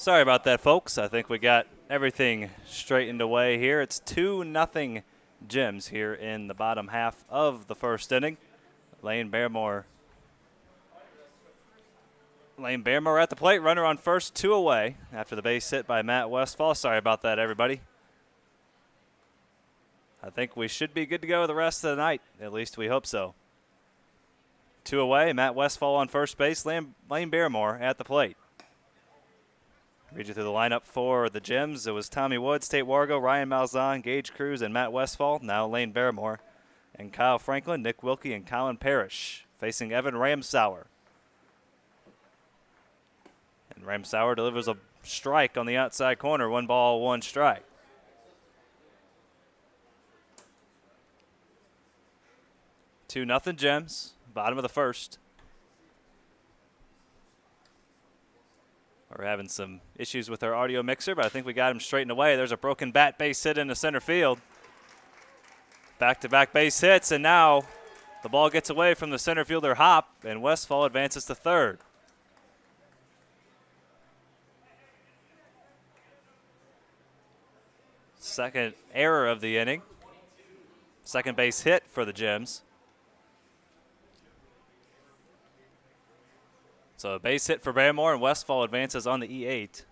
Sorry about that, folks. I think we got everything straightened away here. It's 2-0 Gems here in the bottom half of the first inning. Lane Barrymore at the plate. Runner on first, 2 away after the base hit by Matt Westfall. Sorry about that, everybody. I think we should be good to go the rest of the night. At least we hope so. 2 away. Matt Westfall on first base. Lane Barrymore at the plate. Read you through the lineup for the Gems. It was Tommy Woods, Tate Wargo, Ryan Malzahn, Gage Cruz, and Matt Westfall. Now Lane Barrymore and Kyle Franklin, Nick Wilkie, and Colin Parrish facing Evan Ramsauer. And Ramsauer delivers a strike on the outside corner. 1 ball, 1 strike. Two nothing Gems. Bottom of the first. We're having some issues with our audio mixer, but I think we got him straightened away. There's a broken bat base hit into center field. Back-to-back base hits, and now the ball gets away from the center fielder Hop, and Westfall advances to third. Second error of the inning. Second base hit for the Gems. So a base hit for Barrymore, and Westfall advances on the E8.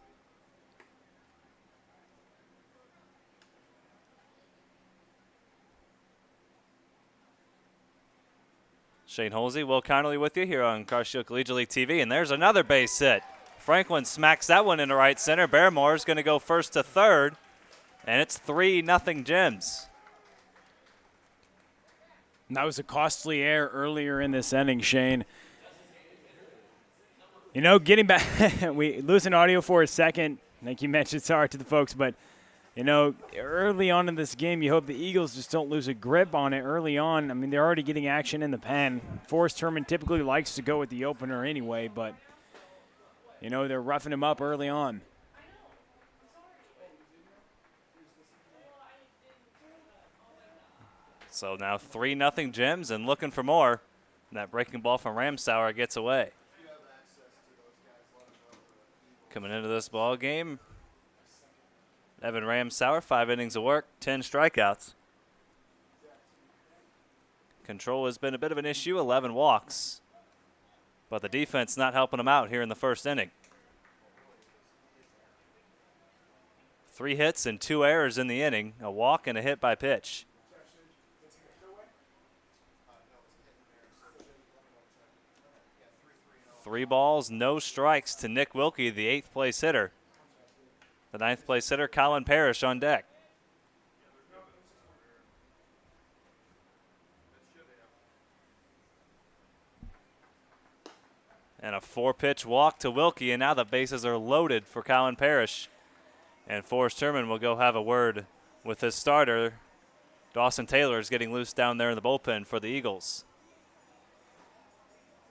Shane Holsey, Will Connolly with you here on Car Shield Collegiate League TV, and there's another base hit. Franklin smacks that one into right center. Barrymore's going to go first to third, and it's 3-0 Gems. And that was a costly error earlier in this inning, Shane. You know, getting back, we losing audio for a second. Like you mentioned, sorry to the folks, but, you know, early on in this game, you hope the Eagles just don't lose a grip on it early on. I mean, they're already getting action in the pen. Forrest Herman typically likes to go with the opener anyway, but, you know, they're roughing him up early on. So now 3-0 Gems and looking for more. And that breaking ball from Ramsauer gets away. Coming into this ball game, Evan Ramsauer, 5 innings of work, 10 strikeouts. Control has been a bit of an issue, 11 walks. But the defense not helping him out here in the first inning. 3 hits and 2 errors in the inning, a walk and a hit by pitch. 3 balls, no strikes to Nick Wilkie, the 8th place hitter. The 9th place hitter, Colin Parrish, on deck. And a 4-pitch walk to Wilkie, and now the bases are loaded for Colin Parrish. And Forrest Herman will go have a word with his starter. Dawson Taylor is getting loose down there in the bullpen for the Eagles.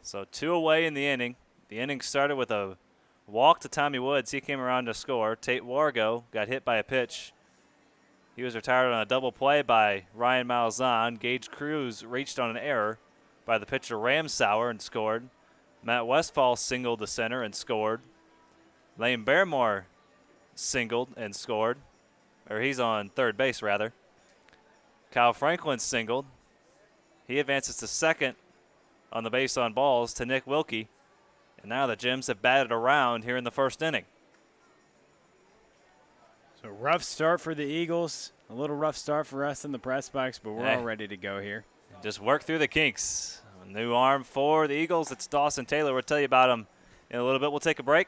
So 2 away in the inning. The inning started with a walk to Tommy Woods. He came around to score. Tate Wargo got hit by a pitch. He was retired on a double play by Ryan Malzahn. Gage Cruz reached on an error by the pitcher Ramsauer and scored. Matt Westfall singled the center and scored. Lane Barrymore singled and scored, or he's on third base rather. Kyle Franklin singled. He advances to second on the base on balls to Nick Wilkie. And now the Gems have batted around here in the first inning. So rough start for the Eagles. A little rough start for us in the press box, but we're all ready to go here. Just work through the kinks. A new arm for the Eagles. It's Dawson Taylor. We'll tell you about him in a little bit. We'll take a break.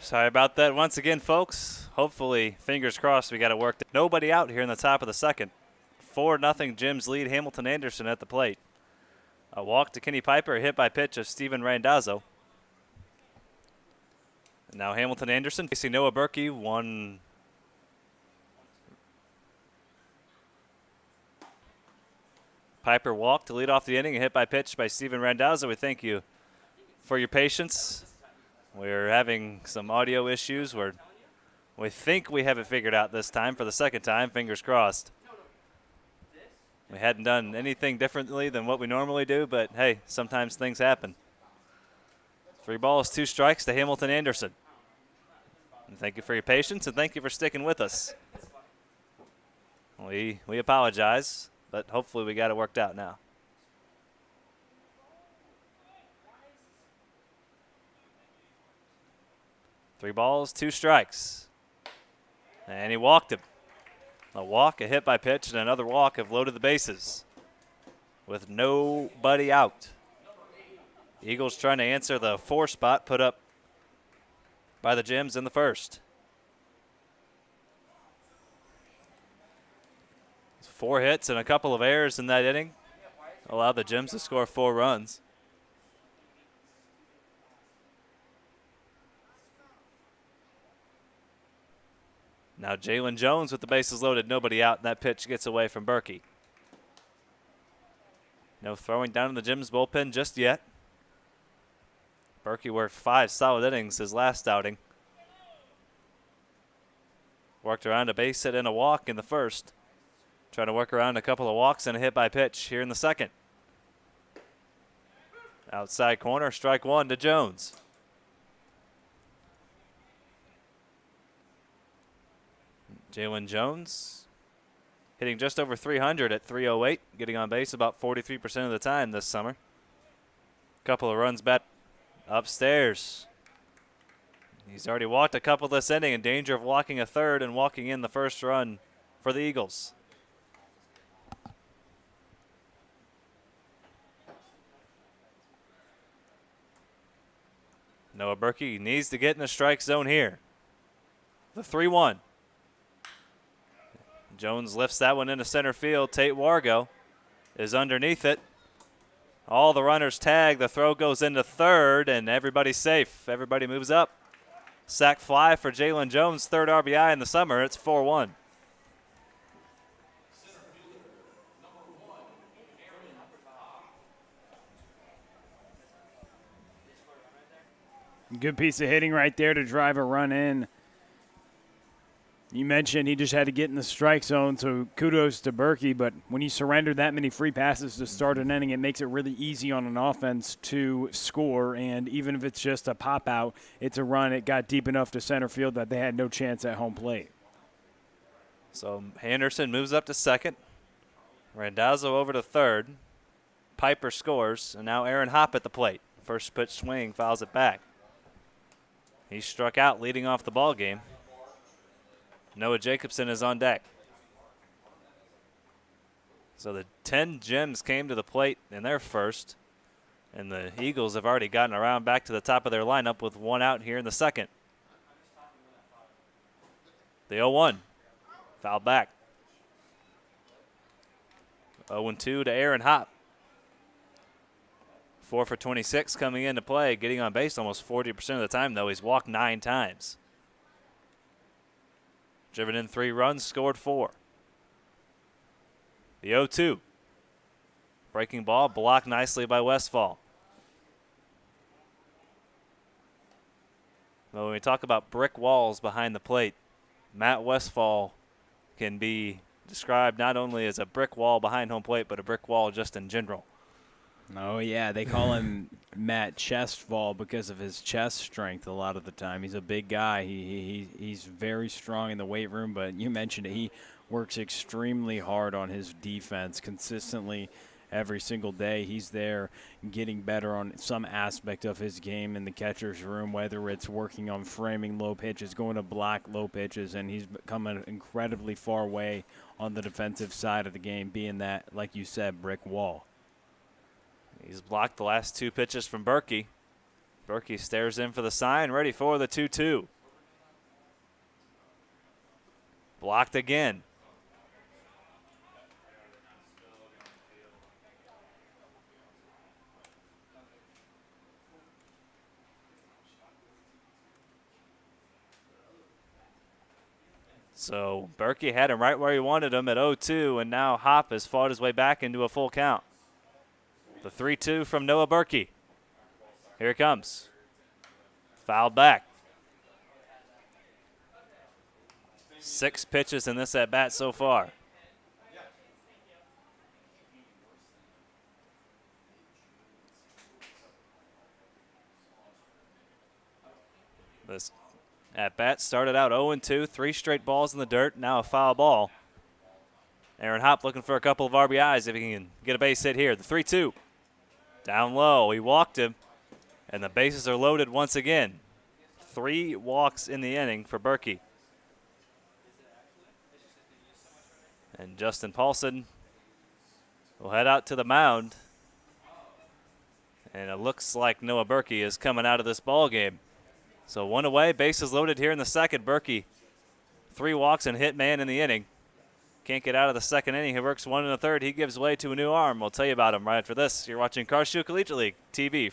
Sorry about that once again, folks. Hopefully, fingers crossed, we got it worked. Nobody out here in the top of the second. 4-0 Jim's lead. Hamilton Anderson at the plate. A walk to Kenny Piper, a hit by pitch of Steven Randazzo. And now Hamilton Anderson facing Noah Berkey. One. Piper walked to lead off the inning, a hit by pitch by Steven Randazzo. We thank you for your patience. We're having some audio issues. We think we have it figured out this time for the second time. Fingers crossed. We hadn't done anything differently than what we normally do, but hey, sometimes things happen. 3 balls, 2 strikes to Hamilton Anderson. And thank you for your patience, and thank you for sticking with us. We apologize, but hopefully we got it worked out now. Three balls, 2 strikes. And he walked him. A walk, a hit by pitch, and another walk have loaded the bases with nobody out. Eagles trying to answer the 4 spot put up by the Gems in the first. 4 hits and a couple of errors in that inning allowed the Gems to score 4 runs. Now Jalen Jones with the bases loaded, nobody out, and that pitch gets away from Berkey. No throwing down in the Gems bullpen just yet. Berkey worked 5 solid innings his last outing. Worked around a base hit and a walk in the first. Trying to work around a couple of walks and a hit by pitch here in the second. Outside corner, strike 1 to Jones. Jalen Jones hitting just over 300 at 308, getting on base about 43% of the time this summer. Couple of runs back upstairs. He's already walked a couple this inning, in danger of walking a third and walking in the first run for the Eagles. Noah Berkey needs to get in the strike zone here. The 3-1. Jones lifts that one into center field. Tate Wargo is underneath it. All the runners tag. The throw goes into third, and everybody's safe. Everybody moves up. Sac fly for Jalen Jones, 3rd RBI in the summer. It's 4-1. Good piece of hitting right there to drive a run in. You mentioned he just had to get in the strike zone, so kudos to Berkey. But when you surrender that many free passes to start an inning, it makes it really easy on an offense to score. And even if it's just a pop out, it's a run. It got deep enough to center field that they had no chance at home plate. So Henderson moves up to second. Randazzo over to third. Piper scores, and now Aaron Hopp at the plate. First pitch swing, fouls it back. He struck out leading off the ball game. Noah Jacobson is on deck. So the 10 Gems came to the plate in their first, and the Eagles have already gotten around back to the top of their lineup with 1 out here in the second. The 0-1, fouled back. 0-2 to Aaron Hopp. 4 for 26 coming into play, getting on base almost 40% of the time, though. He's walked 9 times. Driven in 3 runs, scored 4. The 0-2. Breaking ball, blocked nicely by Westfall. Well, when we talk about brick walls behind the plate, Matt Westfall can be described not only as a brick wall behind home plate, but a brick wall just in general. Oh, yeah. They call him Matt Chestfall because of his chest strength a lot of the time. He's a big guy. He's very strong in the weight room, but you mentioned it. He works extremely hard on his defense consistently every single day. He's there getting better on some aspect of his game in the catcher's room, whether it's working on framing low pitches, going to block low pitches, and he's come an incredibly far way on the defensive side of the game, being that, like you said, brick wall. He's blocked the last 2 pitches from Berkey. Berkey stares in for the sign, ready for the 2-2. Blocked again. So Berkey had him right where he wanted him at 0-2, and now Hop has fought his way back into a full count. The 3-2 from Noah Berkey. Here it comes. Fouled back. 6 pitches in this at-bat so far. This at-bat started out 0-2, 3 straight balls in the dirt, now a foul ball. Aaron Hop looking for a couple of RBIs if he can get a base hit here. The 3-2. Down low, he walked him, and the bases are loaded once again. 3 walks in the inning for Berkey. And Justin Paulson will head out to the mound. And it looks like Noah Berkey is coming out of this ball game. So 1 away, bases loaded here in the second. Berkey, 3 walks and hit man in the inning. Can't get out of the second inning. He works 1 1/3. He gives way to a new arm. We'll tell you about him right after this. You're watching Carshoe Collegiate League TV.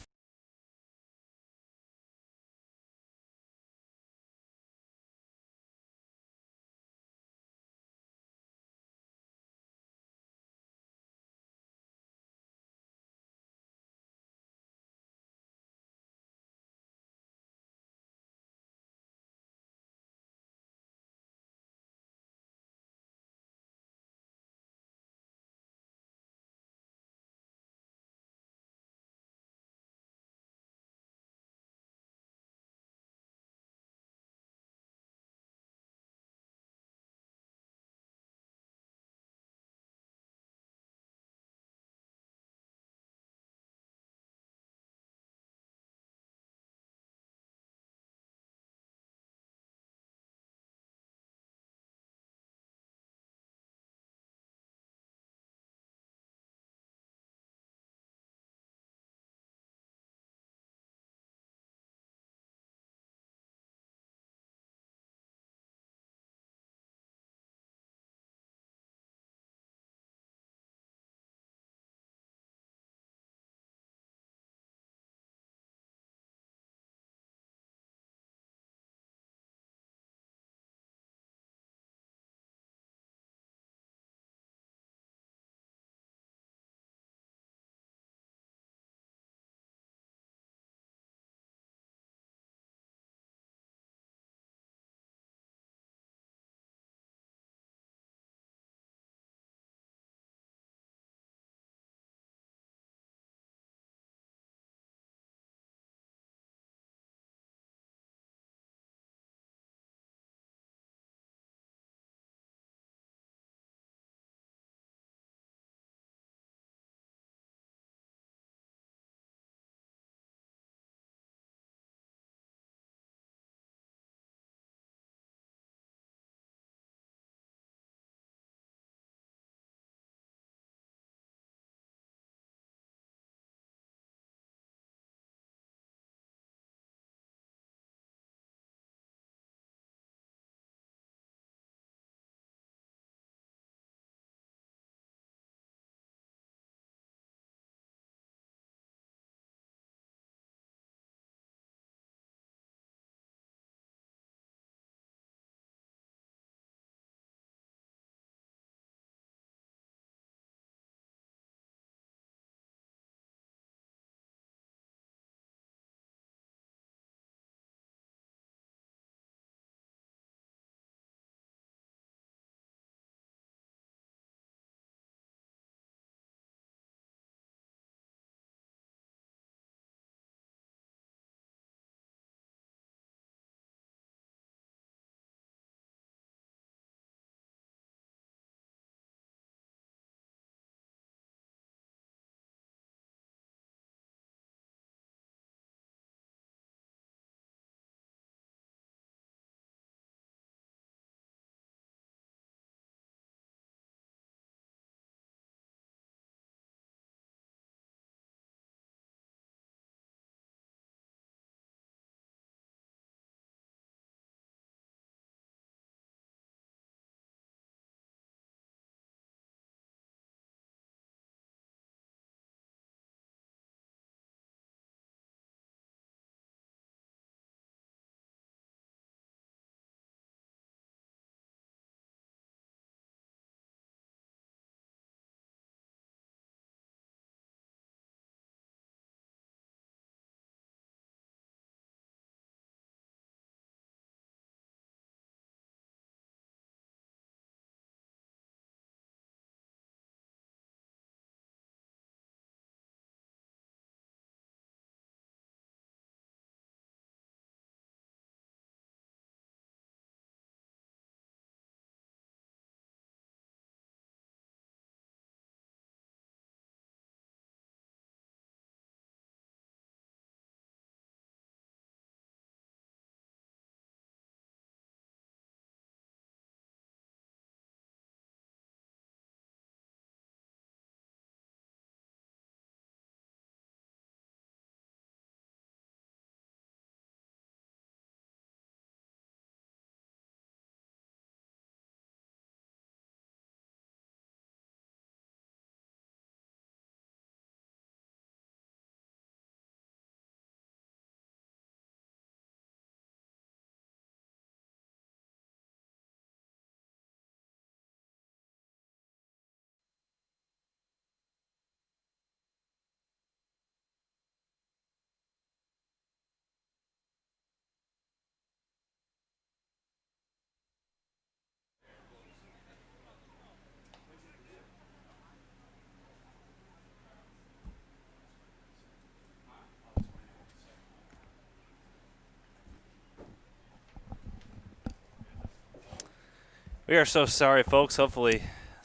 We are so sorry, folks. Hopefully,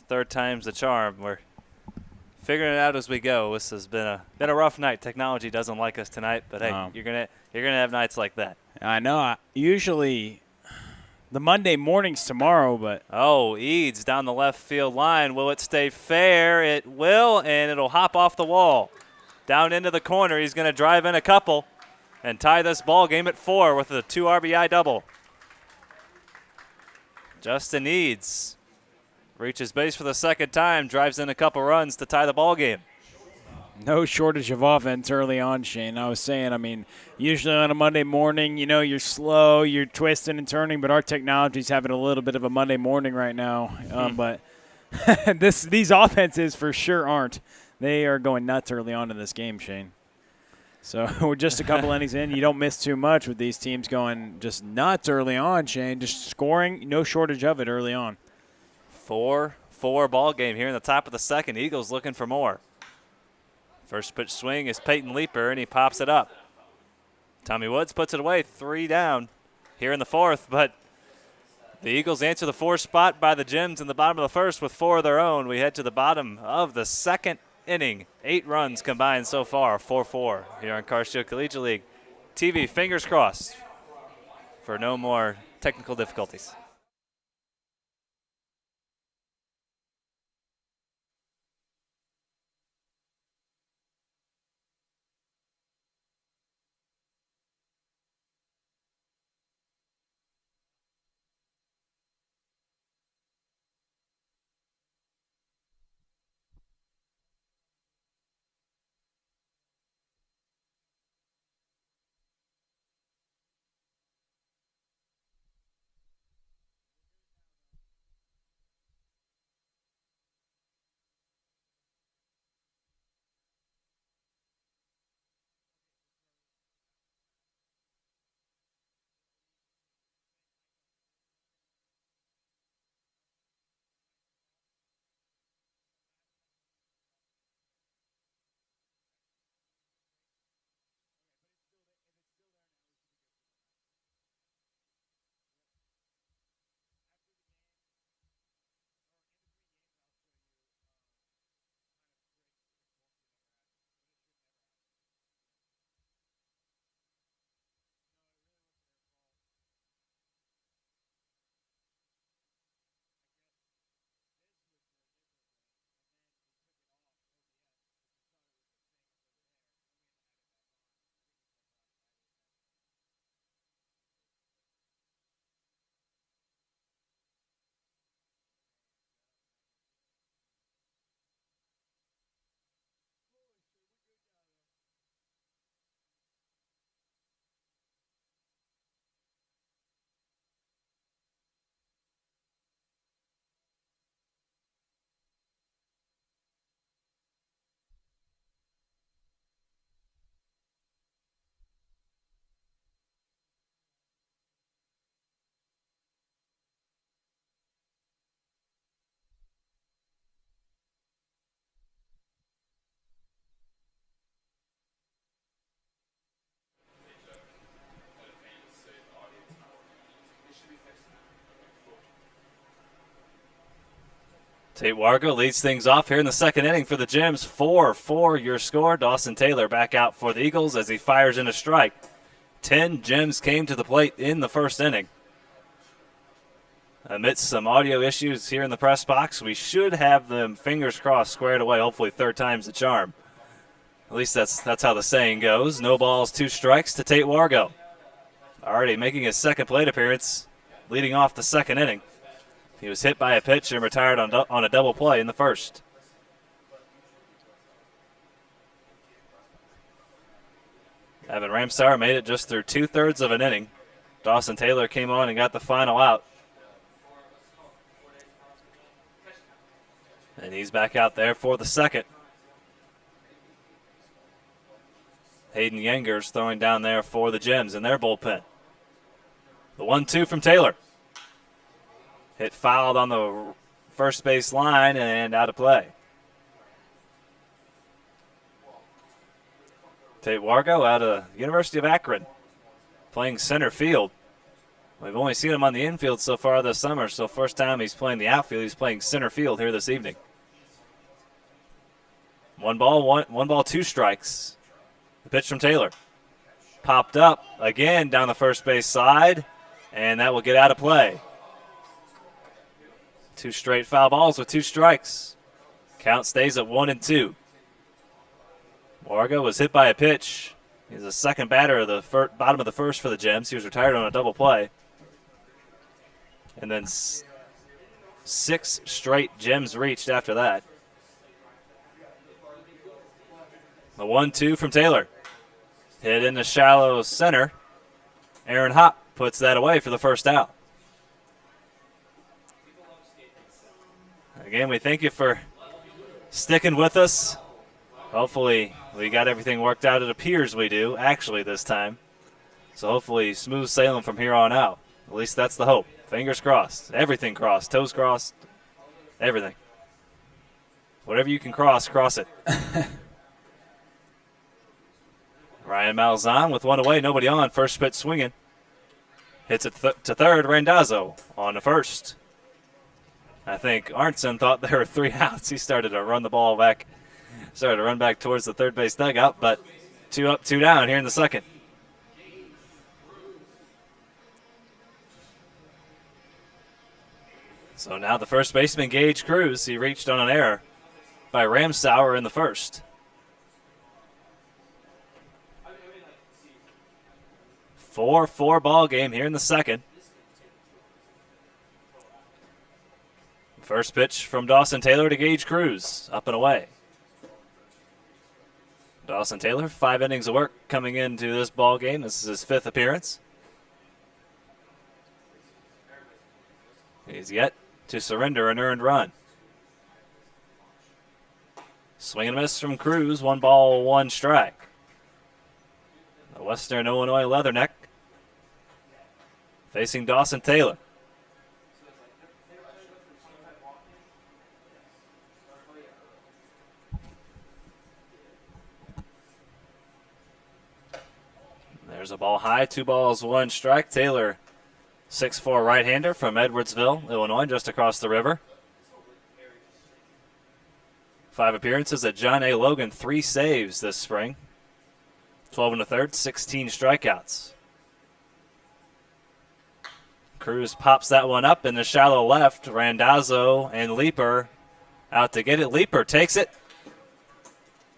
third time's the charm. We're figuring it out as we go. This has been a rough night. Technology doesn't like us tonight, but hey, you're gonna have nights like that. I know. Usually, the Monday morning's tomorrow, but Eads down the left field line. Will it stay fair? It will, and it'll hop off the wall down into the corner. He's gonna drive in a couple and tie this ball game at 4 with a 2 RBI double. Justin Eads reaches base for the second time, drives in a couple runs to tie the ball game. no shortage of offense early on, Shane. I was saying, I mean, usually on a Monday morning, you're slow, you're twisting and turning, but our technology's having a little bit of a Monday morning right now. But these offenses for sure aren't. They are going nuts early on in this game, Shane. So we're just a couple innings in. You don't miss too much with these teams going just nuts early on, Shane. Just scoring, no shortage of it early on. 4-4 ball game here in the top of the second. Eagles looking for more. First pitch swing is Peyton Leaper, and he pops it up. Tommy Woods puts it away, 3 down here in the fourth, but the Eagles answer the 4 spot by the Gems in the bottom of the first with 4 of their own. We head to the bottom of the second inning. 8 runs combined so far, 4-4 here on Carstairs Collegiate League TV. Fingers crossed for no more technical difficulties. Tate Wargo leads things off here in the second inning for the Gems. 4-4 your score. Dawson Taylor back out for the Eagles as he fires in a strike. 10 Gems came to the plate in the first inning. Amidst some audio issues here in the press box, we should have them, fingers crossed, squared away. Hopefully third time's the charm. At least that's how the saying goes. No balls, 2 strikes to Tate Wargo. Already making his second plate appearance, leading off the second inning. He was hit by a pitch and retired on a double play in the first. Evan Ramsauer made it just through 2/3 of an inning. Dawson Taylor came on and got the final out. And he's back out there for the second. Hayden Yangers throwing down there for the Gems in their bullpen. The 1-2 from Taylor. Hit fouled on the first base line and out of play. Tate Wargo out of University of Akron, playing center field. We've only seen him on the infield so far this summer, so first time he's playing the outfield, he's playing center field here this evening. One ball, 2 strikes. The pitch from Taylor. Popped up again down the first base side, and that will get out of play. 2 straight foul balls with 2 strikes. Count stays at 1-2. Warga was hit by a pitch. He's the second batter of the bottom of the first for the Gems. He was retired on a double play. And then 6 straight Gems reached after that. The 1-2 from Taylor. Hit in the shallow center. Aaron Hopp puts that away for the first out. Again, we thank you for sticking with us. Hopefully we got everything worked out. It appears we do, actually, this time. So hopefully smooth sailing from here on out. At least that's the hope. Fingers crossed. Everything crossed. Toes crossed. Everything. Whatever you can cross, cross it. Ryan Malzahn with one away, nobody on. First pitch swinging. Hits it to third. Randazzo on the first. I think Arnson thought there were 3 outs. He started to run the ball back. Started to run back towards the third base dugout, but 2 up, 2 down here in the second. So now the first baseman, Gage Cruz, he reached on an error by Ramsauer in the first. 4-4 ball game here in the second. First pitch from Dawson Taylor to Gage Cruz, up and away. Dawson Taylor, 5 innings of work coming into this ball game. This is his 5th appearance. He's yet to surrender an earned run. Swing and miss from Cruz, 1 ball, 1 strike. The Western Illinois Leatherneck facing Dawson Taylor. There's a ball high, 2 balls, 1 strike. Taylor, 6'4" right-hander from Edwardsville, Illinois, just across the river. 5 appearances at John A. Logan, 3 saves this spring. 12 1/3, 16 strikeouts. Cruz pops that one up in the shallow left. Randazzo and Leaper out to get it. Leaper takes it.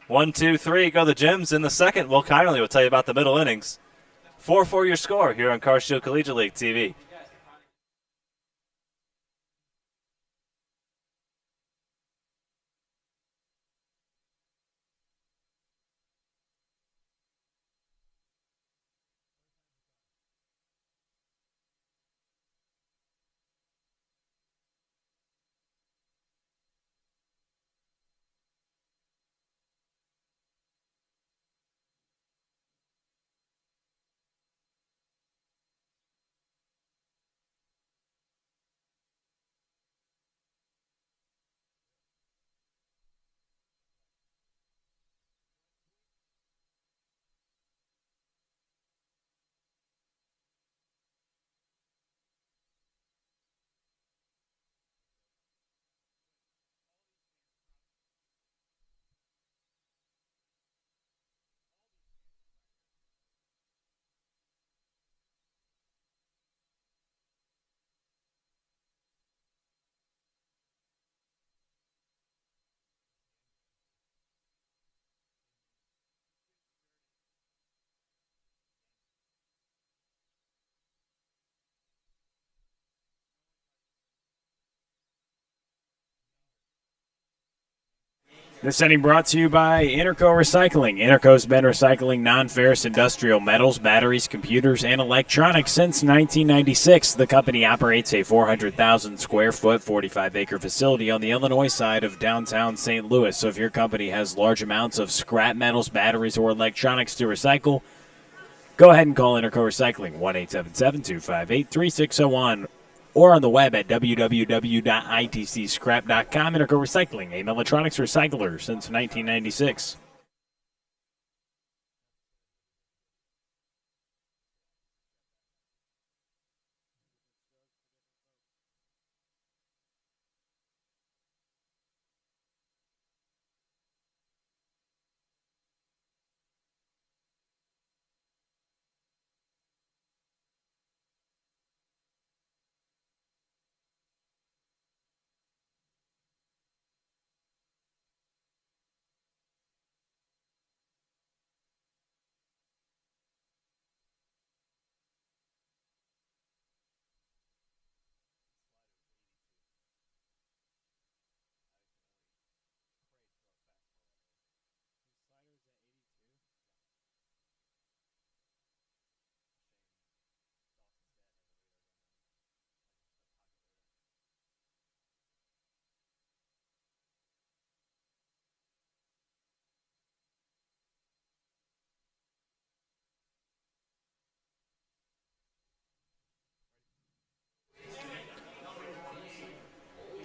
1, 2, 3 go the Gems in the second. Will Kinerly will tell you about the middle innings. 4-4 your score here on Carshield Collegiate League TV. This inning brought to you by Interco Recycling. Interco's been recycling non-ferrous industrial metals, batteries, computers, and electronics since 1996. The company operates a 400,000 square foot, 45-acre facility on the Illinois side of downtown St. Louis. So if your company has large amounts of scrap metals, batteries, or electronics to recycle, go ahead and call Interco Recycling, 1-877-258-3601. Or on the web at www.itcscrap.com. Interco Recycling, a electronics recycler since 1996.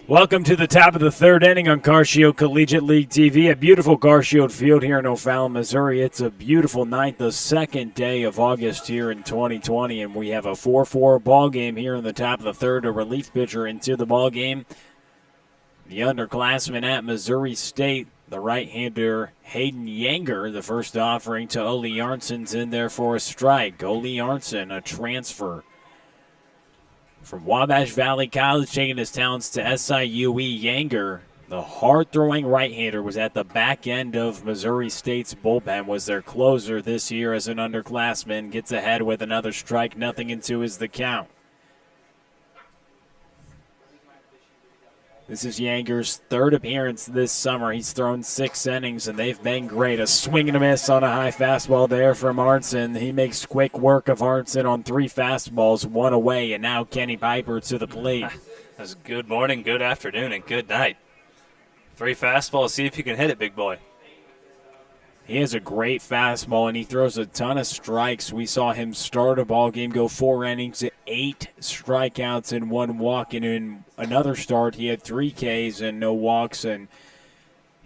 Welcome to the top of the third inning on Car Shield Collegiate League TV. A beautiful Car Shield field here in O'Fallon, Missouri. It's a beautiful night, the second day of August here in 2020, and we have a 4-4 ball game here in the top of the third. A relief pitcher into the ball game. The underclassman at Missouri State, the right-hander Hayden Yanger, the first offering to Ole Arnson's in there for a strike. Ole Arnson, a transfer from Wabash Valley College, taking his talents to SIUE. Yanger, the hard-throwing right-hander, was at the back end of Missouri State's bullpen, was their closer this year as an underclassman. Gets ahead with another strike, nothing into is the count. This is Yanger's third appearance this summer. He's thrown 6 innings, and they've been great. A swing and a miss on a high fastball there from Arnson. He makes quick work of Arnson on 3 fastballs, 1 away, and now Kenny Piper to the plate. That's good morning, good afternoon, and good night. 3 fastballs, see if you can hit it, big boy. He has a great fastball, and he throws a ton of strikes. We saw him start a ball game, go 4 innings, 8 strikeouts and 1 walk. And in another start, he had 3 Ks and no walks. And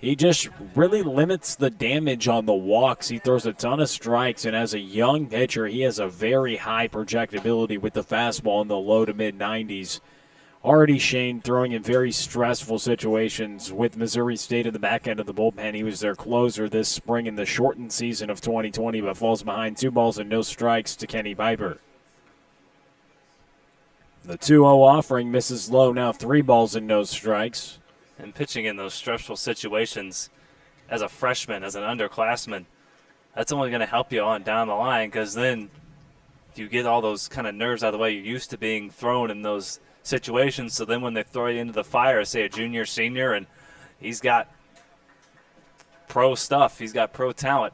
he just really limits the damage on the walks. He throws a ton of strikes, and as a young pitcher, he has a very high projectability with the fastball in the low to mid-90s. Already Shane throwing in very stressful situations with Missouri State in the back end of the bullpen. He was their closer this spring in the shortened season of 2020, but falls behind 2 balls and no strikes to Kenny Piper. The 2-0 offering misses low, now 3 balls and no strikes. And pitching in those stressful situations as a freshman, as an underclassman, that's only going to help you on down the line, because then you get all those kind of nerves out of the way. You're used to being thrown in those situations, so then when they throw you into the fire, say a junior, senior, and he's got pro stuff, he's got pro talent,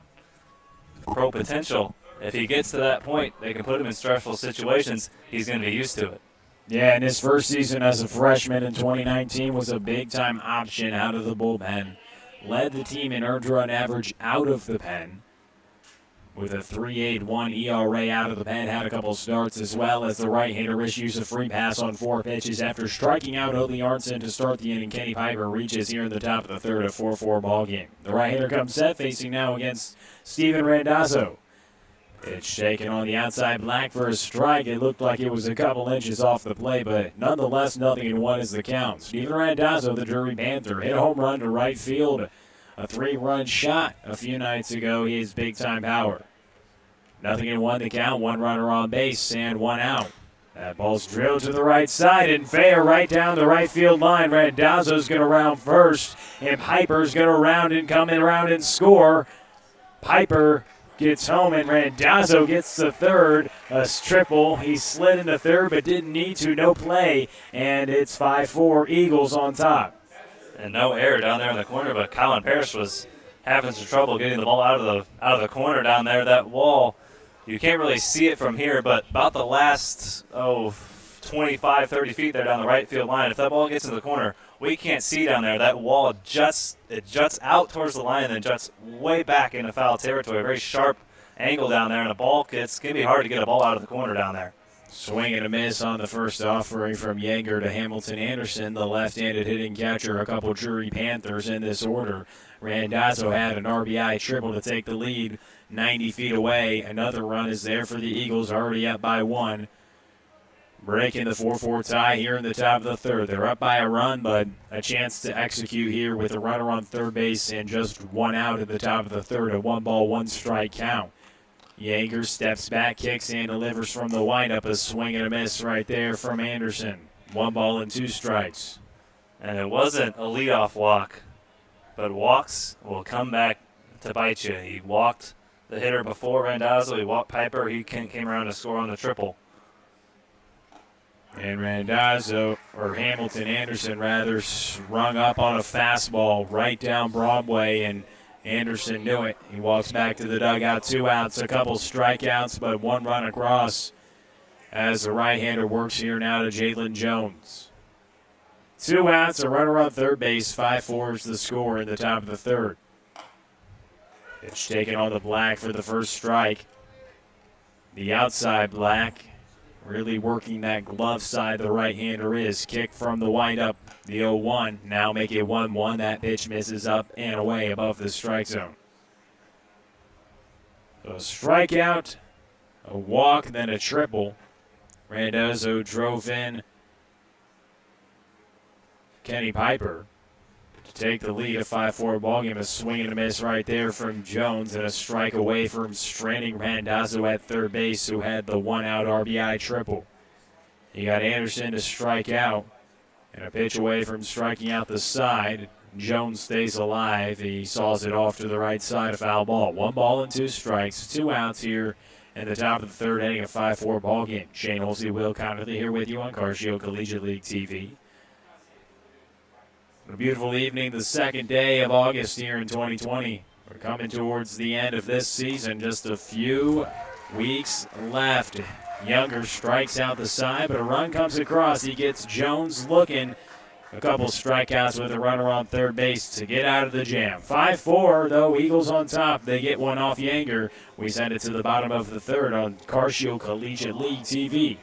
pro potential. If he gets to that point, they can put him in stressful situations, he's going to be used to it. Yeah, and his first season as a freshman in 2019 was a big-time option out of the bullpen. Led the team in earned run average out of the pen, with a 3.81 ERA out of the pen. Had a couple starts, as well as the right-hander issues a free pass on 4 pitches after striking out Ole Arnson to start the inning. Kenny Piper reaches here in the top of the third, a 4-4 ball game. The right-hander comes set, facing now against Steven Randazzo. Pitch taken on the outside black for a strike. It looked like it was a couple inches off the play, but nonetheless, 0-1 is the count. Steven Randazzo, the Drury Panther, hit a home run to right field. A 3-run shot a few nights ago. He has big-time power. 0-1 the count. 1 runner on base and 1 out. That ball's drilled to the right side and fair right down the right field line. Randazzo's going to round first, and Piper's going to round and come in around and score. Piper gets home, and Randazzo gets to third. A triple. He slid into third but didn't need to. No play, and it's 5-4 Eagles on top. And no error down there in the corner, but Colin Parrish was having some trouble getting the ball out of the corner down there. That wall, you can't really see it from here, but about the last 25, 30 feet there down the right field line, if that ball gets into the corner, we can't see down there. That wall juts out towards the line and then juts way back into foul territory. A very sharp angle down there, and it's going to be hard to get a ball out of the corner down there. Swing and a miss on the first offering from Yanger to Hamilton Anderson, the left-handed hitting catcher. A couple Drury Panthers in this order. Randazzo had an RBI triple to take the lead 90 feet away. Another run is there for the Eagles, already up by 1. Breaking the 4-4 tie here in the top of the third. They're up by a run, but a chance to execute here with a runner on third base and just 1 out at the top of the third. A 1-ball, 1-strike count. Yager steps back, kicks, and delivers from the windup. A swing and a miss right there from Anderson. 1 ball and 2 strikes. And it wasn't a leadoff walk, but walks will come back to bite you. He walked the hitter before Randazzo. He walked Piper. He came around to score on the triple. And Randazzo, or Hamilton Anderson rather, rung up on a fastball right down Broadway, and Anderson knew it. He walks back to the dugout. 2 outs, a couple strikeouts, but 1 run across as the right-hander works here now to Jalen Jones. 2 outs, a runner on third base. 5-4 is the score in the top of the third. Pitch taken on the black for the first strike. The outside black really working that glove side the right-hander is. Kick from the windup The 0-1 now make it 1-1. That pitch misses up and away above the strike zone. So a strikeout, a walk, then a triple. Randazzo drove in Kenny Piper to take the lead. A 5-4 ballgame. A swing and a miss right there from Jones, and a strike away from stranding Randazzo at third base, who had the 1-out RBI triple. You got Anderson to strike out, and a pitch away from striking out the side. Jones stays alive. He saws it off to the right side, a foul ball. 1 ball and 2 strikes, 2 outs here in the top of the third inning, a 5-4 ball game. Shane Olsey, Will Connerly here with you on Carcio Collegiate League TV. A beautiful evening, the second day of August here in 2020. We're coming towards the end of this season, just a few weeks left. Younger strikes out the side, but a run comes across. He gets Jones looking. A couple strikeouts with a runner on third base to get out of the jam. 5-4, though, Eagles on top. They get one off Yanger. We send it to the bottom of the third on Carcio Collegiate League TV.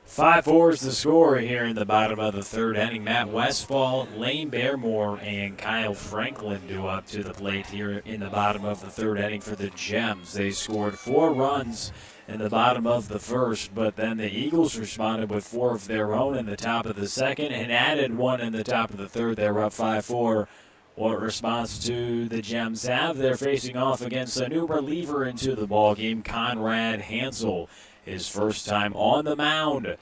Five four is the score here in the bottom of the third inning. Matt Westfall, Lane Baremore, and Kyle Franklin do up to the plate here in the bottom of the third inning for the Gems. They scored 4 runs in the bottom of the first, but then the Eagles responded with 4 of their own in the top of the second and added 1 in the top of the third. They were up 5-4. What response do the Gems have? They're facing off against a new reliever into the ballgame, Conrad Hansel. His first time on the mound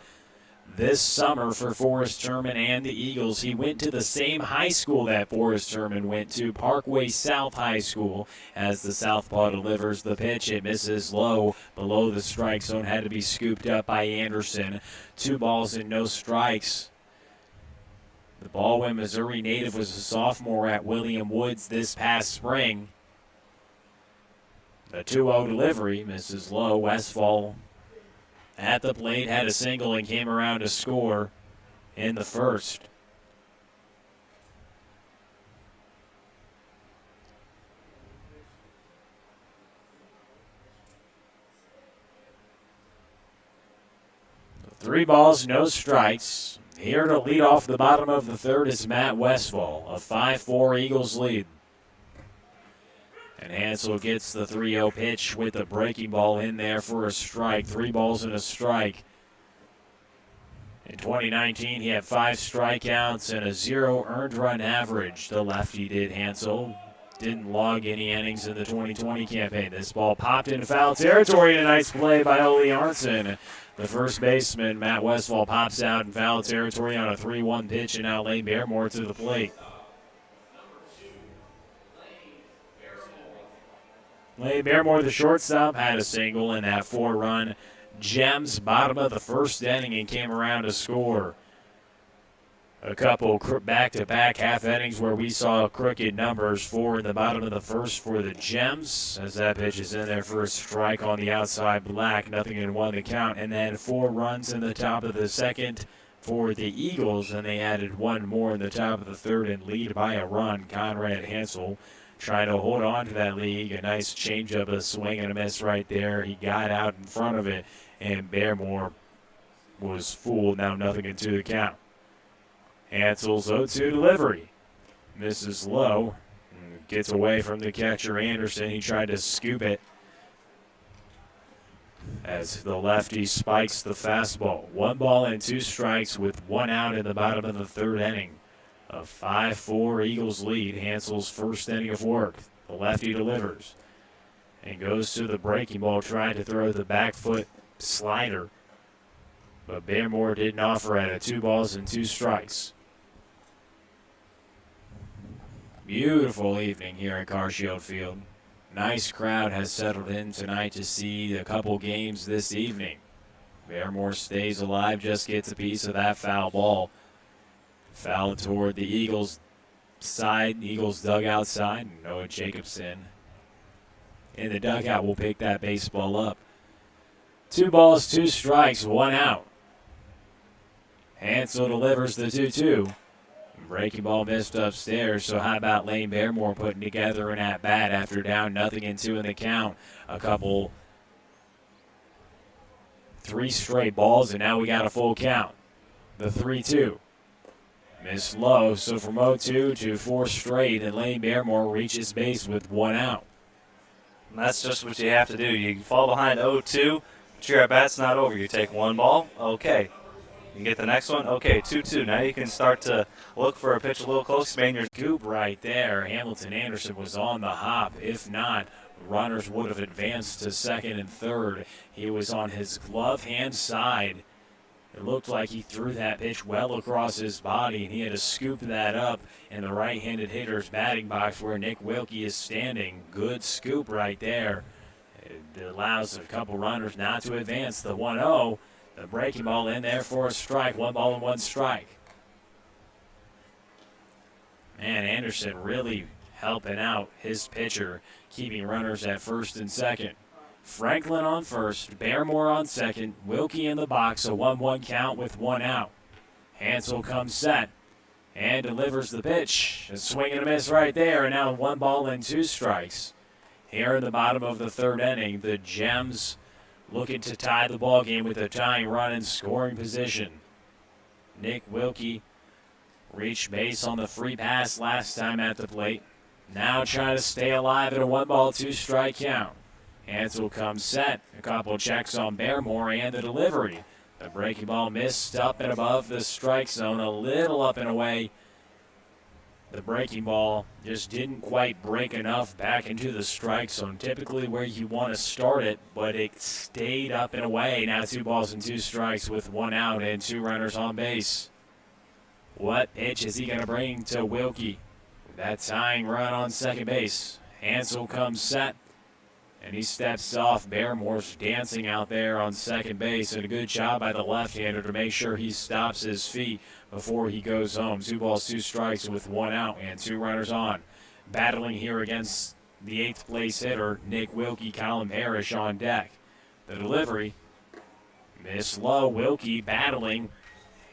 this summer for Forrest Terman and the Eagles. He went to the same high school that Forrest Terman went to, Parkway South High School, as the southpaw delivers the pitch. It misses low below the strike zone, had to be scooped up by Anderson. 2 balls and no strikes. The Baldwin, Missouri native, was a sophomore at William Woods this past spring. The 2-0 delivery misses low. Westfall at the plate, had a single and came around to score in the first. So 3 balls, no strikes. Here to lead off the bottom of the third is Matt Westfall. A 5-4 Eagles lead. And Hansel gets the 3-0 pitch with the breaking ball in there for a strike. 3 balls and a strike. In 2019, he had 5 strikeouts and a 0 earned run average. The lefty did, Hansel. didn't log any innings in the 2020 campaign. This ball popped into foul territory, and a nice play by Ole Arnson. The first baseman, Matt Westfall, pops out in foul territory on a 3-1 pitch, and now Lane Barrymore to the plate. Lane Barrymore, the shortstop, had a single in that 4-run Gems bottom of the first inning and came around to score. A couple back-to-back half innings where we saw crooked numbers. 4 in the bottom of the first for the Gems, as that pitch is in there for a strike on the outside black. Nothing in 1 to count. And then 4 runs in the top of the second for the Eagles, and they added 1 more in the top of the third and lead by a run. Conrad Hansel trying to hold on to that lead. A nice changeup, a swing and a miss right there. He got out in front of it, and Barrymore was fooled. Now nothing in 2 to count. Hansel's 0-2 delivery. Misses low. Gets away from the catcher, Anderson. He tried to scoop it as the lefty spikes the fastball. 1 ball and 2 strikes with 1 out in the bottom of the third inning. A 5-4 Eagles lead. Hansel's first inning of work. The lefty delivers and goes to the breaking ball, trying to throw the back foot slider. But Barrymore didn't offer at it. 2 balls and 2 strikes. Beautiful evening here at Carshield Field. Nice crowd has settled in tonight to see a couple games this evening. Barrymore stays alive, just gets a piece of that foul ball. Foul toward the Eagles side, Eagles dugout side. Noah Jacobson in the dugout will pick that baseball up. 2 balls, 2 strikes, 1 out. Hansel delivers the 2-2. Breaking ball missed upstairs, so how about Lane Barrymore putting together an at-bat after down 0-2 in the count. A couple 3 straight balls, and now we got a full count. The 3-2. Missed low, so from 0-2 to 4 straight, and Lane Barrymore reaches base with 1 out. And that's just what you have to do. You fall behind 0-2, but your at-bat's not over. You take 1 ball, okay. You get the next one, okay, 2-2. Now you can start to look for a pitch a little close. Your scoop right there. Hamilton Anderson was on the hop. If not, runners would have advanced to second and third. He was on his glove hand side. It looked like he threw that pitch well across his body, and he had to scoop that up in the right-handed hitter's batting box where Nick Wilkie is standing. Good scoop right there. It allows a couple runners not to advance. The 1-0. The breaking ball in there for a strike. 1 ball and 1 strike. Man, Anderson really helping out his pitcher, keeping runners at first and second. Franklin on first, Barrymore on second, Wilkie in the box, a 1-1 count with 1 out. Hansel comes set and delivers the pitch. A swing and a miss right there, and now 1 ball and 2 strikes. Here in the bottom of the third inning, the Gems looking to tie the ball game with a tying run in scoring position. Nick Wilkie reached base on the free pass last time at the plate. Now trying to stay alive at a 1 ball, 2 strike count. Hansel comes set. A couple checks on Barrymore and the delivery. The breaking ball missed up and above the strike zone, a little up and away. The breaking ball just didn't quite break enough back into the strike zone, typically where you want to start it, but it stayed up and away. Now 2 balls and 2 strikes with 1 out and 2 runners on base. What pitch is he going to bring to Wilkie? That tying run on second base. Hansel comes set, and he steps off. Barrymore's dancing out there on second base, and a good job by the left-hander to make sure he stops his feet before he goes home. 2 balls, 2 strikes with 1 out and 2 runners on. Battling here against the 8th place hitter, Nick Wilkie, Colin Parrish on deck. The delivery, missed low. Wilkie battling.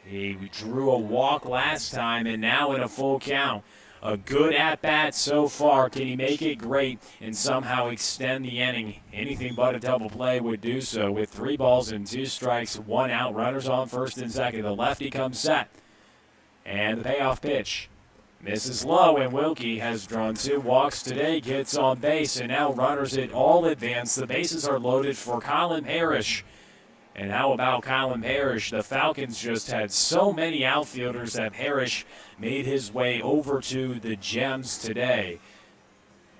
He drew a walk last time, and now in a full count. A good at-bat so far. Can he make it great and somehow extend the inning? Anything but a double play would do so with 3 balls and 2 strikes, 1 out, runners on first and second. The lefty comes set. And the payoff pitch misses low, and Wilkie has drawn 2 walks today, gets on base, and now runners at all advance. The bases are loaded for Colin Parrish. And how about Colin Parrish? The Falcons just had so many outfielders that Parrish made his way over to the Gems today.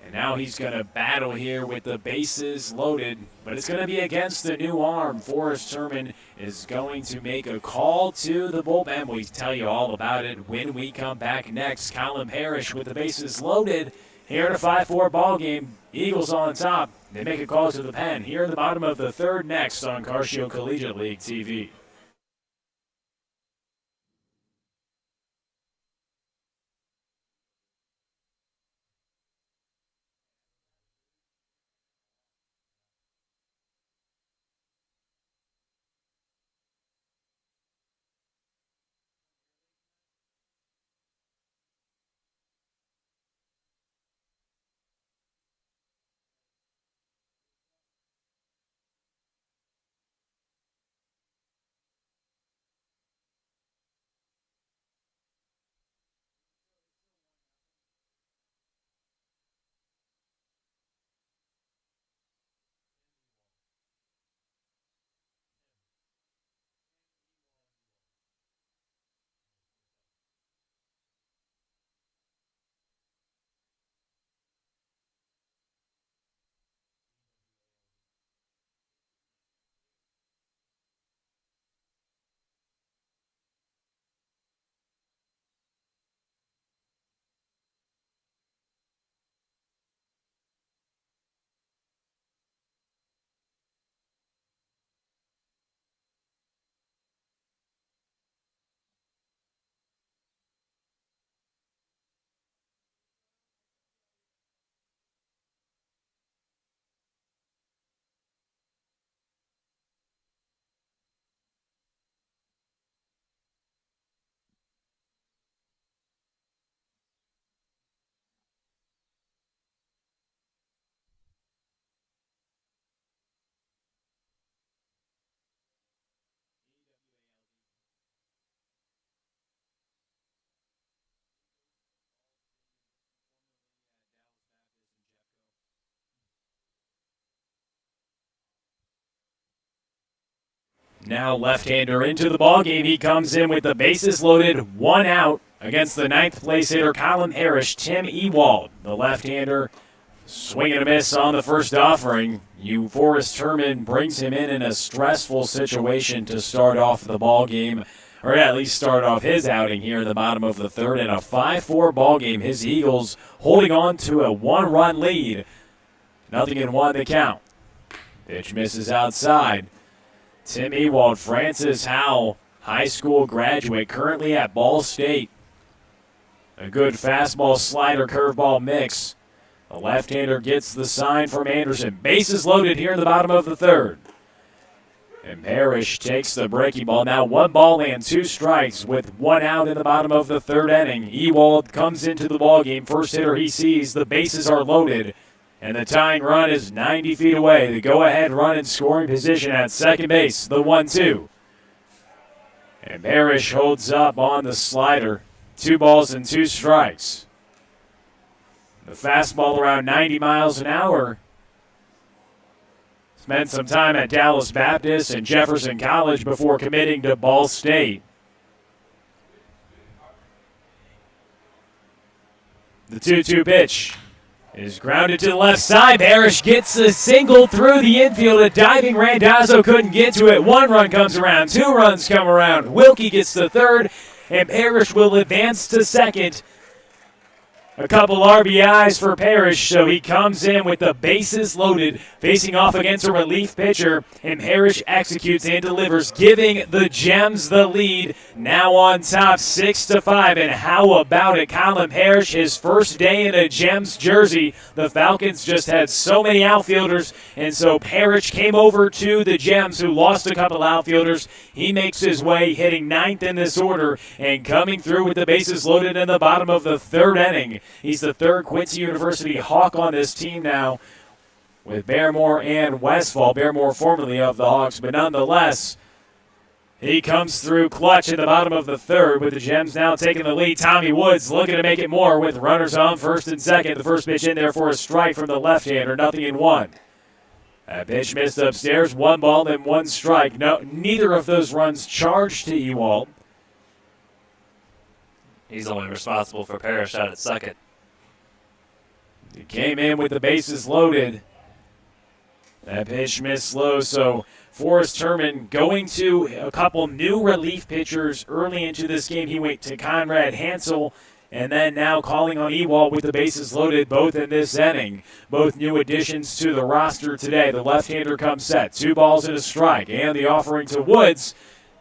And now he's going to battle here with the bases loaded, but it's going to be against the new arm. Forrest Herman is going to make a call to the bullpen. We'll tell you all about it when we come back next. Colin Parrish with the bases loaded here in a 5-4 ball game. Eagles on top. They make a call to the pen here in the bottom of the third next on Carcio Collegiate League TV. Now left-hander into the ballgame. He comes in with the bases loaded, 1 out against the 9th place hitter, Colin Parrish. Tim Ewald, the left-hander, swing and a miss on the first offering. Forrest Herman brings him in a stressful situation to start off the ballgame, or at least start off his outing here in the bottom of the third. In a 5-4 ballgame, his Eagles holding on to a 1-run lead. 0-1 the count. Pitch misses outside. Tim Ewald, Francis Howell, high school graduate, currently at Ball State. A good fastball, slider, curveball mix. The left-hander gets the sign from Anderson. Bases loaded here in the bottom of the third. And Parrish takes the breaking ball. Now 1 ball and 2 strikes with 1 out in the bottom of the third inning. Ewald comes into the ballgame. First hitter he sees. The bases are loaded. And the tying run is 90 feet away. The go-ahead run in scoring position at second base, the 1-2. And Parrish holds up on the slider. 2 balls and 2 strikes. The fastball around 90 miles an hour. Spent some time at Dallas Baptist and Jefferson College before committing to Ball State. The 2-2 pitch is grounded to the left side. Parrish gets a single through the infield. A diving Randazzo couldn't get to it. 1 run comes around. 2 runs come around. Wilkie gets the third, and Parrish will advance to second. A couple RBIs for Parrish, so he comes in with the bases loaded, facing off against a relief pitcher, and Parrish executes and delivers, giving the Gems the lead. Now on top, 6-5, and how about it? Colin Parrish, his first day in a Gems jersey. The Falcons just had so many outfielders, and so Parrish came over to the Gems, who lost a couple outfielders. He makes his way, hitting 9th in this order, and coming through with the bases loaded in the bottom of the third inning. He's the 3rd Quincy University Hawk on this team now, with Barrymore and Westfall. Barrymore formerly of the Hawks, but nonetheless, he comes through clutch in the bottom of the third, with the Gems now taking the lead. Tommy Woods looking to make it more with runners on first and second. The first pitch in there for a strike from the left-hander, 0-1. That pitch missed upstairs, 1 ball and 1 strike. No, neither of those runs charged to Ewald. He's only responsible for Parrish out at second. He came in with the bases loaded. That pitch missed low, so Forrest Turman going to a couple new relief pitchers early into this game. He went to Conrad Hansel, and then now calling on Ewald with the bases loaded, both in this inning. Both new additions to the roster today. The left-hander comes set. 2 balls and a strike, and the offering to Woods.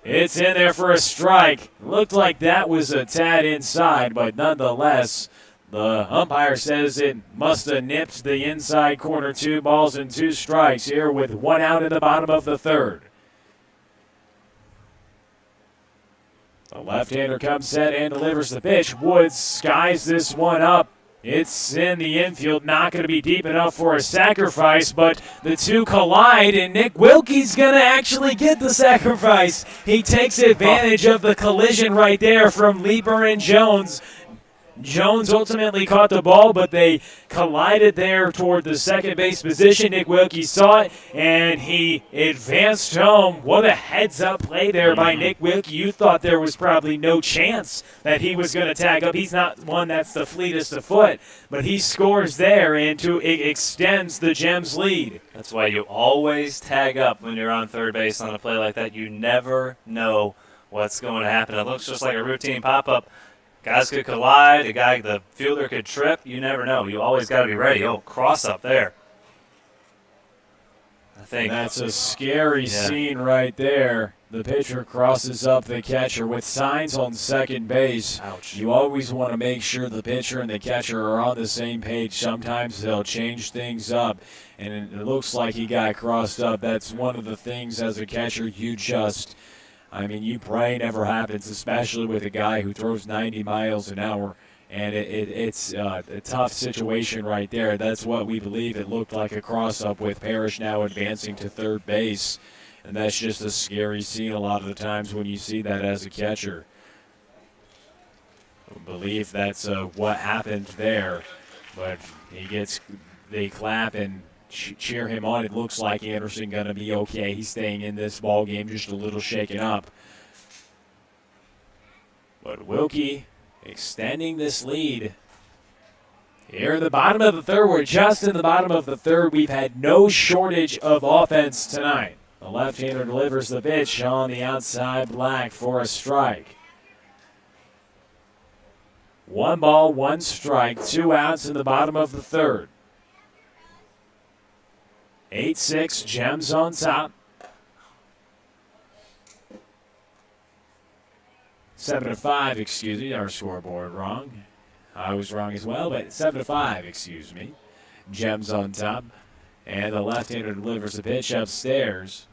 It's in there for a strike. Looked like that was a tad inside, but nonetheless, the umpire says it must have nipped the inside corner. 2 balls and 2 strikes here with 1 out in the bottom of the third. The left-hander comes set and delivers the pitch. Woods skies this one up. It's in the infield, not going to be deep enough for a sacrifice, but the two collide, and Nick Wilkie's going to actually get the sacrifice. He takes advantage of the collision right there from Lieber and Jones. Jones ultimately caught the ball, but they collided there toward the second base position. Nick Wilkie saw it, and he advanced home. What a heads-up play there by Nick Wilkie. You thought there was probably no chance that he was going to tag up. He's not one that's the fleetest of foot, but he scores there, and it extends the Gems lead. That's why you always tag up when you're on third base on a play like that. You never know what's going to happen. It looks just like a routine pop-up. Guys could collide. The fielder could trip. You never know. You always got to be ready. Oh, cross up there. I think that's a scary scene right there. The pitcher crosses up the catcher with signs on second base. Ouch. You always want to make sure the pitcher and the catcher are on the same page. Sometimes they'll change things up, and it looks like he got crossed up. That's one of the things as a catcher you pray never happens, especially with a guy who throws 90 miles an hour. And it's a tough situation right there. That's what we believe. It looked like a cross-up with Parrish now advancing to third base. And that's just a scary scene a lot of the times when you see that as a catcher. I believe that's what happened there. But they clap and cheer him on. It looks like Anderson going to be okay. He's staying in this ball game, just a little shaken up. But Wilkie extending this lead. Here in the bottom of the third, we're just in the bottom of the third. We've had no shortage of offense tonight. The left-hander delivers the pitch on the outside black for a strike. 1 ball, 1 strike, 2 outs in the bottom of the third. 8-6, Gems on top. 7-5, our scoreboard wrong. I was wrong as well, but 7-5, Gems on top. And the left-hander delivers the pitch upstairs.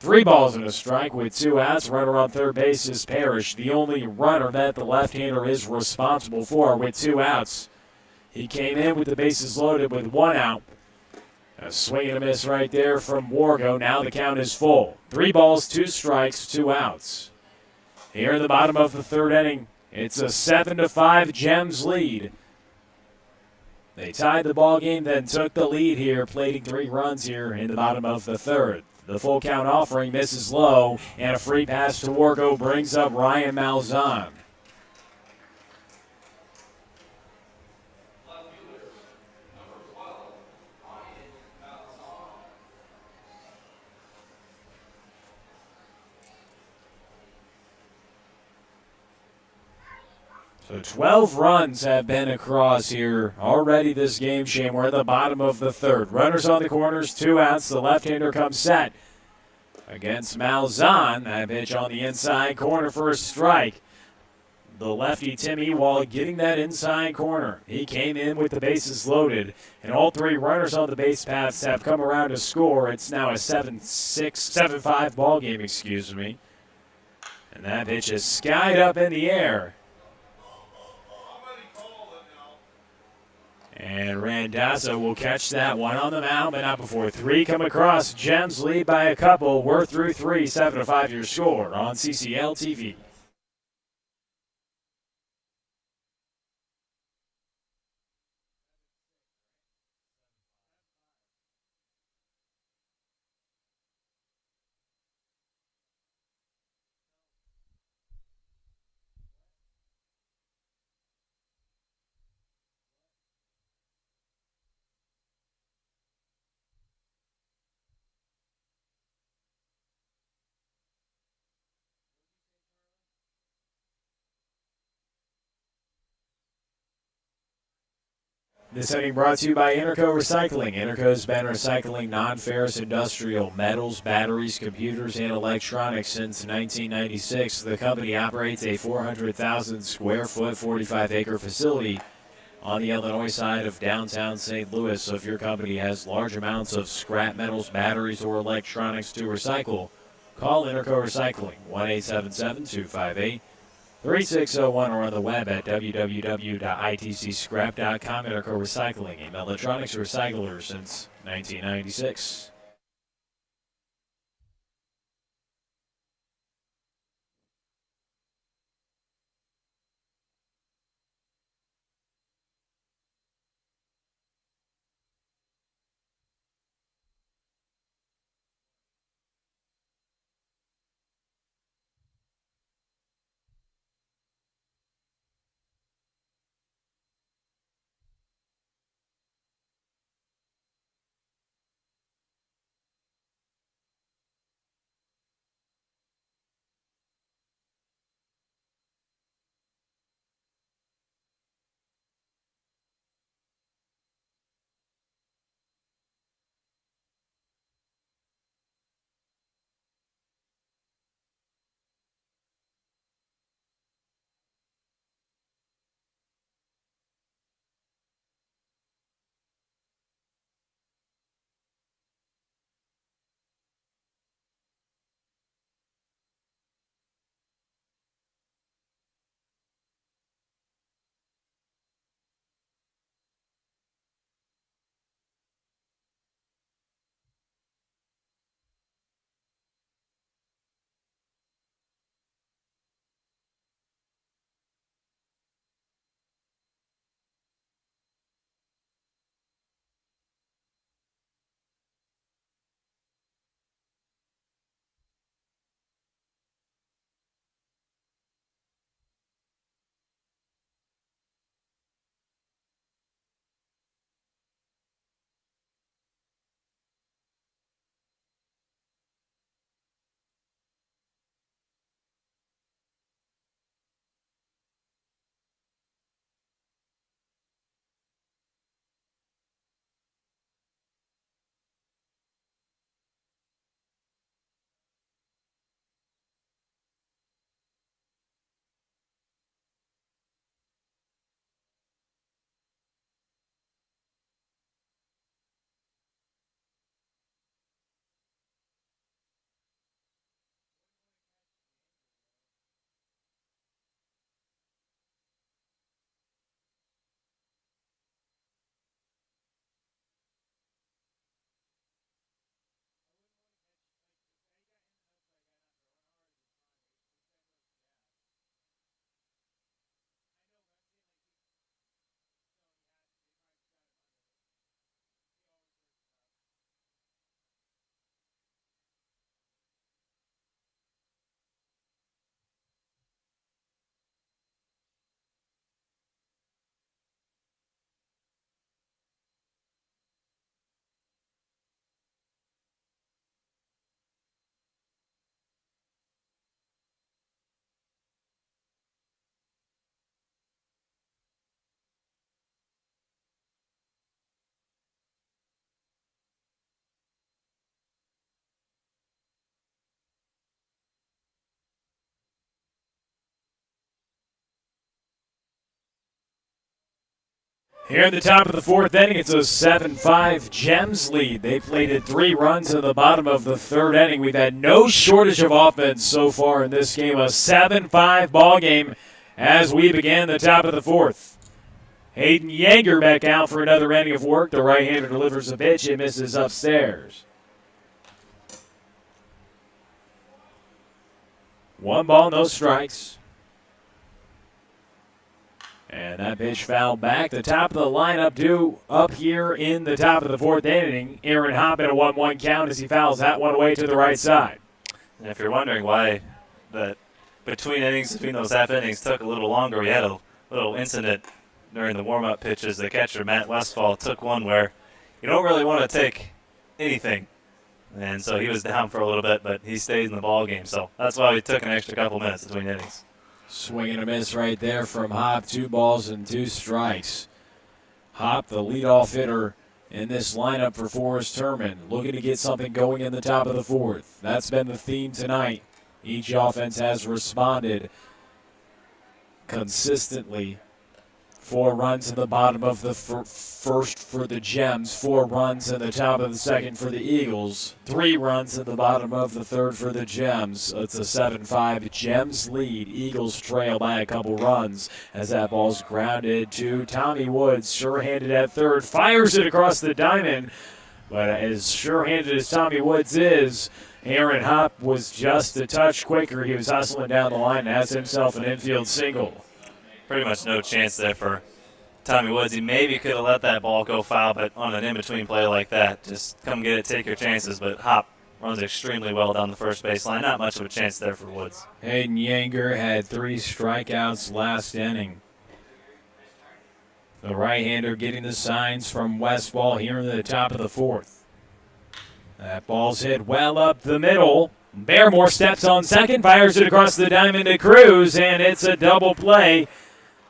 3 balls and a strike with 2 outs. Runner on third base is Parrish, the only runner that the left-hander is responsible for with 2 outs. He came in with the bases loaded with 1 out. A swing and a miss right there from Wargo. Now the count is full. 3 balls, 2 strikes, 2 outs. Here in the bottom of the third inning, it's a 7-5 Gems lead. They tied the ball game, then took the lead here, plating 3 runs here in the bottom of the third. The full count offering misses low, and a free pass to Wargo brings up Ryan Malzahn. So 12 runs have been across here already this game, Shane. We're at the bottom of the third. Runners on the corners, 2 outs. The left-hander comes set against Malzahn. That pitch on the inside corner for a strike. The lefty, Tim Ewald, getting that inside corner. He came in with the bases loaded, and all 3 runners on the base paths have come around to score. It's now a 7-5 ball game, And that pitch is skied up in the air. And Randazzo will catch that one on the mound, but not before 3 come across. Gems lead by a couple. We're through 3, 7-5 your score on CCL TV. This inning brought to you by Interco Recycling. Interco's been recycling non-ferrous industrial metals, batteries, computers, and electronics since 1996. The company operates a 400,000 square foot, 45-acre facility on the Illinois side of downtown St. Louis. So if your company has large amounts of scrap metals, batteries, or electronics to recycle, call Interco Recycling, 1-877-258-3601, or on the web at www.itcscrap.com. Interco Recycling, a electronics recycler since 1996. Here in the top of the fourth inning, it's a 7-5 Gems lead. They plated 3 runs in the bottom of the third inning. We've had no shortage of offense so far in this game. A 7-5 ball game as we begin the top of the fourth. Hayden Yeager back out for another inning of work. The right-hander delivers a pitch. It misses upstairs. 1 ball, no strikes. And that pitch fouled back. The top of the lineup due up here in the top of the fourth inning. Aaron Hopp in a 1-1 count as he fouls that one away to the right side. And if you're wondering why the between those half innings took a little longer, we had a little incident during the warm-up pitches. The catcher, Matt Westfall, took one where you don't really want to take anything. And so he was down for a little bit, but he stayed in the ball game. So that's why we took an extra couple minutes between innings. Swing and a miss right there from Hopp. 2 balls and 2 strikes. Hop, the leadoff hitter in this lineup for Forrest Herman, looking to get something going in the top of the fourth. That's been the theme tonight. Each offense has responded consistently. 4 runs in the bottom of the first for the Gems, 4 runs in the top of the second for the Eagles, 3 runs in the bottom of the third for the Gems. It's a 7-5 Gems lead. Eagles trail by a couple runs as that ball's grounded to Tommy Woods, sure-handed at third, fires it across the diamond. But as sure-handed as Tommy Woods is, Aaron Hop was just a touch quicker. He was hustling down the line and has himself an infield single. Pretty much no chance there for Tommy Woods. He maybe could have let that ball go foul, but on an in-between play like that, just come get it, take your chances. But Hop runs extremely well down the first baseline. Not much of a chance there for Woods. Hayden Yanger had 3 strikeouts last inning. The right-hander getting the signs from Westfall here in the top of the fourth. That ball's hit well up the middle. Barrymore steps on second, fires it across the diamond to Cruz, and it's a double play.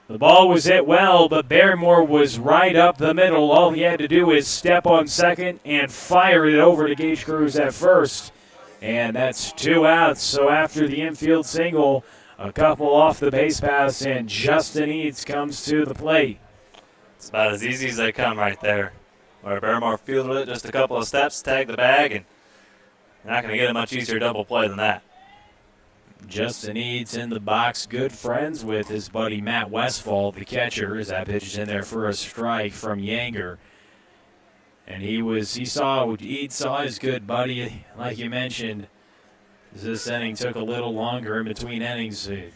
The ball was hit well, but Barrymore was right up the middle. All he had to do is step on second and fire it over to Gage Cruz at first. And that's 2 outs. So after the infield single, a couple off the base pass, and Justin Eads comes to the plate. It's about as easy as they come right there. Where Barrymore fielded it just a couple of steps, tagged the bag, and you're not going to get a much easier double play than that. Justin Eads in the box, good friends with his buddy Matt Westfall, the catcher, as that pitch is in there for a strike from Yanger. And Eads saw his good buddy, like you mentioned. This inning took a little longer in between innings. A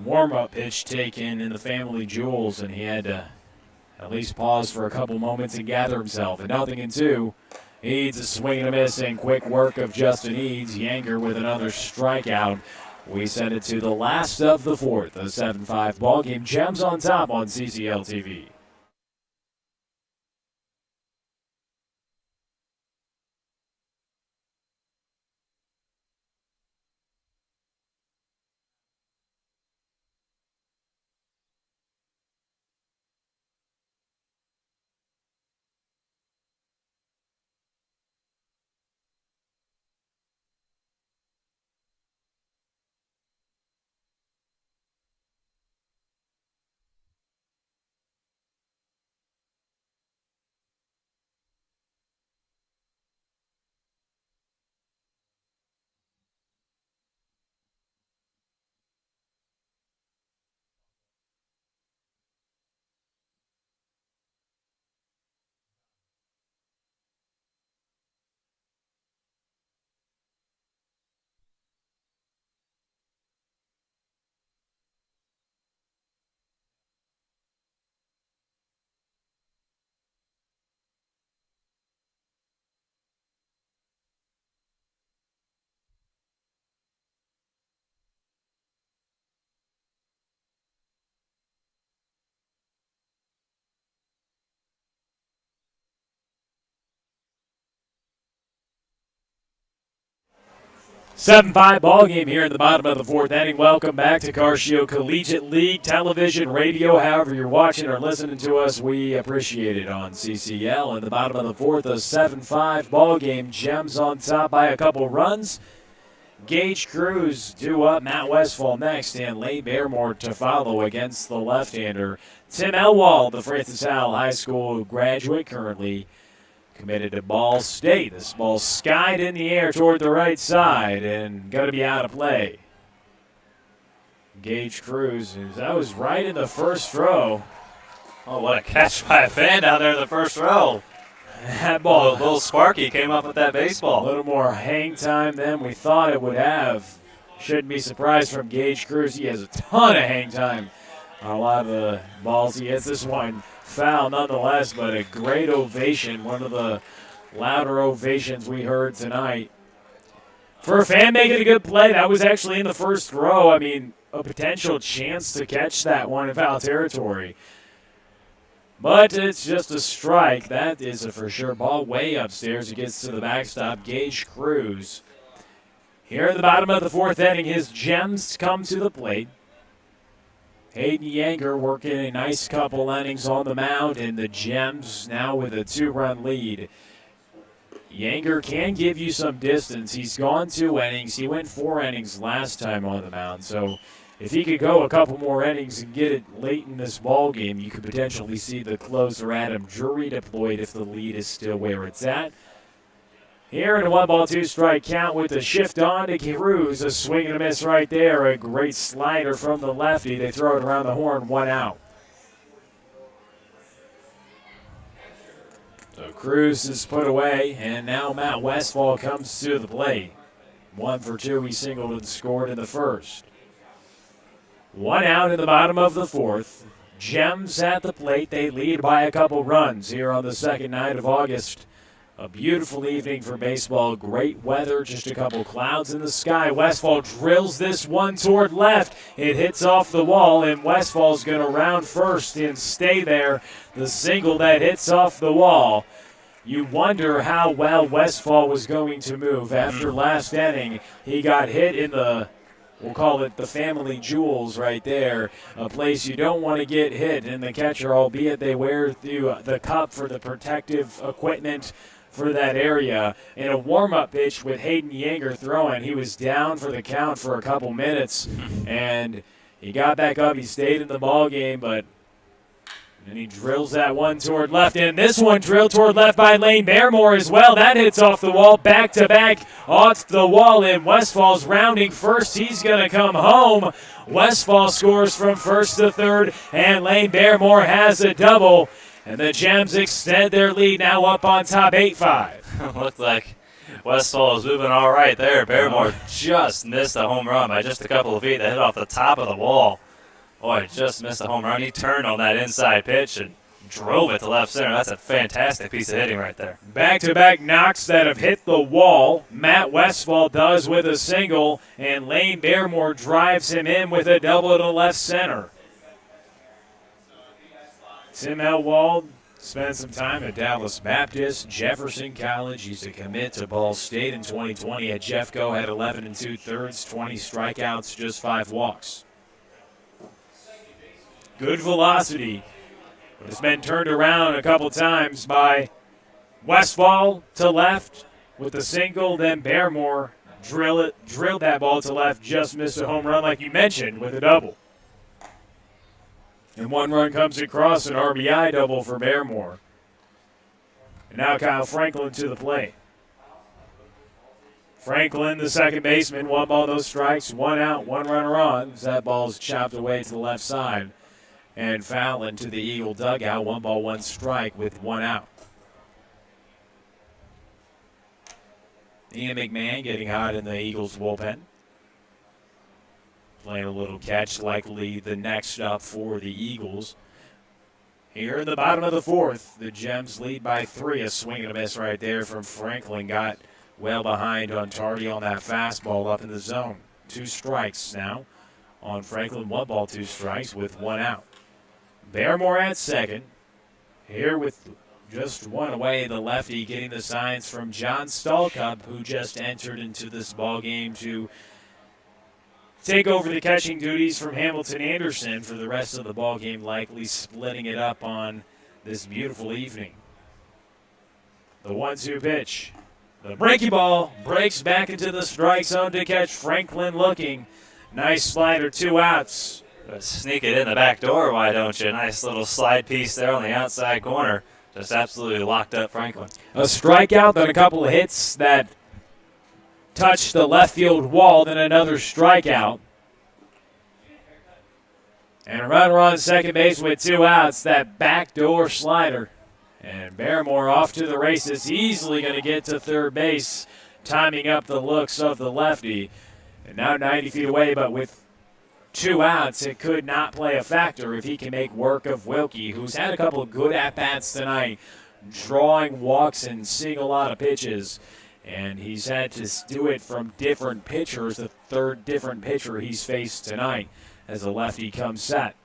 warm-up pitch taken in the family jewels, and he had to at least pause for a couple moments and gather himself. And 0-2. Eads a swing and a miss, and quick work of Justin Eads. Yanger with another strikeout. We send it to the last of the fourth, a 7-5 ball game. Gems on top on CCL TV. Seven-5 ball game here in the bottom of the fourth inning. Welcome back to Carcio Collegiate League television, radio. However you're watching or listening to us, we appreciate it on CCL. In the bottom of the fourth, a 7-5 ball game. Gems on top by a couple runs. Gage Cruz due up, Matt Westfall next, and Lane Barrymore to follow against the left-hander. Tim Elwald, the Francis Howell High School graduate, currently committed to Ball State. This ball skied in the air toward the right side and going to be out of play. Gage Cruz, that was right in the first row. Oh, what a catch by a fan down there in the first row. That ball, a little sparky came up with that a baseball. little more hang time than we thought it would have. Shouldn't be surprised from Gage Cruz. He has a ton of hang time on a lot of the balls he hits. This one foul nonetheless, but a great ovation, one of the louder ovations we heard tonight. For a fan making a good play, that was actually in the first row. I mean, a potential chance to catch that one in foul territory. But it's just a strike. That is a for sure ball way upstairs. It gets to the backstop. Gage Cruz. Here in the bottom of the fourth inning, his Gems come to the plate. Hayden Yanger working a nice couple innings on the mound, and the Gems now with a 2-run lead. Yanger can give you some distance. He's gone 2 innings. He went 4 innings last time on the mound. So if he could go a couple more innings and get it late in this ball game, you could potentially see the closer Adam Drury deployed if the lead is still where it's at. Here in a 1-2 count with the shift on to Cruz. A swing and a miss right there. A great slider from the lefty. They throw it around the horn, 1 out. So Cruz is put away, and now Matt Westfall comes to the plate. 1 for 2, he singled and scored in the first. 1 out in the bottom of the 4th. Gems at the plate. They lead by a couple runs here on the second night of August. A beautiful evening for baseball. Great weather, just a couple clouds in the sky. Westfall drills this one toward left. It hits off the wall, and Westfall's going to round first and stay there. The single that hits off the wall. You wonder how well Westfall was going to move. After last inning, he got hit in the, we'll call it the family jewels right there, a place you don't want to get hit in the catcher, albeit they wear the cup for the protective equipment for that area. In a warm-up pitch with Hayden Yanger throwing, he was down for the count for a couple minutes, and he got back up. He stayed in the ball game, but then he drills that one toward left, and this one drilled toward left by Lane Baremore as well. That hits off the wall, back-to-back off the wall, and Westfall's rounding first. He's going to come home. Westfall scores from first to third, and Lane Baremore has a double. And the Gems extend their lead now up on top 8-5. Looked like Westfall was moving all right there. Baremore just missed a home run by just a couple of feet. That hit off the top of the wall. Boy, just missed a home run. He turned on that inside pitch and drove it to left center. That's a fantastic piece of hitting right there. Back-to-back knocks that have hit the wall. Matt Westfall does with a single, and Lane Baremore drives him in with a double to left center. Tim Elwald spent some time at Dallas Baptist, Jefferson College. He's a commit to Ball State in 2020 at Jeffco. Had 11 2/3, 20 strikeouts, just 5 walks. Good velocity. But it's been turned around a couple times by Westfall to left with the single. Then Baremore drilled that ball to left, just missed a home run like you mentioned with a double. And 1 run comes across, an RBI double for Baremore. And now Kyle Franklin to the plate. Franklin, the second baseman, 1 ball, no strikes, 1 out, 1 runner on. As that ball's chopped away to the left side. And Fallon to the Eagle dugout, 1 ball, 1 strike with 1 out. Ian McMahon getting hot in the Eagles bullpen. Playing a little catch, likely the next up for the Eagles. Here in the bottom of the 4th, the Gems lead by 3. A swing and a miss right there from Franklin. Got well behind on Tardy on that fastball up in the zone. 2 strikes now on Franklin. 1 ball, 2 strikes with 1 out. Baremore at second. Here with just 1 away, the lefty getting the signs from John Stallcup, who just entered into this ball game to take over the catching duties from Hamilton Anderson for the rest of the ball game, likely splitting it up on this beautiful evening. The 1-2 pitch. The breaky ball breaks back into the strike zone to catch Franklin looking. Nice slider, 2 outs. Sneak it in the back door, why don't you? Nice little slide piece there on the outside corner. Just absolutely locked up Franklin. A strikeout, then a couple of hits that touched the left field wall, then another strikeout. And a runner on second base with 2 outs, that backdoor slider. And Baremore off to the races, easily going to get to third base, timing up the looks of the lefty. And now 90 feet away, but with 2 outs, it could not play a factor if he can make work of Wilkie, who's had a couple of good at-bats tonight, drawing walks and seeing a lot of pitches. And he's had to do it from different pitchers, the 3rd different pitcher he's faced tonight as the lefty comes set.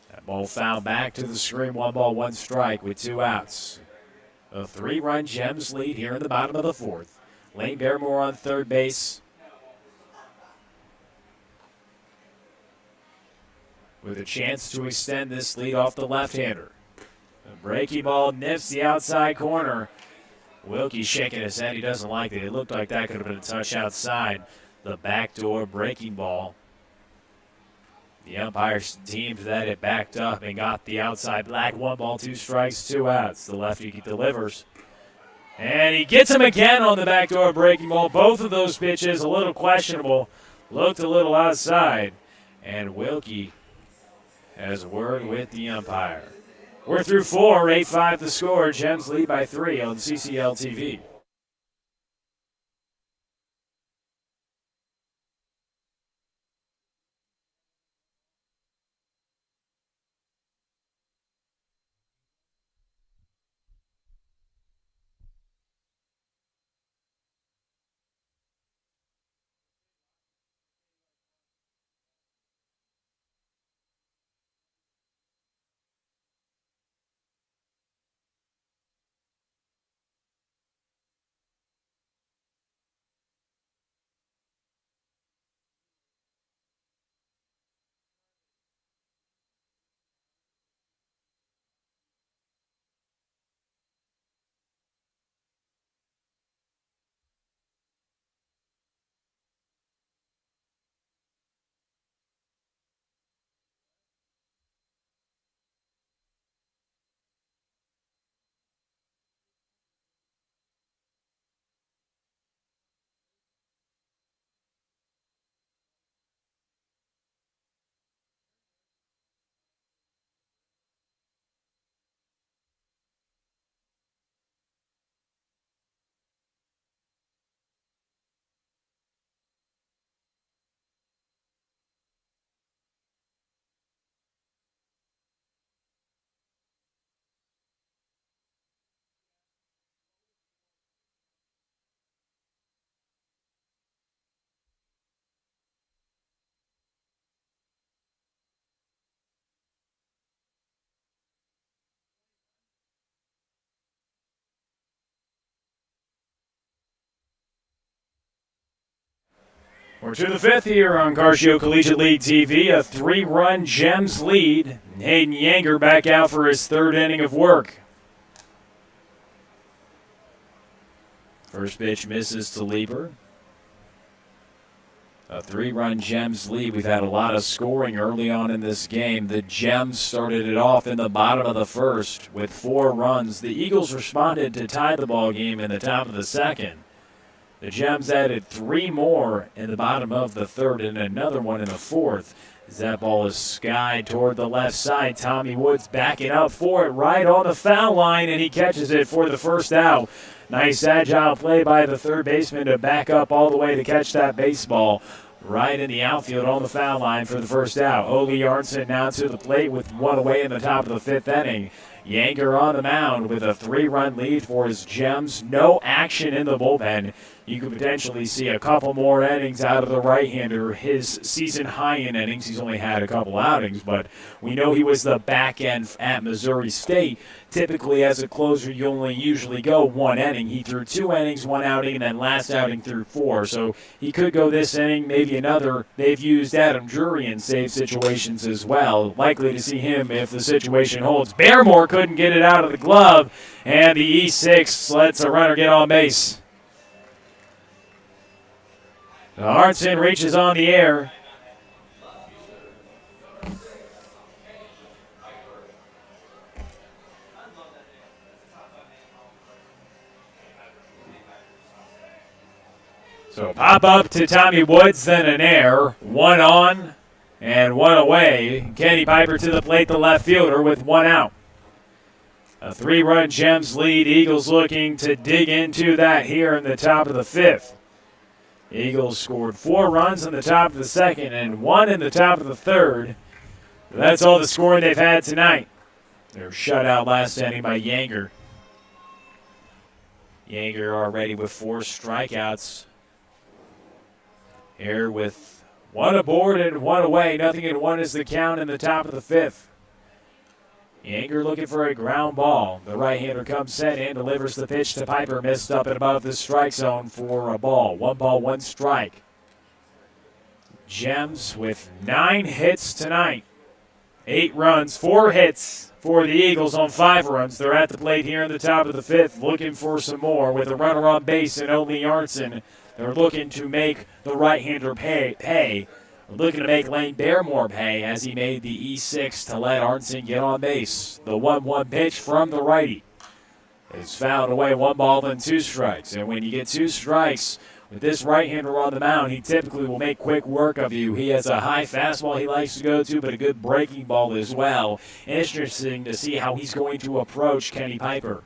That ball fouled back to the screen, 1 ball, 1 strike with 2 outs. A 3-run Gems lead here in the bottom of the 4th. Lane Baremore on third base. with a chance to extend this lead off the left-hander. The breaking ball nips the outside corner. Wilkie shaking his head. He doesn't like it. It looked like that could have been a touch outside. The backdoor breaking ball. The umpires deemed that it backed up and got the outside black. 1 ball, 2 strikes, 2 outs. The lefty delivers. And he gets him again on the backdoor breaking ball. Both of those pitches a little questionable. Looked a little outside. And Wilkie has a word with the umpire. We're through 4, 8-5 the score. Gems lead by 3 on CCL TV. We're to the 5th here on Carcio Collegiate League TV. A 3-run Gems lead. Hayden Yanger back out for his 3rd inning of work. First pitch misses to Lieber. A 3-run Gems lead. We've had a lot of scoring early on in this game. The Gems started it off in the bottom of the 1st with 4 runs. The Eagles responded to tie the ball game in the top of the 2nd. The Gems added 3 more in the bottom of the 3rd and another one in the 4th. As that ball is skied toward the left side, Tommy Woods backing up for it right on the foul line, and he catches it for the 1st out. Nice agile play by the 3rd baseman to back up all the way to catch that baseball right in the outfield on the foul line for the 1st out. Ole Arnson now to the plate with 1 away in the top of the 5th inning. Yanger on the mound with a 3-run lead for his Gems. No action in the bullpen. You could potentially see a couple more innings out of the right-hander. His season high in innings, he's only had a couple outings, but we know he was the back end at Missouri State. Typically, as a closer, you only usually go 1 inning. He threw 2 innings, 1 outing, and then last outing threw 4. So he could go this inning, maybe another. They've used Adam Drury in save situations as well. Likely to see him if the situation holds. Barrymore couldn't get it out of the glove, and the E6 lets a runner get on base. Arnson reaches on the air. So pop up to Tommy Woods, then an air. 1 on and 1 away. Kenny Piper to the plate, the left fielder, with 1 out. A 3-run Gems lead. Eagles looking to dig into that here in the top of the 5th. Eagles scored 4 runs in the top of the 2nd and 1 in the top of the 3rd. That's all the scoring they've had tonight. They were shut out last inning by Yanger. Yanger already with 4 strikeouts. Here with 1 aboard and 1 away. 0-1 is the count in the top of the 5th. Yanger looking for a ground ball. The right-hander comes set in, delivers the pitch to Piper, missed up and above the strike zone for a ball. 1 ball, 1 strike. Gems with 9 hits tonight. 8 runs, 4 hits for the Eagles on 5 runs. They're at the plate here in the top of the 5th, looking for some more with a runner on base and only Arnson. They're looking to make the right-hander pay. Looking to make Lane Barrymore pay as he made the E6 to let Arnson get on base. The 1-1 pitch from the righty is fouled away, 1 ball and 2 strikes. And when you get 2 strikes with this right-hander on the mound, he typically will make quick work of you. He has a high fastball he likes to go to, but a good breaking ball as well. Interesting to see how he's going to approach Kenny Piper.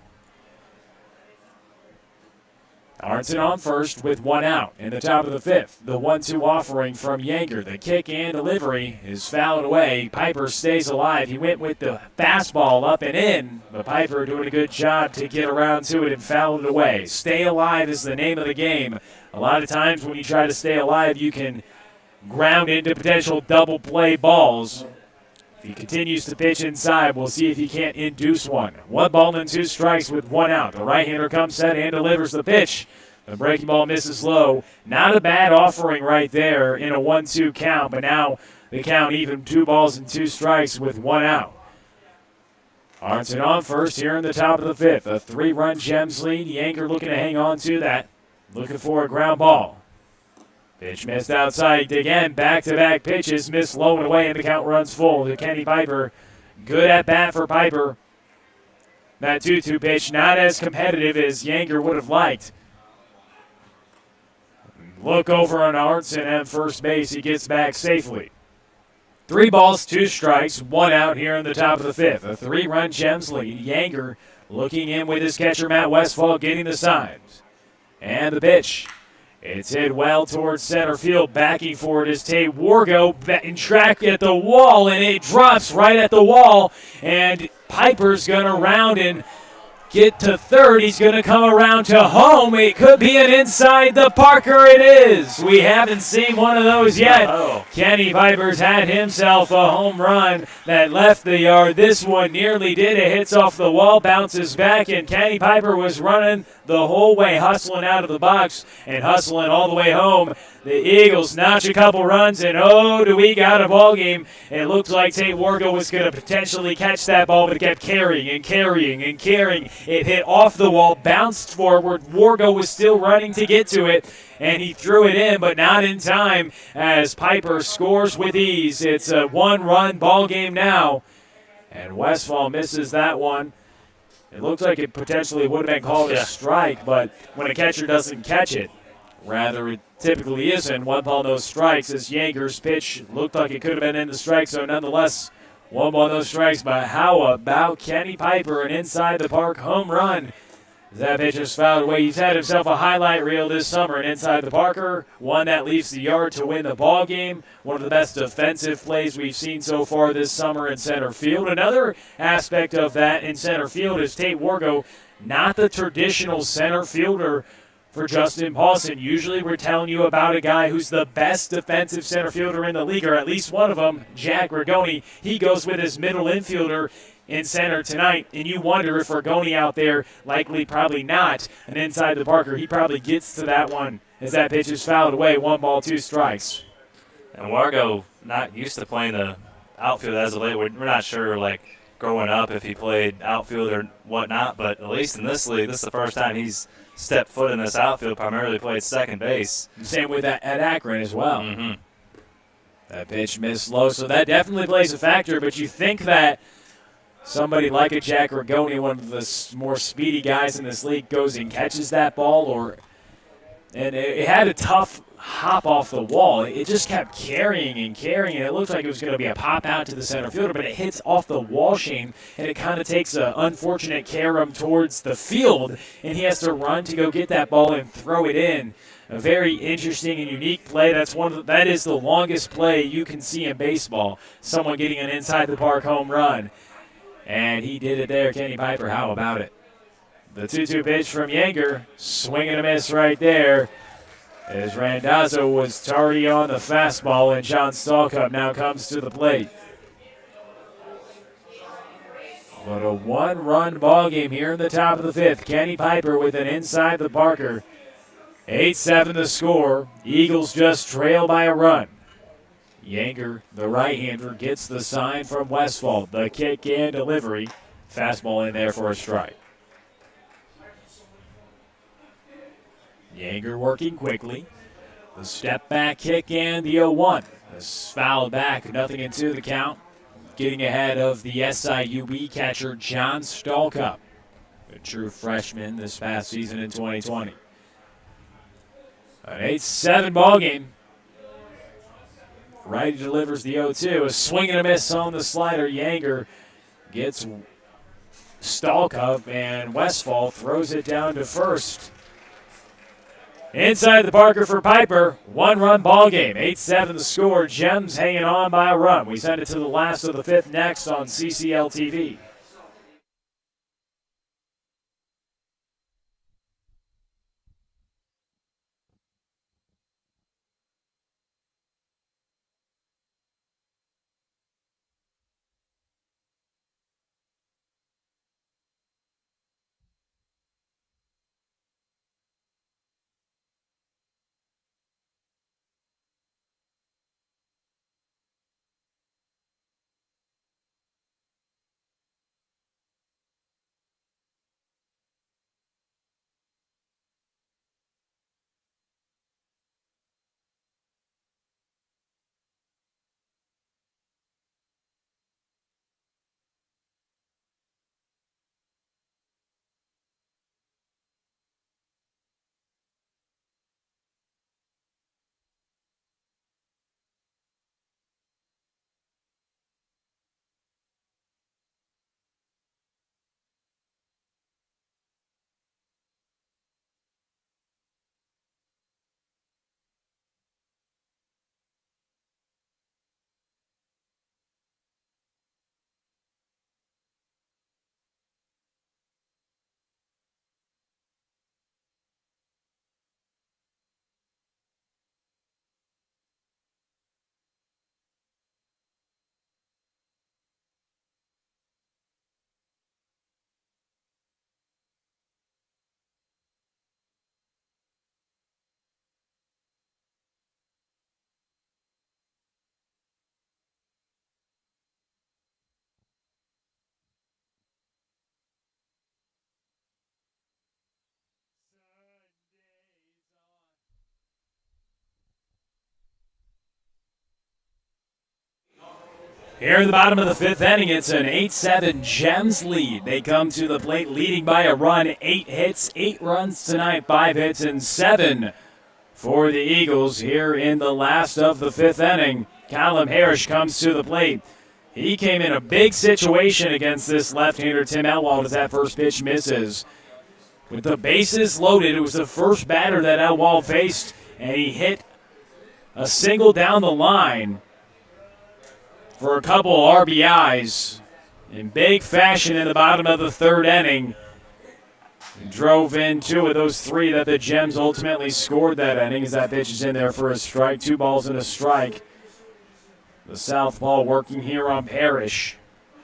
Arnson on first with 1 out in the top of the 5th. The 1-2 offering from Yanker. The kick and delivery is fouled away. Piper stays alive. He went with the fastball up and in, but Piper doing a good job to get around to it and foul it away. Stay alive is the name of the game. A lot of times when you try to stay alive, you can ground into potential double play balls. If he continues to pitch inside, we'll see if he can't induce one. 1 ball and 2 strikes with 1 out. The right-hander comes set and delivers the pitch. The breaking ball misses low. Not a bad offering right there in a 1-2 count, but now the count even 2 balls and 2 strikes with 1 out. Arnson on first here in the top of the 5th. A 3-run Gems lead. Yanker looking to hang on to that. Looking for a ground ball. Pitch missed outside again. Back-to-back pitches missed low and away, and the count runs full to Kenny Piper. Good at bat for Piper. That 2-2 pitch not as competitive as Yanker would have liked. Look over on Arnson at first base. He gets back safely. 3 balls, 2 strikes, 1 out here in the top of the 5th. A 3-run Gems lead. Yanker looking in with his catcher, Matt Westfall, getting the signs. And the pitch. It's hit well towards center field. Backing for it is Tate Wargo in track at the wall, and it drops right at the wall. And Piper's going to round and get to third. He's going to come around to home. It could be an inside the Parker. It is. We haven't seen one of those yet. Kenny Piper's had himself a home run that left the yard. This one nearly did. It hits off the wall, bounces back, and Kenny Piper was running the whole way, hustling out of the box and hustling all the way home. The Eagles notch a couple runs, and oh, do we got a ball game. It looked like Tate Wargo was going to potentially catch that ball, but it kept carrying and carrying and carrying. It hit off the wall, bounced forward. Wargo was still running to get to it, and he threw it in, but not in time as Piper scores with ease. It's a 1-run ball game now, and Westfall misses that one. It looks like it potentially would have been called a strike, but when a catcher doesn't catch it, rather it typically isn't. 1 ball, no strikes as Yanker's pitch looked like it could have been in the strike zone. Nonetheless, 1 ball, no strikes. But how about Kenny Piper, an inside the park home run? That pitch is fouled away. He's had himself a highlight reel this summer, an inside the Parker, one that leaves the yard to win the ball game. One of the best defensive plays we've seen so far this summer in center field. Another aspect of that in center field is Tate Wargo, not the traditional center fielder for Justin Paulson. Usually we're telling you about a guy who's the best defensive center fielder in the league, or at least one of them, Jack Rigoni. He goes with his middle infielder in center tonight, and you wonder if Rigoni out there, likely probably not, an inside the Parker. He probably gets to that one as that pitch is fouled away. 1 ball, 2 strikes. And Wargo not used to playing the outfield as of late. We're not sure, like, growing up if he played outfield or whatnot, but at least in this league, this is the first time he's stepped foot in this outfield, primarily played second base. Same with that at Akron as well. Mm-hmm. That pitch missed low, so that definitely plays a factor, but you think that somebody like a Jack Rigoni, one of the more speedy guys in this league, goes and catches that ball, and it had a tough hop off the wall. It just kept carrying and carrying, and it looked like it was going to be a pop out to the center fielder, but it hits off the wall, Shane, and it kind of takes an unfortunate carom towards the field, and he has to run to go get that ball and throw it in. A very interesting and unique play. That is the longest play you can see in baseball, someone getting an inside the park home run. And he did it there, Kenny Piper. How about it? The 2-2 pitch from Yanker. Swing and a miss right there. As Randazzo was tardy on the fastball, and John Stallcup now comes to the plate. But a 1-run ball game here in the top of the 5th. Kenny Piper with an inside the Parker. 8-7 the score. Eagles just trail by a run. Yanger, the right-hander, gets the sign from Westfall. The kick and delivery. Fastball in there for a strike. Yanger working quickly. The step back kick and the 0-1. This fouled back, 0-2 the count. Getting ahead of the SIUB catcher, John Stallcup, a true freshman this past season in 2020. An 8-7 ball game. Righty delivers the 0-2. A swing and a miss on the slider. Yanger gets Stallcup, and Westfall throws it down to first. Inside the Parker for Piper. 1-run ball game. 8-7 the score. Gems hanging on by a run. We send it to the last of the fifth next on CCL TV. Here in the bottom of the fifth inning, it's an 8-7 Gems lead. They come to the plate leading by a run. 8 hits, 8 runs tonight, 5 hits, and 7 for the Eagles here in the last of the fifth inning. Callum Harris comes to the plate. He came in a big situation against this left-hander, Tim Elwald, as that first pitch misses. With the bases loaded, it was the first batter that Elwald faced, and he hit a single down the line for a couple RBIs in big fashion in the bottom of the third inning. Drove in 2 of those 3 that the Gems ultimately scored that inning as that pitch is in there for a strike. 2 balls and a strike. The southpaw working here on Parrish.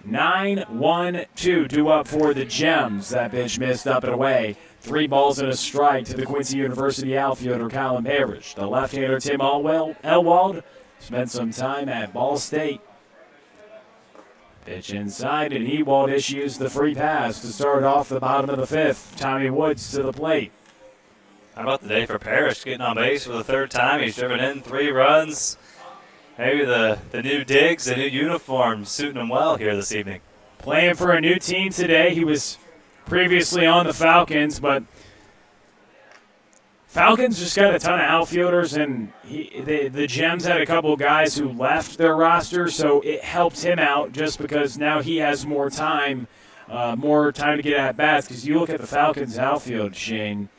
9-1-2 due up for the Gems. That pitch missed up and away. 3 balls and a strike to the Quincy University outfielder Callum Parrish. The left-hander Tim Elwald spent some time at Ball State. Pitch inside, and Ewald issues the free pass to start off the bottom of the fifth. Tommy Woods to the plate. How about the day for Parrish, getting on base for the 3rd time? He's driven in 3 runs. Maybe the new digs, the new uniform suiting him well here this evening. Playing for a new team today. He was previously on the Falcons, but Falcons just got a ton of outfielders, and the Gems had a couple of guys who left their roster, so it helped him out just because now he has more time to get at bats. Because you look at the Falcons' outfield, Shane,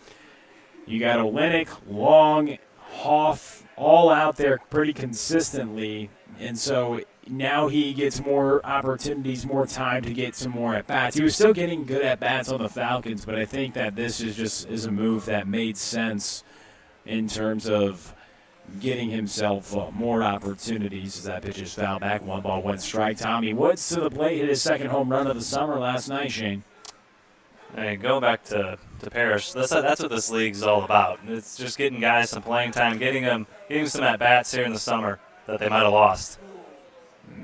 you got Olenek, Long, Hoff, all out there pretty consistently, and so now he gets more opportunities, more time to get some more at-bats. He was still getting good at-bats on the Falcons, but I think that this is a move that made sense in terms of getting himself more opportunities as that pitch is fouled back. 1 ball, 1 strike. Tommy Woods to the plate, hit his 2nd home run of the summer last night, Shane. And going back to Parrish, that's what this league is all about. It's just getting guys some playing time, getting them some at-bats here in the summer. that they might have lost.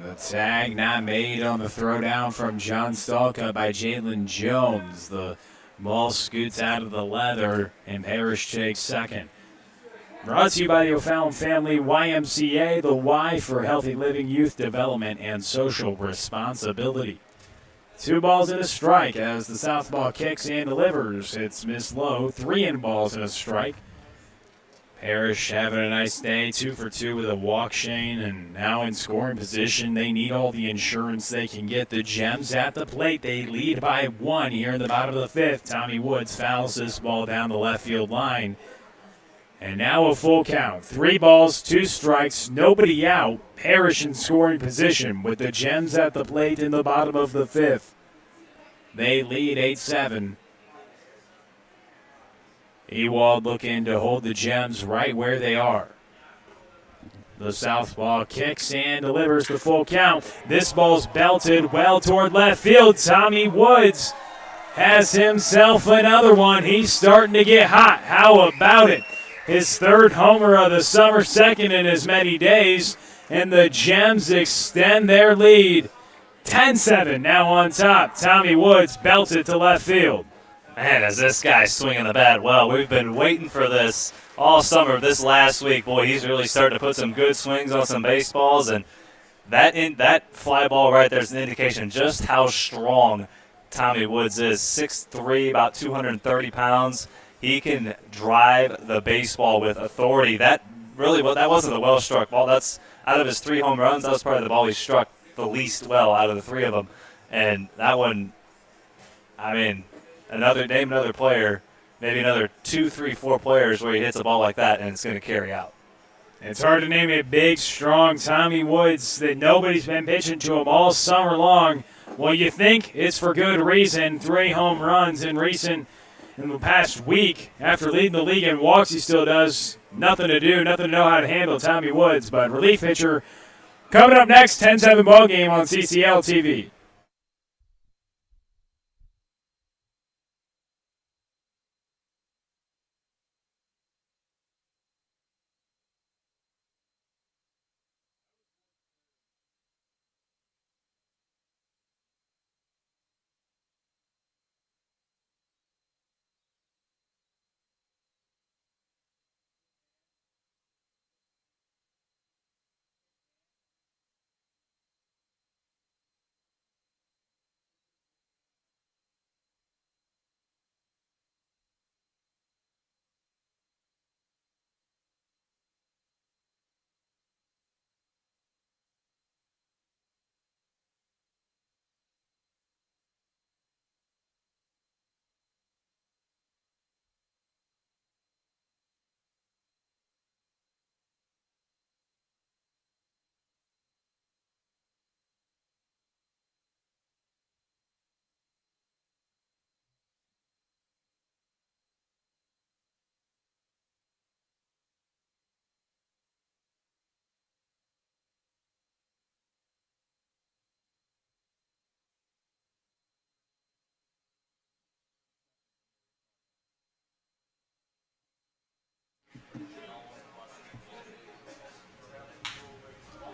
The tag not made on the throwdown from John Stalka by Jalen Jones. The ball scoots out of the leather, and Parrish takes second. Brought to you by the O'Fallon Family YMCA, the Y for healthy living, youth development, and social responsibility. 2 balls and a strike as the southpaw kicks and delivers. It's Miss Low, 3 balls and a strike. Parrish having a nice day, 2 for 2 with a walk, Shane, and now in scoring position. They need all the insurance they can get. The Gems at the plate. They lead by 1 here in the bottom of the 5th. Tommy Woods fouls this ball down the left field line. And now a full count. 3 balls, 2 strikes, nobody out. Parrish in scoring position with the Gems at the plate in the bottom of the 5th. They lead 8-7. Ewald looking to hold the Gems right where they are. The southpaw kicks and delivers the full count. This ball's belted well toward left field. Tommy Woods has himself another one. He's starting to get hot. How about it? His 3rd homer of the summer, 2nd in as many days, and the Gems extend their lead. 10-7 now on top. Tommy Woods belted to left field. Man, is this guy swinging the bat well. We've been waiting for this all summer. This last week, boy, he's really starting to put some good swings on some baseballs, and that fly ball right there is an indication just how strong Tommy Woods is. 6'3", about 230 pounds. He can drive the baseball with authority. That wasn't a well-struck ball. That's out of his 3 home runs. That was probably the ball he struck the least well out of the 3 of them. And that one, I mean, name another player, maybe another 2, 3, 4 players where he hits a ball like that and it's going to carry out. It's hard to name a big, strong Tommy Woods that nobody's been pitching to him all summer long. Well, you think it's for good reason. 3 home runs in the past week. After leading the league in walks, he still does nothing to know how to handle Tommy Woods. But relief pitcher coming up next, 10-7 ball game on CCL TV.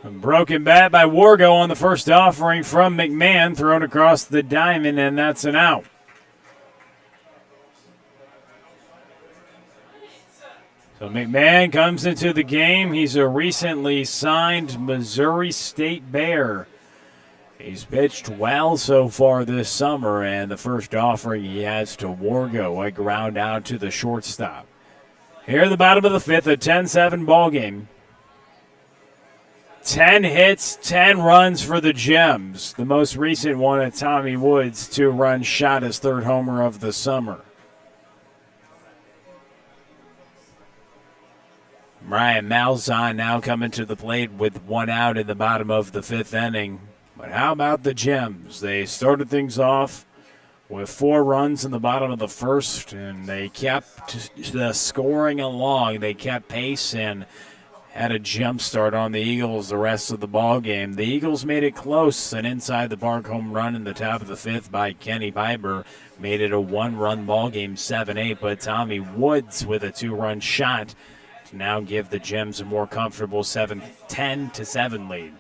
A broken bat by Wargo on the first offering from McMahon, thrown across the diamond, and that's an out. So McMahon comes into the game. He's a recently signed Missouri State Bear. He's pitched well so far this summer, and the first offering he has to Wargo, a ground out to the shortstop. Here at the bottom of the 5th, a 10-7 ball game. 10 hits, 10 runs for the Gems. The most recent one at Tommy Woods, 2-run shot, his 3rd homer of the summer. Ryan Malzahn now coming to the plate with 1 out in the bottom of the 5th inning. But how about the Gems? They started things off with 4 runs in the bottom of the 1st, and they kept the scoring along. They kept pace and had a jump start on the Eagles the rest of the ball game. The Eagles made it close. An inside the park home run in the top of the 5th by Kenny Piper made it a 1-run ball game, 7-8. But Tommy Woods with a 2-run shot to now give the Gems a more comfortable 10-7 lead.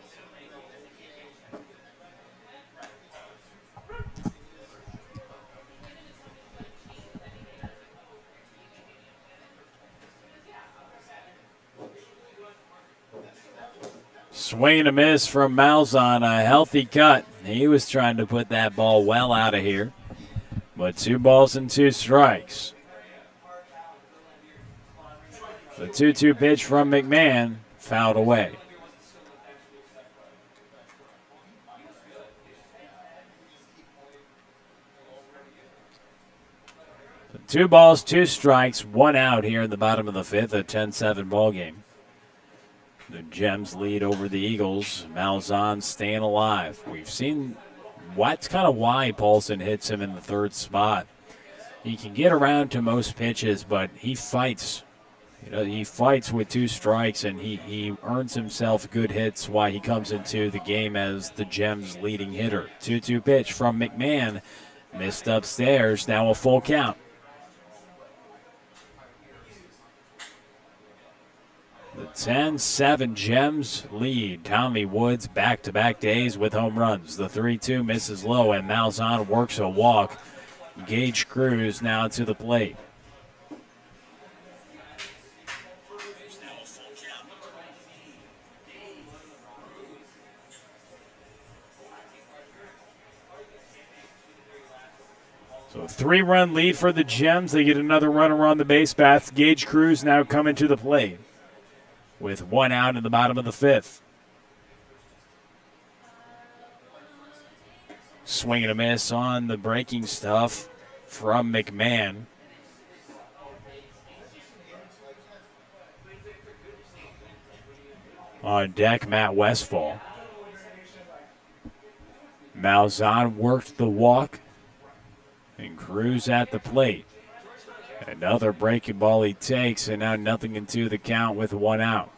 Swing and a miss from Malzahn, a healthy cut. He was trying to put that ball well out of here. But 2 balls and 2 strikes. The 2-2 pitch from McMahon fouled away. So 2 balls, 2 strikes, 1 out here in the bottom of the 5th, a 10-7 ball game. The Gems lead over the Eagles. Malzahn staying alive. We've seen that's kind of why Paulson hits him in the 3rd spot. He can get around to most pitches, but he fights. He fights with 2 strikes, and he earns himself good hits while he comes into the game as the Gems' leading hitter. 2-2 pitch from McMahon. Missed upstairs. Now a full count. The 10-7 Gems lead. Tommy Woods back-to-back days with home runs. The 3-2 misses low, and Malzahn works a walk. Gage Cruz now to the plate. So 3-run lead for the Gems. They get another runner on the base path. Gage Cruz now coming to the plate with 1 out in the bottom of the 5th. Swing and a miss on the breaking stuff from McMahon. On deck, Matt Westfall. Malzahn worked the walk, and Cruz at the plate. Another breaking ball he takes, and now nothing into the count with 1 out.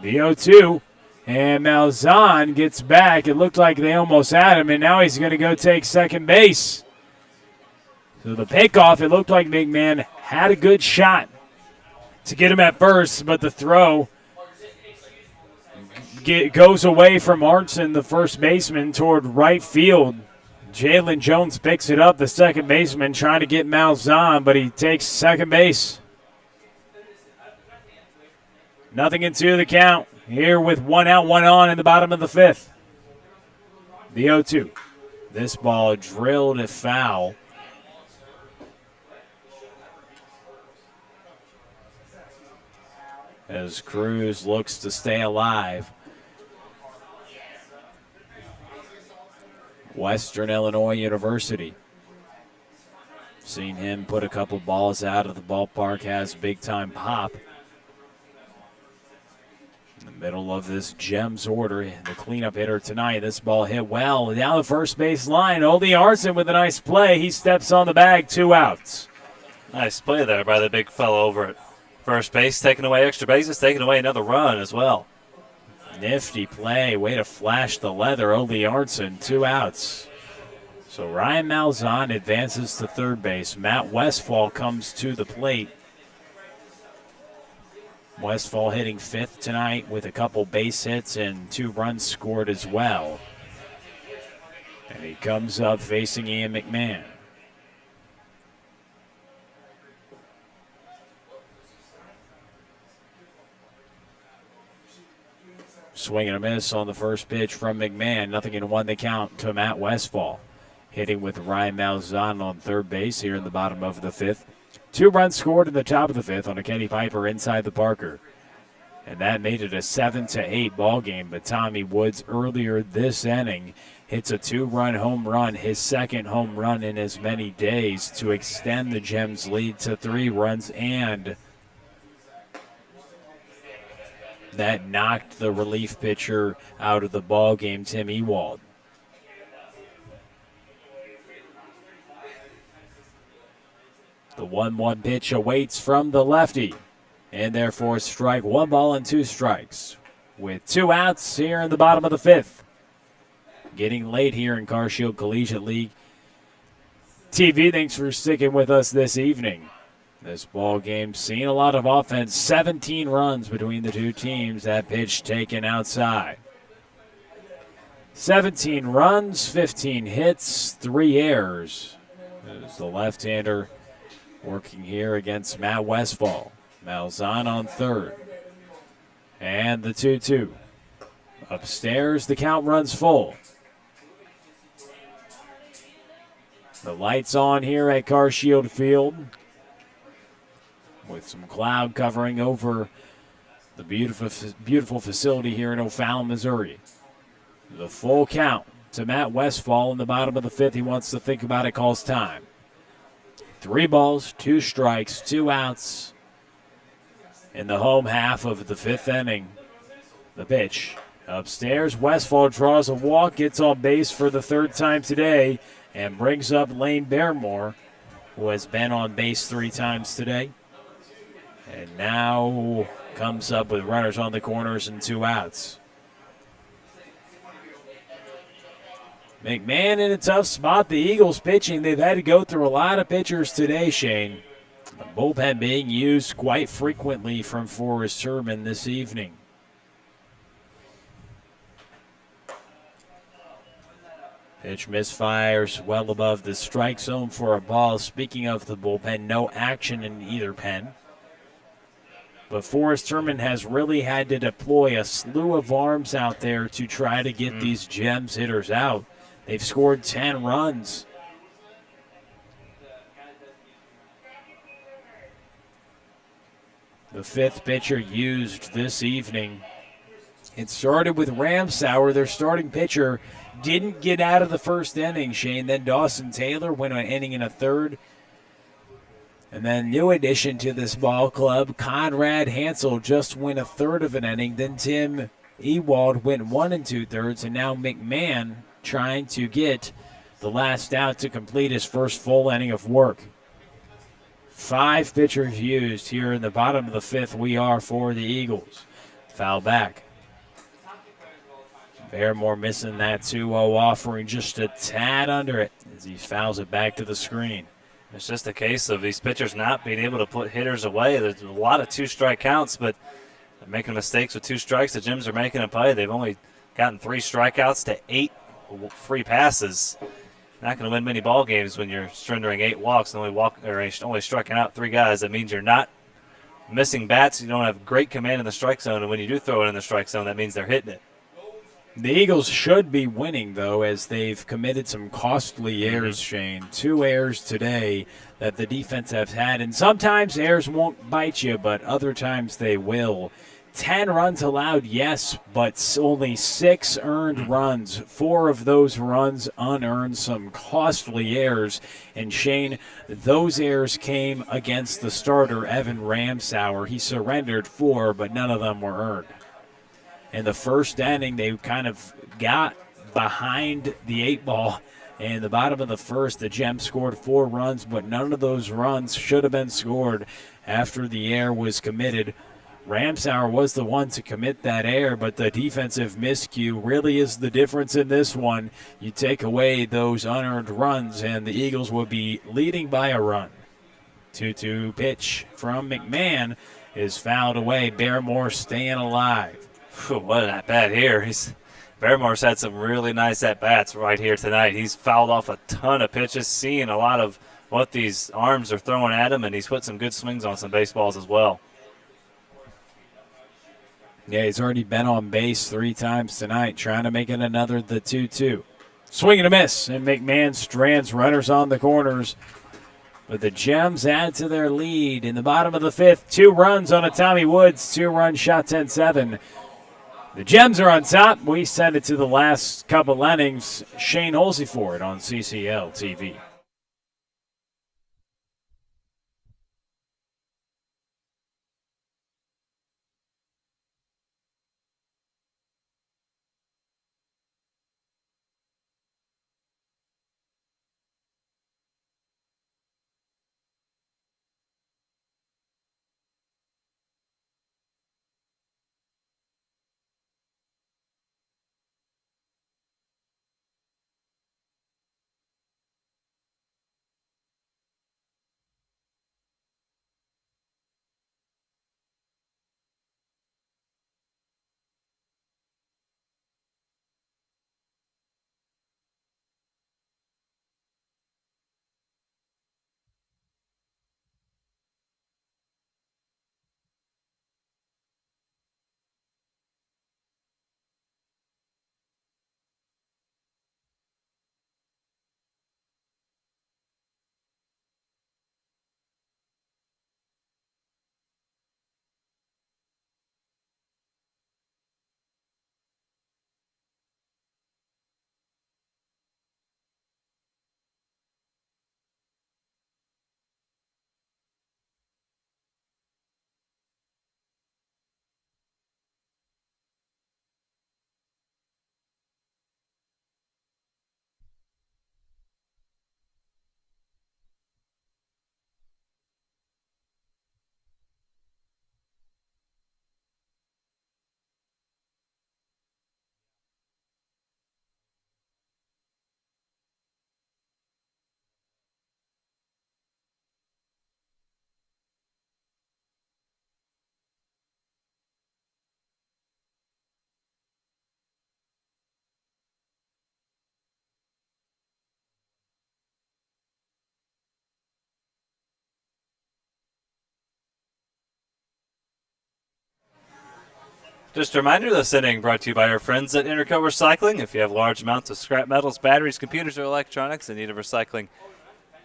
The 0-2, and Malzahn gets back. It looked like they almost had him, and now he's going to go take second base. So the pickoff, it looked like McMahon had a good shot to get him at first, but the throw goes away from Arnson, the first baseman, toward right field. Jalen Jones picks it up, the second baseman, trying to get Malzahn, but he takes second base. Nothing into the count here with 1 out, 1 on in the bottom of the 5th. The 0-2. This ball drilled a foul. As Cruz looks to stay alive. Western Illinois University. Seen him put a couple balls out of the ballpark, has big-time pop. In the middle of this Gems order, the cleanup hitter tonight. This ball hit well down the first base line. Oldie Arson with a nice play. He steps on the bag, 2 outs. Nice play there by the big fellow over at first base, taking away extra bases, taking away another run as well. Nifty play. Way to flash the leather. Oldie Arson, 2 outs. So Ryan Malzahn advances to third base. Matt Westfall comes to the plate. Westfall hitting 5th tonight with a couple base hits and 2 runs scored as well. And he comes up facing Ian McMahon. Swing and a miss on the first pitch from McMahon. Nothing in 1 they count to Matt Westfall. Hitting with Ryan Malzahn on third base here in the bottom of the 5th. 2 runs scored in the top of the 5th on a Kenny Piper inside the Parker. And that made it a 7-8 ball game. But Tommy Woods earlier this inning hits a 2-run home run, his second home run in as many days, to extend the Gems lead to 3 runs, and that knocked the relief pitcher out of the ball game, Tim Ewald. The 1-1 pitch awaits from the lefty, and therefore strike 1 ball and 2 strikes. with 2 outs here in the bottom of the 5th. Getting late here in CarShield Collegiate League TV. Thanks for sticking with us this evening. This ball game seen a lot of offense. 17 runs between the two teams. That pitch taken outside. 17 runs, 15 hits, 3 errors. There's the left-hander working here against Matt Westfall. Malzahn on third. And the 2-2. Upstairs, the count runs full. The lights on here at CarShield Field with some cloud covering over the beautiful facility here in O'Fallon, Missouri. The full count to Matt Westfall in the bottom of the 5th. He wants to think about it, calls time. 3 balls, 2 strikes, 2 outs in the home half of the 5th inning. The pitch upstairs. Westfall draws a walk, gets on base for the 3rd time today, and brings up Lane Barrymore, who has been on base 3 times today. And now comes up with runners on the corners and 2 outs. McMahon in a tough spot. The Eagles pitching, they've had to go through a lot of pitchers today, Shane. The bullpen being used quite frequently from Forrest Sherman this evening. Pitch misfires well above the strike zone for a ball. Speaking of the bullpen, no action in either pen. But Forrest Sherman has really had to deploy a slew of arms out there to try to get these Gems hitters out. They've scored 10 runs. The 5th pitcher used this evening. It started with Ramsauer, their starting pitcher. Didn't get out of the 1st inning, Shane. Then Dawson Taylor went an inning and a 3rd. And then new addition to this ball club, Conrad Hansel just went a 1/3 of an inning. Then Tim Ewald went 1 2/3. And now McMahon trying to get the last out to complete his first full inning of work. 5 pitchers used here in the bottom of the 5th. We are for the Eagles. Foul back. Barrymore missing that 2-0 offering, just a tad under it as he fouls it back to the screen. It's just a case of these pitchers not being able to put hitters away. There's a lot of 2-strike counts, but they're making mistakes with 2 strikes. The Gems are making a play. They've only gotten 3 strikeouts to 8 free passes. Not going to win many ball games when you're surrendering 8 walks and only striking out 3 guys. That means you're not missing bats. You don't have great command in the strike zone, and when you do throw it in the strike zone, that means they're hitting it. The Eagles should be winning, though, as they've committed some costly errors, Shane. 2 errors today that the defense has had. And sometimes errors won't bite you, but other times they will. 10 runs allowed, yes, but only 6 earned runs. 4 of those runs unearned, some costly errors. And, Shane, those errors came against the starter, Evan Ramsauer. He surrendered 4, but none of them were earned. In the 1st inning, they kind of got behind the 8 ball. In the bottom of the 1st, the Gems scored 4 runs, but none of those runs should have been scored after the error was committed. Ramsauer was the one to commit that error, but the defensive miscue really is the difference in this one. You take away those unearned runs, and the Eagles will be leading by a run. 2-2 pitch from McMahon is fouled away. Barrymore staying alive. What an at-bat here. Barrymore's had some really nice at-bats right here tonight. He's fouled off a ton of pitches, seeing a lot of what these arms are throwing at him, and he's put some good swings on some baseballs as well. Yeah, he's already been on base 3 times tonight, trying to make it another the 2-2. Swing and a miss, and McMahon strands runners on the corners. But the Gems add to their lead in the bottom of the 5th. 2 runs on a Tommy Woods, 2-run shot, 10-7. The Gems are on top. We send it to the last couple innings. Shane Holsey for it on CCL TV. Just a reminder, this inning brought to you by our friends at Interco Recycling. If you have large amounts of scrap metals, batteries, computers, or electronics in need of recycling,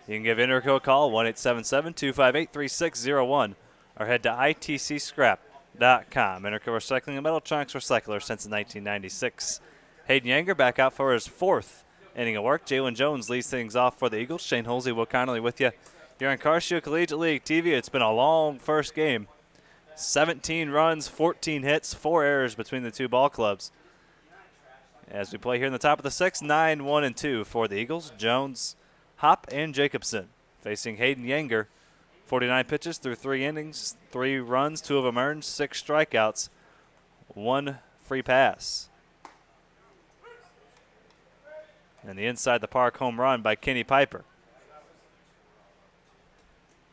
you can give Interco a call, 1-877-258-3601, or head to itcscrap.com. Interco Recycling, a metal tronics recycler since 1996. Hayden Yanger back out for his fourth inning of work. Jalen Jones leads things off for the Eagles. Shane Holsey, Will Connolly with you. You're on Carshio Collegiate League TV. It's been a long first game. 17 runs, 14 hits, 4 errors between the two ball clubs. As we play here in the top of the sixth, 9-1-2 for the Eagles. Jones, Hop, and Jacobson facing Hayden Yanger. 49 pitches through 3 innings, 3 runs, 2 of them earned, 6 strikeouts, 1 free pass. And the inside the park home run by Kenny Piper.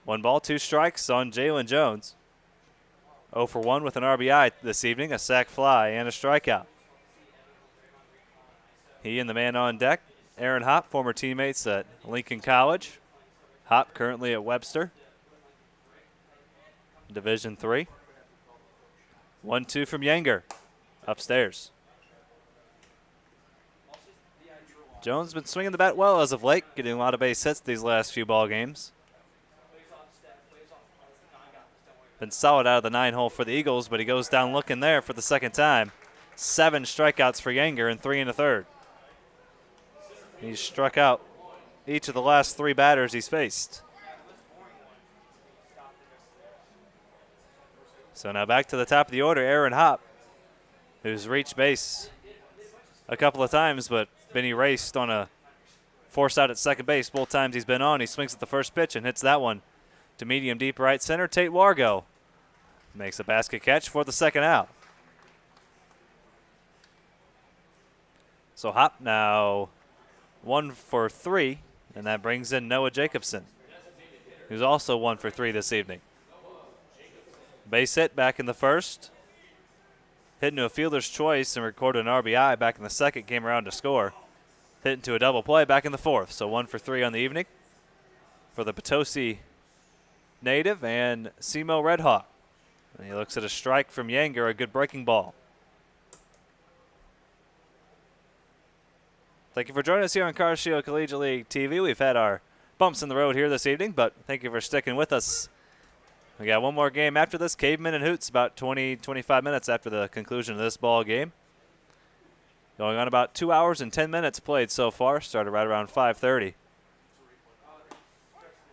1 ball, 2 strikes on Jalen Jones. 0 for 1 with an RBI this evening, a sac fly and a strikeout. He and the man on deck, Aaron Hop, former teammates at Lincoln College. Hop currently at Webster, Division III. 1-2 from Yanger, upstairs. Jones been swinging the bat well as of late, getting a lot of base hits these last few ball games. Been solid out of the 9-hole for the Eagles, but he goes down looking there for the second time. 7 strikeouts for Yanger and 3 1/3. He's struck out each of the last 3 batters he's faced. So now back to the top of the order, Aaron Hop, who's reached base a couple of times but been erased on a force out at second base. Both times he's been on, he swings at the first pitch and hits that one to medium deep right center. Tate Wargo makes a basket catch for the second out. So Hop now 1 for 3, and that brings in Noah Jacobson, who's also 1 for 3 this evening. Base hit back in the first. Hit into a fielder's choice and recorded an RBI back in the second, came around to score. Hit into a double play back in the fourth, so 1 for 3 on the evening for the Potosi native and Semo Redhawk. And he looks at a strike from Yanger, a good breaking ball. Thank you for joining us here on Carshio Collegiate League TV. We've had our bumps in the road here this evening, but thank you for sticking with us. We got one more game after this, Cavemen and Hoots, about 20-25 minutes after the conclusion of this ball game. Going on about 2 hours and 10 minutes played so far. Started right around 5:30.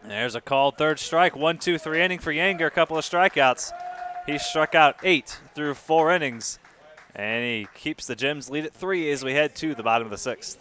And there's a called third strike. 1-2-3 inning for Yanger, a couple of strikeouts. He struck out 8 through 4 innings, and he keeps the Gems lead at 3 as we head to the bottom of the 6th.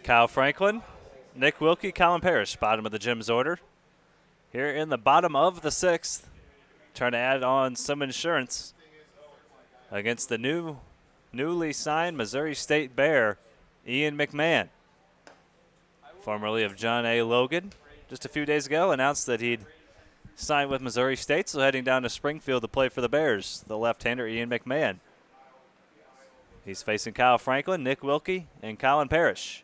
Kyle Franklin, Nick Wilkie, Colin Parrish, bottom of the Gems order. Here in the bottom of the 6th, trying to add on some insurance against the newly signed Missouri State Bear, Ian McMahon, formerly of John A. Logan. Just a few days ago announced that he'd signed with Missouri State, so heading down to Springfield to play for the Bears, the left-hander Ian McMahon. He's facing Kyle Franklin, Nick Wilkie, and Colin Parrish.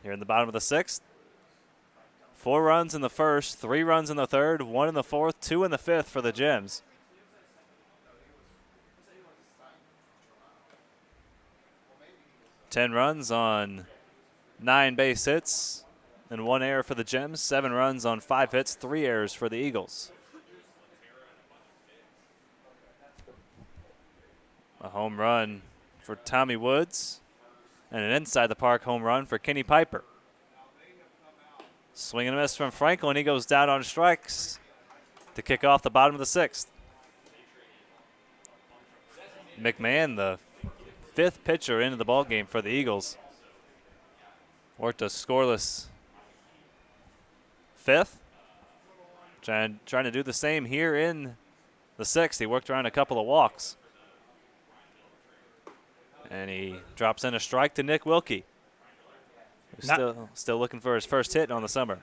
Here in the bottom of the 6th. 4 runs in the first, 3 runs in the third, 1 in the fourth, 2 in the 5th for the Gems. Ten runs on 9 base hits and 1 error for the Gems. 7 runs on 5 hits, 3 errors for the Eagles. A home run for Tommy Woods and an inside the park home run for Kenny Piper. Swing and a miss from Franklin. He goes down on strikes to kick off the bottom of the 6th. McMahon, the 5th pitcher into the ballgame for the Eagles, worked a scoreless 5th. Trying to do the same here in the 6th. He worked around a couple of walks. And he drops in a strike to Nick Wilkie, who's still looking for his first hit on the summer.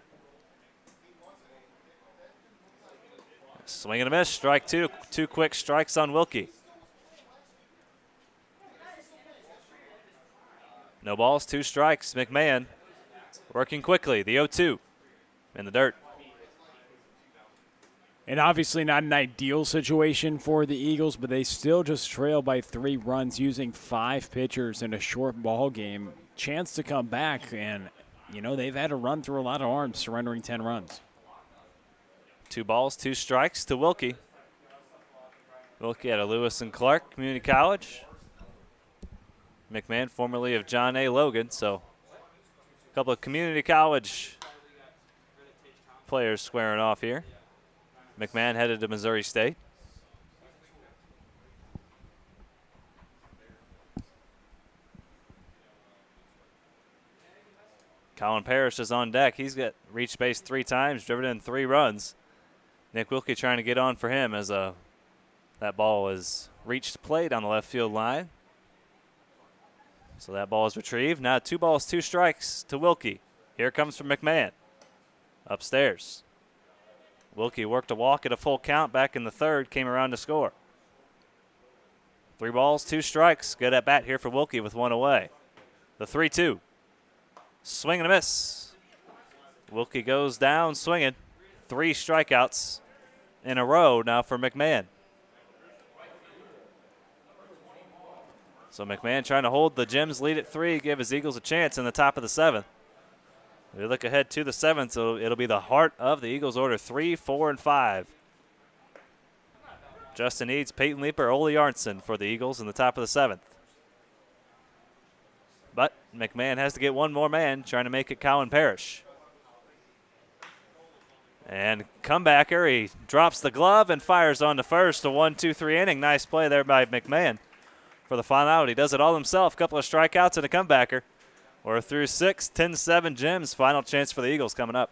Swing and a miss, strike 2. 2 quick strikes on Wilkie. No balls, 2 strikes. McMahon working quickly. The 0-2 in the dirt. And obviously not an ideal situation for the Eagles, but they still just trail by 3 runs using 5 pitchers in a short ball game. Chance to come back, and, they've had to run through a lot of arms, surrendering 10 runs. 2 balls, 2 strikes to Wilkie. Wilkie out of Lewis and Clark Community College. McMahon, formerly of John A. Logan, so a couple of community college players squaring off here. McMahon headed to Missouri State. Colin Parrish is on deck. He's got reached base 3 times, driven in 3 runs. Nick Wilkie trying to get on for him as that ball is reached plate on the left field line. So that ball is retrieved. Now 2 balls, 2 strikes to Wilkie. Here comes from McMahon. Upstairs. Wilkie worked a walk at a full count back in the 3rd, came around to score. 3 balls, 2 strikes. Good at bat here for Wilkie with 1 away. The 3-2. Swing and a miss. Wilkie goes down swinging. 3 strikeouts in a row now for McMahon. So McMahon trying to hold the Gems lead at 3, give his Eagles a chance in the top of the 7th. We look ahead to the 7th, so it'll be the heart of the Eagles order 3, 4, and 5. Justin Eads, Peyton Leeper, Ole Arnson for the Eagles in the top of the 7th. But McMahon has to get one more man, trying to make it Colin Parrish. And comebacker, he drops the glove and fires on to first. A 1-2-3 inning. Nice play there by McMahon for the final out. He does it all himself. Couple of strikeouts and a comebacker. We're through 6, 10-7 Gems. Final chance for the Eagles coming up.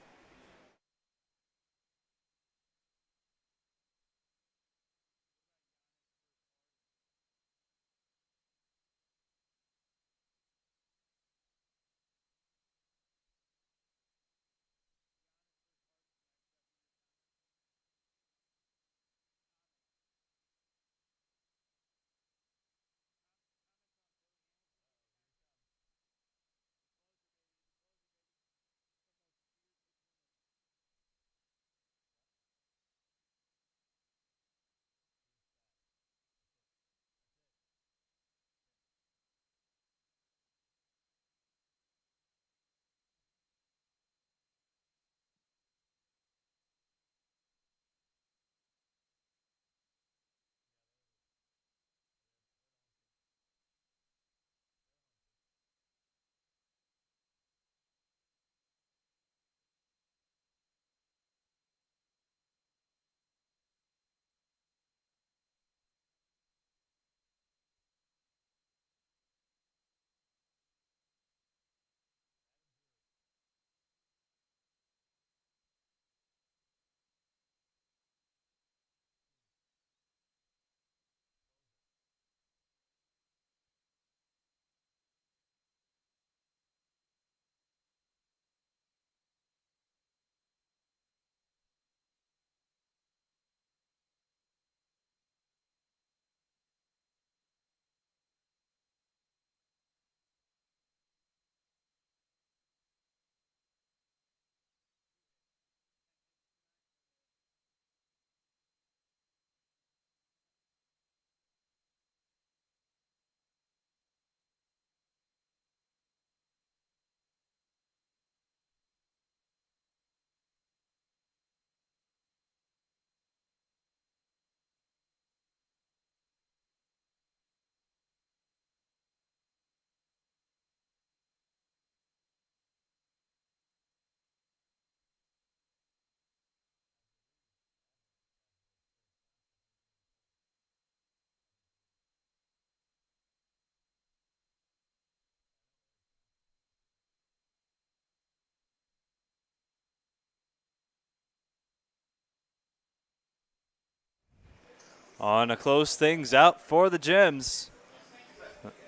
On to close things out for the Gems.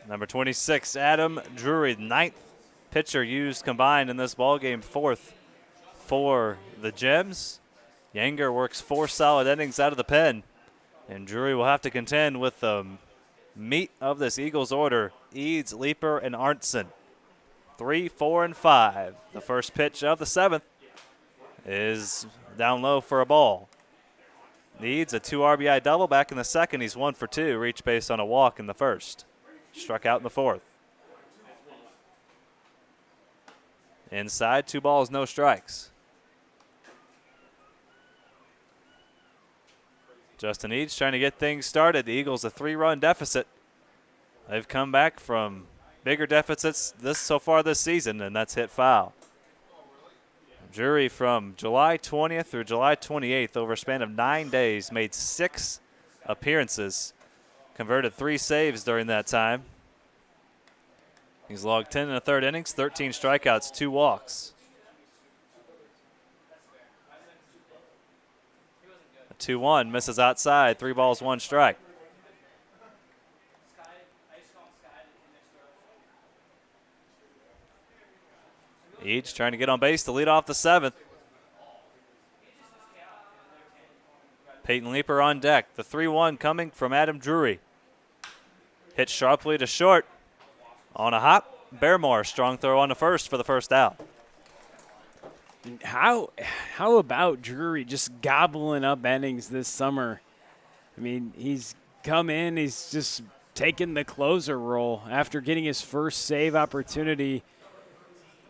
Number 26, Adam Drury, 9th pitcher used combined in this ballgame, 4th for the Gems. Yanger works 4 solid innings out of the pen, and Drury will have to contend with the meat of this Eagles order, Eads, Leeper, and Arntzen. 3, 4, and 5. The first pitch of the 7th is down low for a ball. Needs a 2 RBI double back in the second. He's 1 for 2, reached base on a walk in the first. Struck out in the 4th. Inside, 2 balls, no strikes. Justin Eads trying to get things started. The Eagles a 3-run deficit. They've come back from bigger deficits so far this season, and that's hit foul. Drury from July 20th through July 28th, over a span of 9 days, made 6 appearances, converted 3 saves during that time. He's logged 10 1/3 innings, 13 strikeouts, 2 walks. A 2-1 misses outside, 3 balls, 1 strike. Each trying to get on base to lead off the 7th. Peyton Leeper on deck. The 3-1 coming from Adam Drury. Hit sharply to short. On a hop, Barrymore, strong throw on the first for the first out. How about Drury just gobbling up innings this summer? I mean, he's come in, he's just taken the closer role after getting his first save opportunity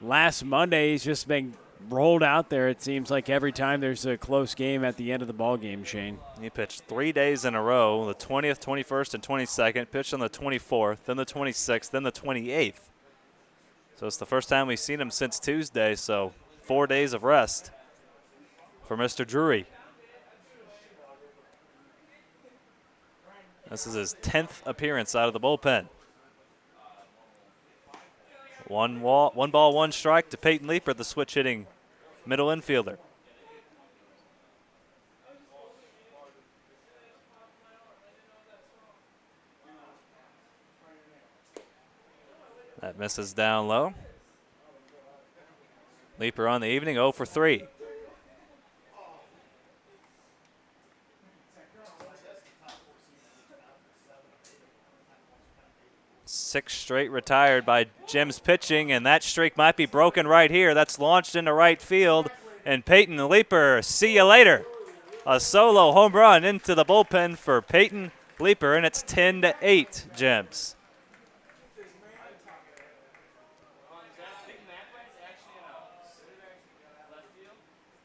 last Monday. He's just been rolled out there, it seems like, every time there's a close game at the end of the ball game, Shane. He pitched 3 days in a row, the 20th, 21st, and 22nd. Pitched on the 24th, then the 26th, then the 28th. So it's the first time we've seen him since Tuesday, so 4 days of rest for Mr. Drury. This is his 10th appearance out of the bullpen. One ball, 1 strike to Peyton Leeper, the switch-hitting middle infielder. That misses down low. Leeper on the evening, 0 for 3. Six straight retired by Gems pitching, and that streak might be broken right here. That's launched into right field, and Peyton Leeper, see you later. A solo home run into the bullpen for Peyton Leeper, and it's 10-8 Gems.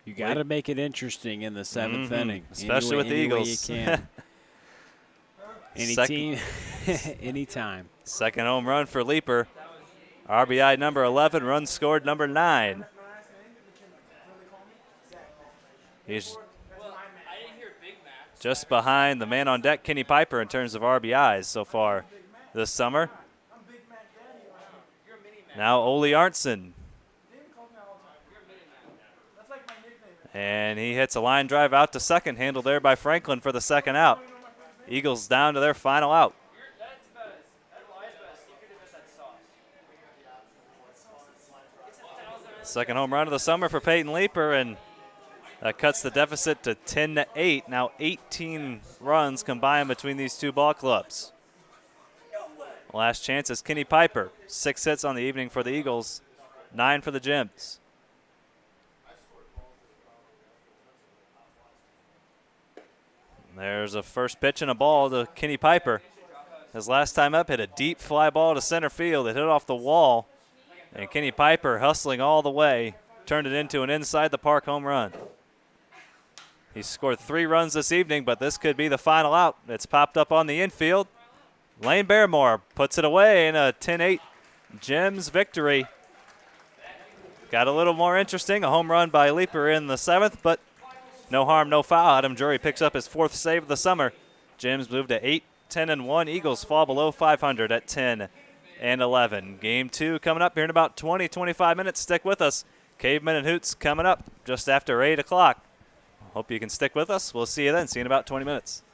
You got to make it interesting in the 7th inning. Especially with the Eagles. Any way you can. Team, anytime. Second home run for Leeper. RBI number 11, runs scored number 9. He's just behind the man on deck, Kenny Piper, in terms of RBIs so far this summer. Now Ole Arntzen. And he hits a line drive out to second, handled there by Franklin for the second out. Eagles down to their final out. Second home run of the summer for Peyton Leeper, and that cuts the deficit to 10-8. Now 18 runs combined between these two ball clubs. Last chance is Kenny Piper. 6 hits on the evening for the Eagles, 9 for the Gems. There's a first pitch and a ball to Kenny Piper. His last time up hit a deep fly ball to center field. It hit off the wall, and Kenny Piper, hustling all the way, turned it into an inside the park home run. He scored 3 runs this evening, but this could be the final out. It's popped up on the infield. Lane Barrymore puts it away in a 10-8 Gems victory. Got a little more interesting. A home run by Leeper in the 7th, but no harm, no foul. Adam Drury picks up his 4th save of the summer. Gems move to 8-10-1. Eagles fall below 500 at 10-11. Game 2 coming up here in about 20-25 minutes. Stick with us. Cavemen and Hoots coming up just after 8 o'clock. Hope you can stick with us. We'll see you then. See you in about 20 minutes.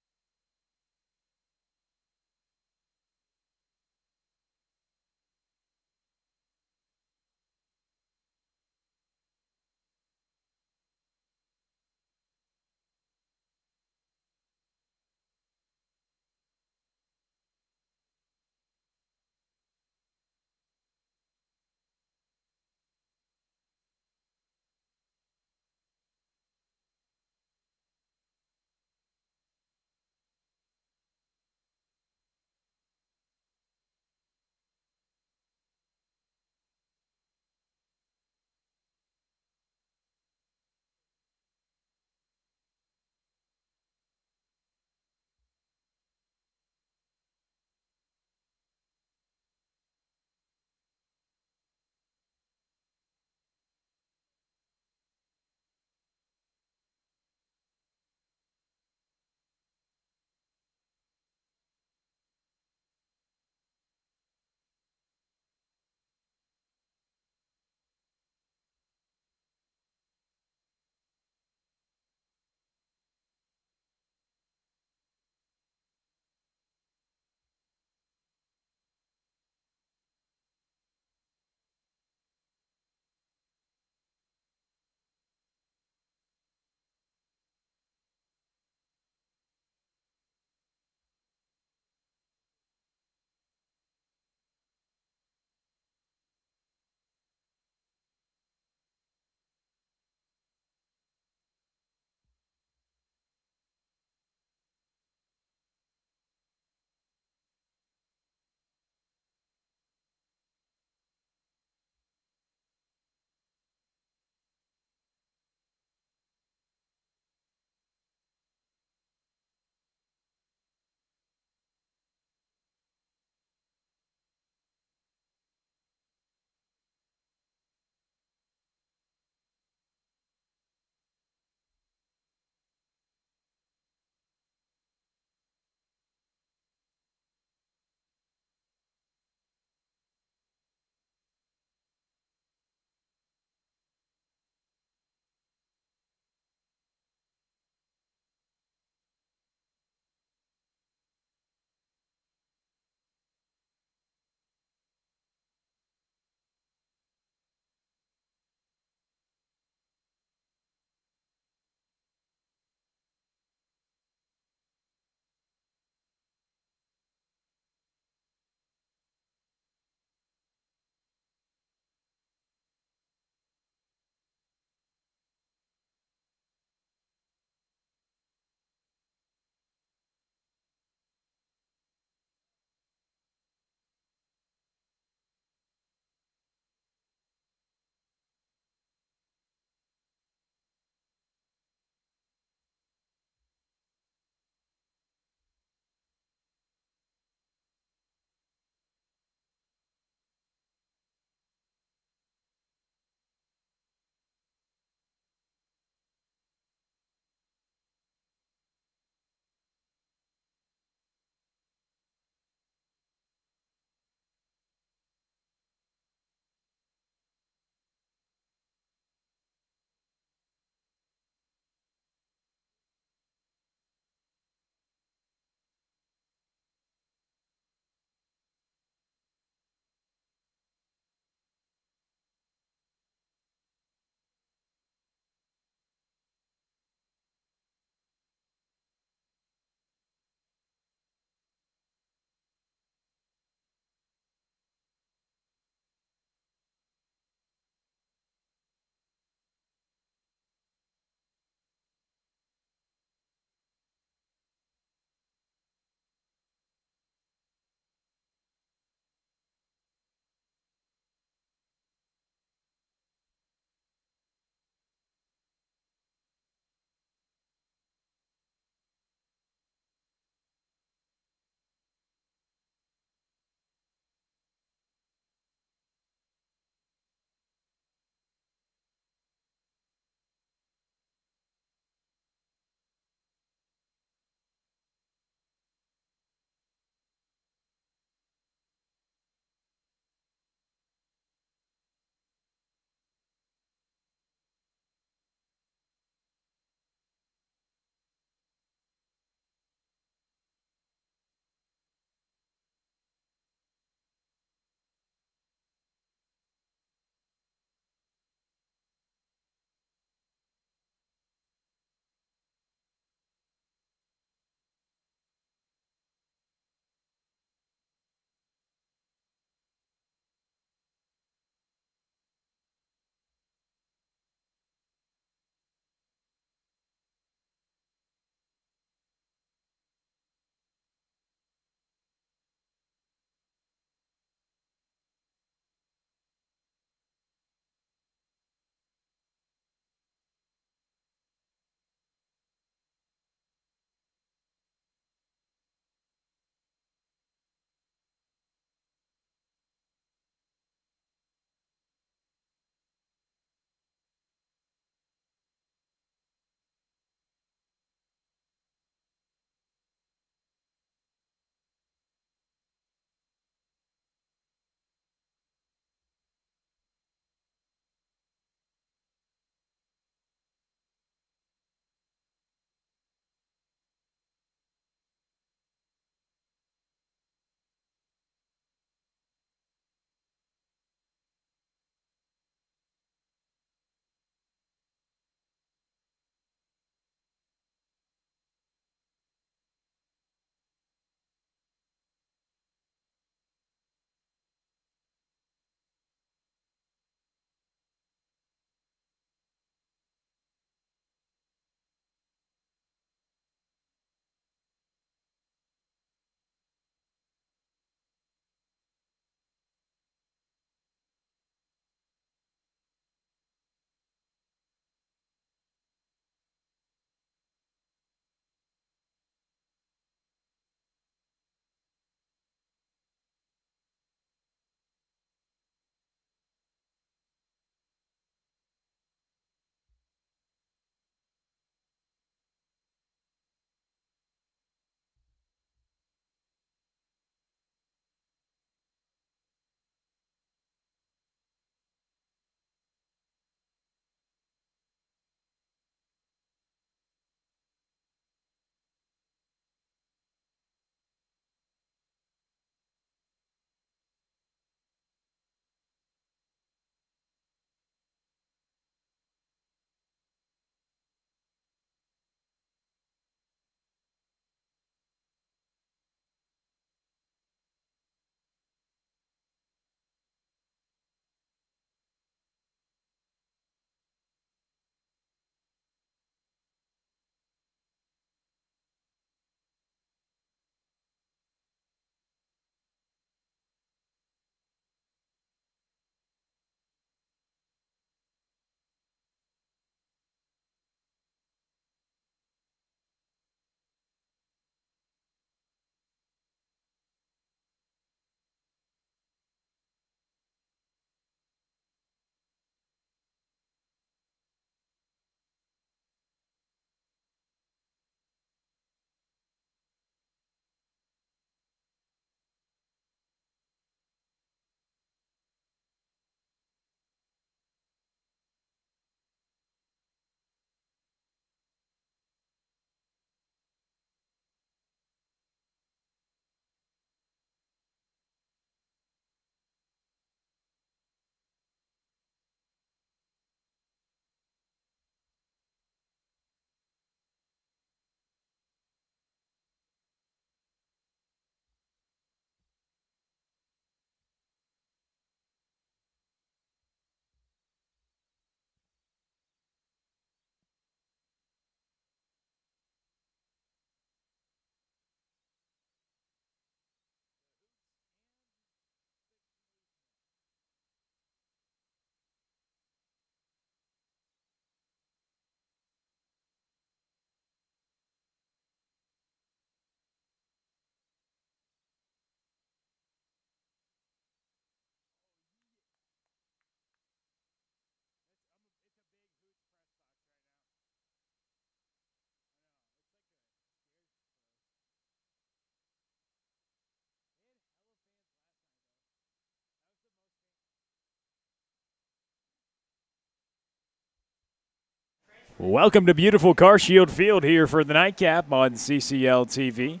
Welcome to beautiful Car Shield Field here for the nightcap on CCL TV.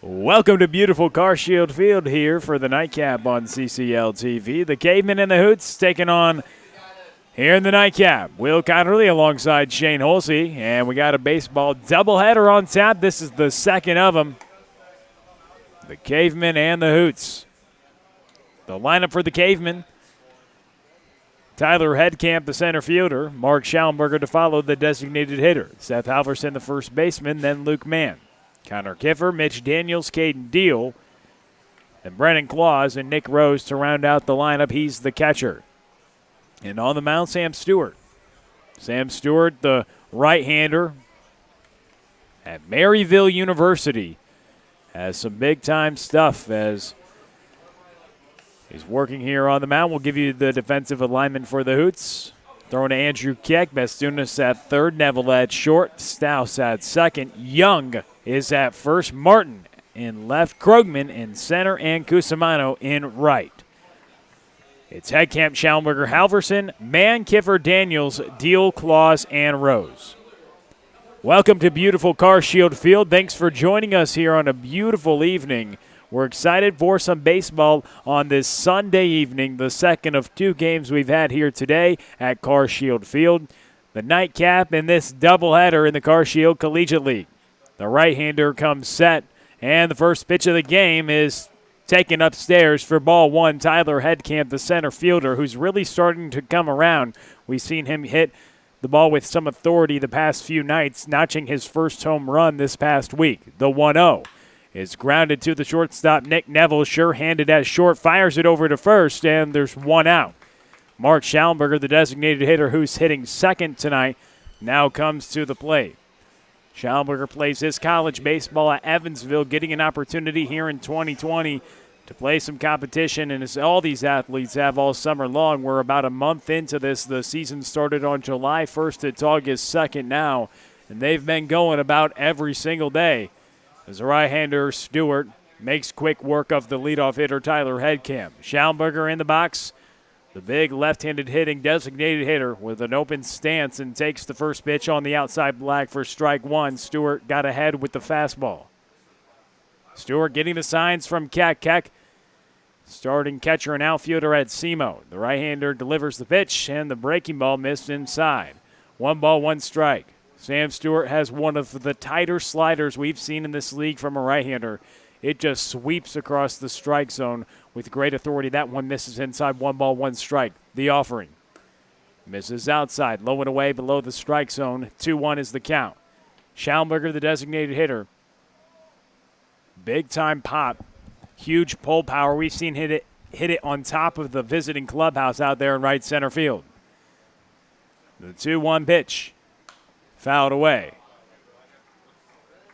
Welcome to beautiful Car Shield Field here for the nightcap on CCL TV. The Cavemen and the Hoots taking on here in the nightcap. Will Connerly alongside Shane Holsey, and we got a baseball doubleheader on tap. This is the second of them. The Cavemen and the Hoots. The lineup for the Cavemen: Tyler Headcamp, the center fielder. Mark Schallenberger to follow, the designated hitter. Seth Halverson, the first baseman, then Luke Mann. Connor Kiffer, Mitch Daniels, Caden Deal, and Brennan Claus and Nick Rose to round out the lineup. He's the catcher. And on the mound, Sam Stewart. Sam Stewart, the right-hander at Maryville University, has some big-time stuff as he's working here on the mound. We'll give you the defensive alignment for the Hoots. Throwing to Andrew Keck, Bastunas at third, Neville at short, Stouse at second, Young is at first, Martin in left, Krogman in center, and Cusimano in right. It's Headcamp, Schallenberger, Halverson, Mann, Kiffer, Daniels, Deal, Claus, and Rose. Welcome to beautiful Car Shield Field. Thanks for joining us here on a beautiful evening. We're excited for some baseball on this Sunday evening, the second of two games we've had here today at Car Shield Field. The nightcap in this doubleheader in the Car Shield Collegiate League. The right-hander comes set, and the first pitch of the game is taken upstairs for ball one. Tyler Headcamp, the center fielder, who's really starting to come around. We've seen him hit the ball with some authority the past few nights, notching his first home run this past week. The 1-0 is grounded to the shortstop, Nick Neville, sure-handed at short, fires it over to first, and there's one out. Mark Schallenberger, the designated hitter who's hitting second tonight, now comes to the plate. Schallenberger plays his college baseball at Evansville, getting an opportunity here in 2020 to play some competition, and as all these athletes have all summer long. We're about a month into this. The season started on July 1st. It's August 2nd now, and they've been going about every single day. As the right-hander Stewart makes quick work of the leadoff hitter Tyler Headcamp. Schallenberger in the box. The big left-handed hitting designated hitter with an open stance and takes the first pitch on the outside black for strike one. Stewart got ahead with the fastball. Stewart getting the signs from Keck. Keck, starting catcher and outfielder at SEMO. The right-hander delivers the pitch, and the breaking ball missed inside. 1-1 strike. Sam Stewart has one of the tighter sliders we've seen in this league from a right-hander. It just sweeps across the strike zone with great authority. That one misses inside. 1-1 strike. The offering misses outside, low and away below the strike zone. 2-1 is the count. Schallenberger, the designated hitter. Big time pop. Huge pull power. We've seen hit it on top of the visiting clubhouse out there in right center field. The 2-1 pitch. Fouled away.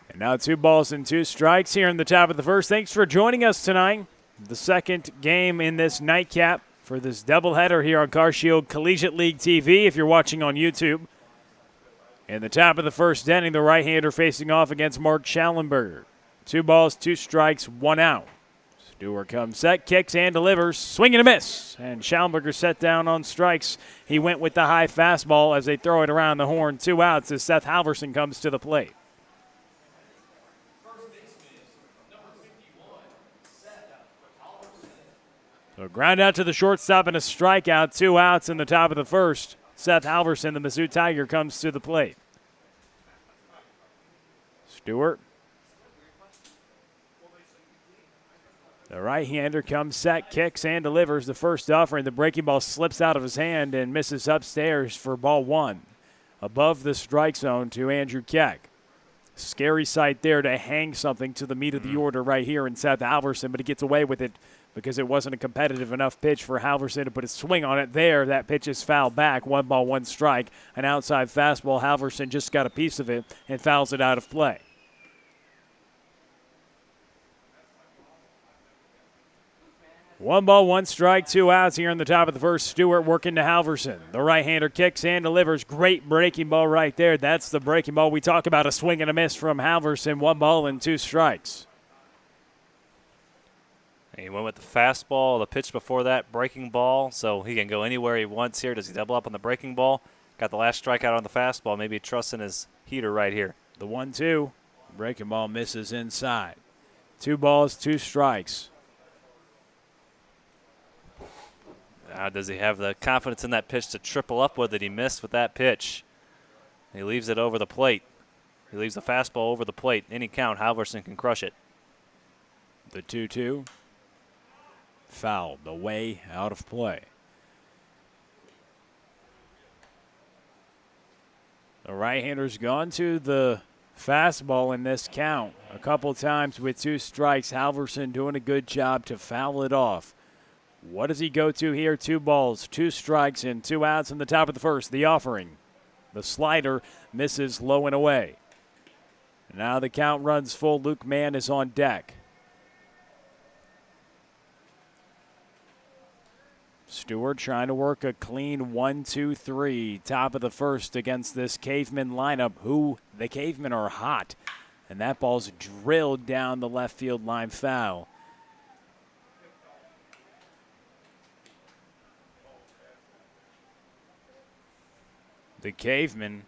And now 2 balls and 2 strikes here in the top of the first. Thanks for joining us tonight. The second game in this nightcap for this doubleheader here on Car Shield Collegiate League TV if you're watching on YouTube. In the top of the first inning, the right-hander facing off against Mark Schallenberger. 2 balls, 2 strikes, 1 out. Stewart comes set, kicks and delivers. Swing and a miss. And Schallenberger set down on strikes. He went with the high fastball as they throw it around the horn. 2 outs as Seth Halverson comes to the plate. So ground out to the shortstop and a strikeout. 2 outs in the top of the first. Seth Halverson, the Mizzou Tiger, comes to the plate. Stewart. The right-hander comes set, kicks, and delivers the first offering. The breaking ball slips out of his hand and misses upstairs for ball one. Above the strike zone to Andrew Keck. Scary sight there to hang something to the meat of the order right here in Seth Halverson, but he gets away with it because it wasn't a competitive enough pitch for Halverson to put a swing on it there. That pitch is fouled back. 1-1 strike. An outside fastball. Halverson just got a piece of it and fouls it out of play. One ball, 1 strike, 2 outs here in the top of the first. Stewart working to Halverson. The right-hander kicks and delivers. Great breaking ball right there. That's the breaking ball we talk about. A swing and a miss from Halverson. 1 ball and 2 strikes. He went with the fastball, the pitch before that, breaking ball, so he can go anywhere he wants here. Does he double up on the breaking ball? Got the last strikeout on the fastball. Maybe trusting his heater right here. The 1-2. Breaking ball misses inside. 2 balls, 2 strikes. Now, does he have the confidence in that pitch to triple up with it? He missed with that pitch. He leaves it over the plate. He leaves the fastball over the plate. Any count, Halverson can crush it. The 2-2. Fouled away, out of play. The right-hander's gone to the fastball in this count a couple times with 2 strikes. Halverson doing a good job to foul it off. What does he go to here? 2 balls, 2 strikes, and 2 outs in the top of the first. The offering. The slider misses low and away. Now the count runs full. Luke Mann is on deck. Stewart trying to work a clean 1-2-3, top of the first against this Cavemen lineup, who the Cavemen are hot. And that ball's drilled down the left field line, foul. The Cavemen,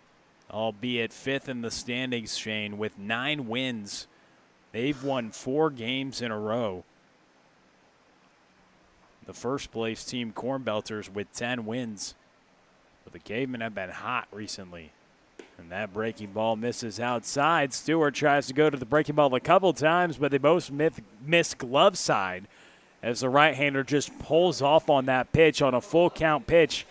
albeit 5th in the standings, Shane, with 9 wins. They've won 4 games in a row. The first place team, Corn Belters, with 10 wins. But the Cavemen have been hot recently. And that breaking ball misses outside. Stewart tries to go to the breaking ball a couple times, but they both miss glove side as the right-hander just pulls off on that pitch on a full count pitch.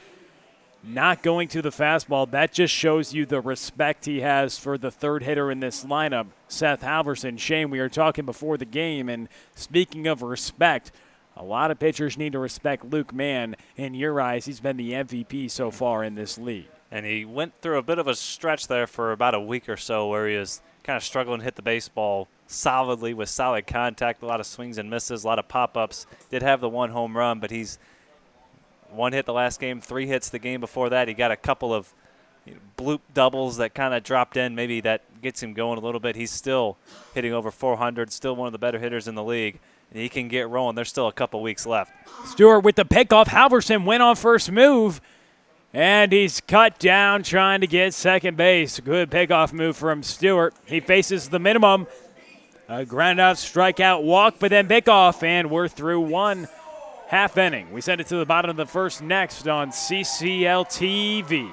Not going to the fastball. That just shows you the respect he has for the third hitter in this lineup, Seth Halverson. Shane, we were talking before the game, and speaking of respect, a lot of pitchers need to respect Luke Mann. In your eyes, he's been the MVP so far in this league. And he went through a bit of a stretch there for about a week or so where he was kind of struggling to hit the baseball solidly with solid contact, a lot of swings and misses, a lot of pop-ups. Did have the 1 home run, but he's 1 hit the last game, 3 hits the game before that. He got a couple of bloop doubles that kind of dropped in. Maybe that gets him going a little bit. He's still hitting over 400, still one of the better hitters in the league. And he can get rolling. There's still a couple weeks left. Stewart with the pickoff. Halverson went on first move, and he's cut down trying to get second base. Good pickoff move from Stewart. He faces the minimum. A ground out, strikeout, walk, but then pickoff, and we're through 1 half inning. We send it to the bottom of the first next on CCL TV.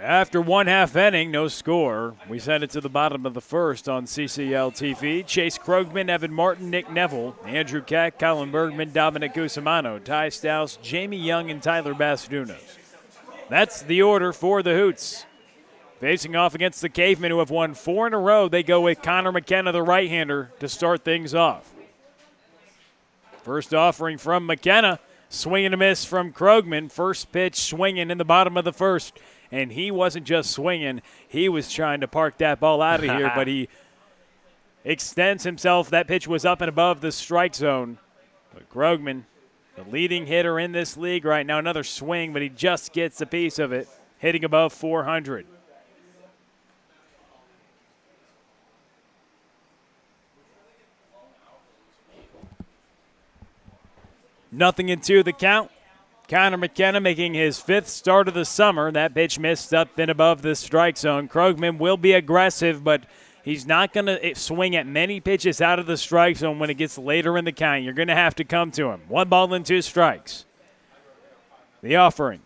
After 1 half inning, no score. We send it to the bottom of the first on CCL TV. Chase Krogman, Evan Martin, Nick Neville, Andrew Keck, Colin Bergman, Dominic Cusimano, Ty Stouse, Jamie Young, and Tyler Bastunos. That's the order for the Hoots. Facing off against the Cavemen, who have won 4 in a row, they go with Connor McKenna, the right-hander, to start things off. First offering from McKenna, swing and a miss from Krogman. First pitch swinging in the bottom of the first. And he wasn't just swinging, he was trying to park that ball out of here, but he extends himself. That pitch was up and above the strike zone. But Krogman, the leading hitter in this league right now, another swing, but he just gets a piece of it. hitting above 400. Nothing in two the count. Connor McKenna making his 5th start of the summer. That pitch missed up and above the strike zone. Krogman will be aggressive, but he's not going to swing at many pitches out of the strike zone when it gets later in the count. You're going to have to come to him. 1 ball and 2 strikes. The offering.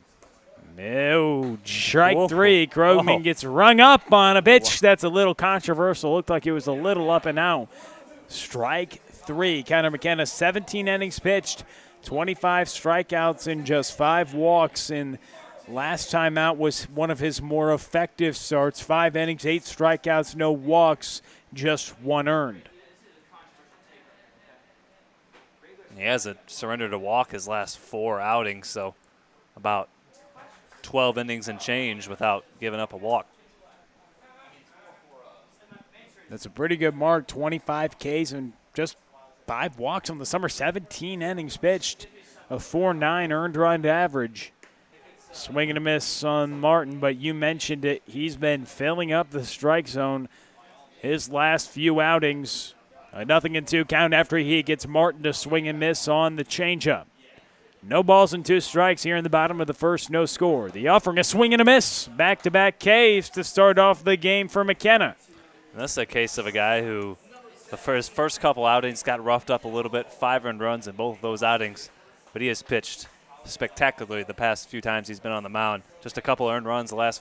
No, strike 3. Krogman gets rung up on a pitch that's a little controversial. Looked like it was a little up and out. Strike 3. Connor McKenna, 17 innings pitched, 25 strikeouts and just 5 walks. And last time out was one of his more effective starts. 5 innings, 8 strikeouts, no walks, just 1 earned. He hasn't surrendered a walk his last 4 outings, so about 12 innings and change without giving up a walk. That's a pretty good mark, 25 Ks and just 5 walks on the summer, 17 innings pitched, a 4.9 earned run average. Swing and a miss on Martin, but you mentioned it. He's been filling up the strike zone his last few outings. A 0-2 count after he gets Martin to swing and miss on the changeup. No balls and 2 strikes here in the bottom of the first, no score. The offering, a swing and a miss. Back-to-back Ks to start off the game for McKenna. And that's a case of a guy who his first couple outings got roughed up a little bit, 5 earned runs in both of those outings, but he has pitched spectacularly the past few times he's been on the mound. Just a couple earned runs his last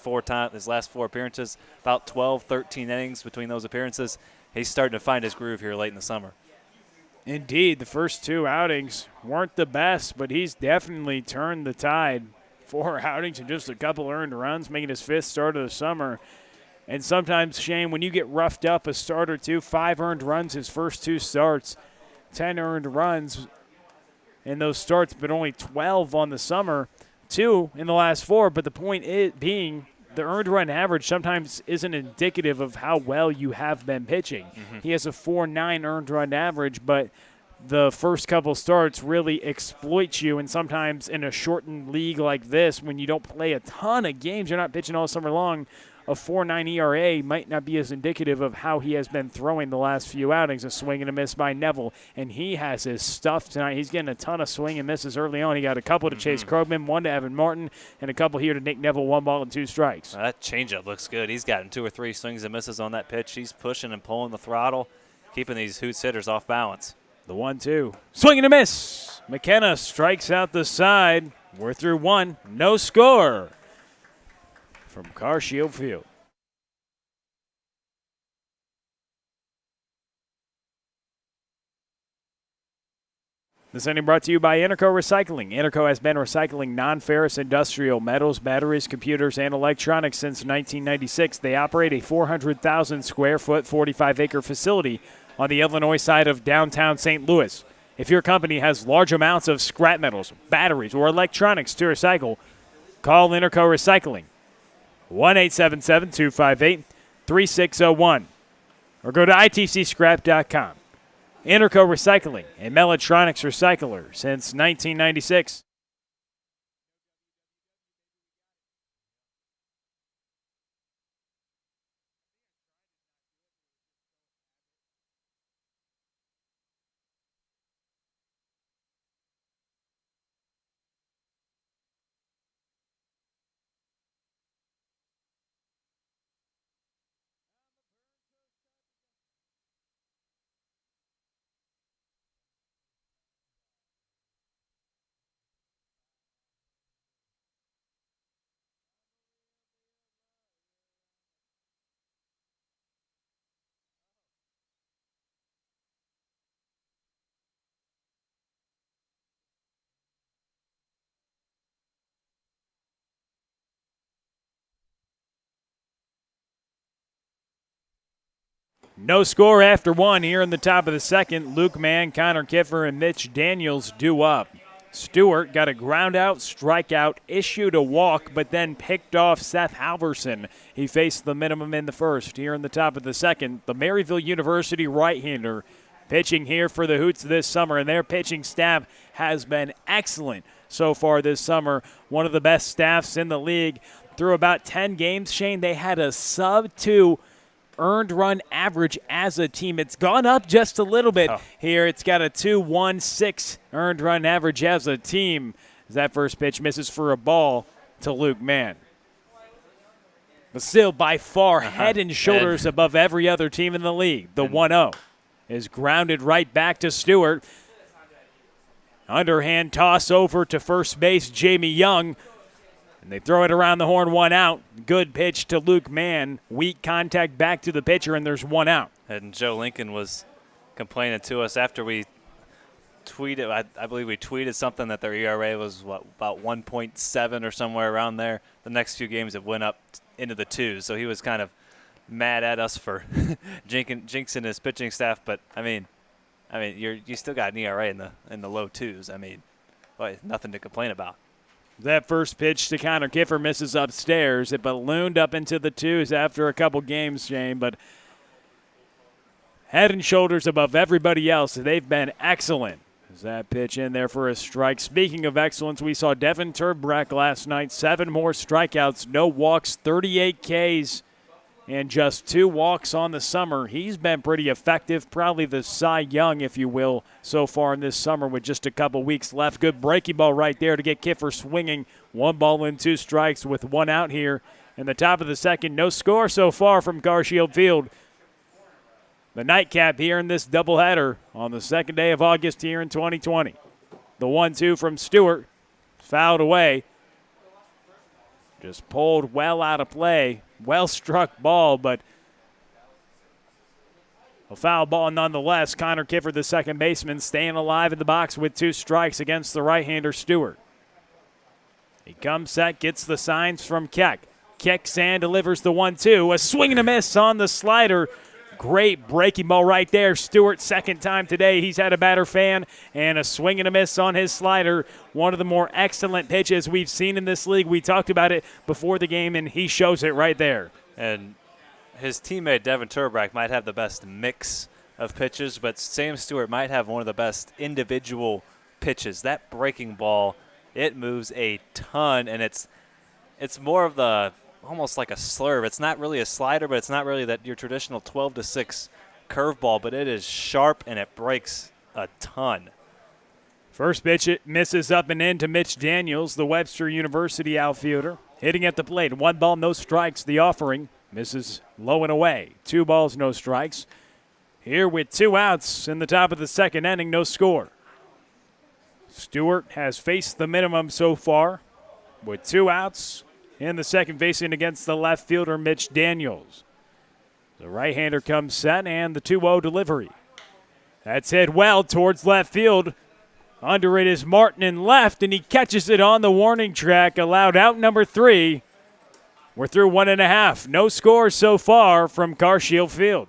4 appearances, about 12, 13 innings between those appearances. He's starting to find his groove here late in the summer. Indeed, the first 2 outings weren't the best, but he's definitely turned the tide. 4 outings and just a couple earned runs, making his 5th start of the summer. And sometimes, Shane, when you get roughed up a start or 2, 5 earned runs his first 2 starts, 10 earned runs in those starts, but only 12 on the summer, 2 in the last 4. But the point being, the earned run average sometimes isn't indicative of how well you have been pitching. He has a 4.9 earned run average, but the first couple starts really exploit you. And sometimes in a shortened league like this, when you don't play a ton of games, you're not pitching all summer long, a 4.9 ERA might not be as indicative of how he has been throwing the last few outings. A swing and a miss by Neville, and he has his stuff tonight. He's getting a ton of swing and misses early on. He got a couple to Chase Krogman, 1 to Evan Martin, and a couple here to Nick Neville, 1 ball and 2 strikes. That changeup looks good. He's gotten 2 or 3 swings and misses on that pitch. He's pushing and pulling the throttle, keeping these Hoots hitters off balance. The 1-2. Swing and a miss. McKenna strikes out the side. We're through 1. No score from CarShield Field. This inning brought to you by Interco Recycling. Interco has been recycling non-ferrous industrial metals, batteries, computers, and electronics since 1996. They operate a 400,000 square foot, 45-acre facility on the Illinois side of downtown St. Louis. If your company has large amounts of scrap metals, batteries, or electronics to recycle, call Interco Recycling. 1-877-258-3601 or go to itcscrap.com. Interco Recycling, a Mellotronics recycler since 1996. No score after 1 here in the top of the second. Luke Mann, Connor Kiffer, and Mitch Daniels due up. Stewart got a ground out, strikeout, issued a walk, but then picked off Seth Halverson. He faced the minimum in the first. Here in the top of the second, the Maryville University right-hander pitching here for the Hoots this summer, and their pitching staff has been excellent so far this summer. One of the best staffs in the league. through about 10 games, Shane, they had a sub-2 earned run average as a team. It's gone up just a little bit here. It's got a 2.16 earned run average as a team. As that first pitch misses for a ball to Luke Mann. But still, by far, head and shoulders above every other team in the league. The 1-0 is grounded right back to Stewart. Underhand toss over to first base, Jamie Young. And they throw it around the horn, 1 out. Good pitch to Luke Mann. Weak contact back to the pitcher, and there's 1 out. And Joe Lincoln was complaining to us after we tweeted, I believe we tweeted something that their ERA was, about 1.7 or somewhere around there. The next few games it went up into the 2s, so he was kind of mad at us for jinxing his pitching staff. But, I mean, you still got an ERA in the low 2s. I mean, boy, nothing to complain about. That first pitch to Connor Kiffer misses upstairs. It ballooned up into the 2s after a couple games, Shane, but head and shoulders above everybody else. They've been excellent. Is that pitch in there for a strike? Speaking of excellence, we saw Devin Turbrack last night. 7 more strikeouts, no walks, 38 Ks, and just 2 walks on the summer. He's been pretty effective, probably the Cy Young, if you will, so far in this summer with just a couple weeks left. Good breaking ball right there to get Kiffer swinging. 1 ball and 2 strikes with 1 out here in the top of the second. No score so far from Carshield Field. The nightcap here in this doubleheader on the second day of August here in 2020. The 1-2 from Stewart, fouled away. Just pulled well out of play. Well struck ball, but a foul ball nonetheless. Connor Kiffer, the second baseman, staying alive in the box with 2 strikes against the right-hander Stewart. He comes set, gets the signs from Keck. Kicks and delivers the 1-2. A swing and a miss on the slider. Great breaking ball right there. Stewart, second time today. He's had a batter fan, and a swing and a miss on his slider. One of the more excellent pitches we've seen in this league. We talked about it before the game, and he shows it right there. And his teammate Devin Turbrack might have the best mix of pitches, but Sam Stewart might have one of the best individual pitches. That breaking ball, it moves a ton, and it's more of the almost like a slurve. It's not really a slider, but it's not really that your traditional 12-6 curveball, but it is sharp and it breaks a ton. First pitch, it misses up and in to Mitch Daniels, the Webster University outfielder. Hitting at the plate, 1 ball, no strikes, the offering. Misses low and away. 2 balls, no strikes. Here with 2 outs in the top of the second inning, no score. Stewart has faced the minimum so far with 2 outs. In the second, facing against the left fielder, Mitch Daniels. The right-hander comes set, and the 2-0 delivery. That's hit well towards left field. Under it is Martin in left, and he catches it on the warning track. Allowed out number 3. We're through 1.5. No scores so far from Carshield Field.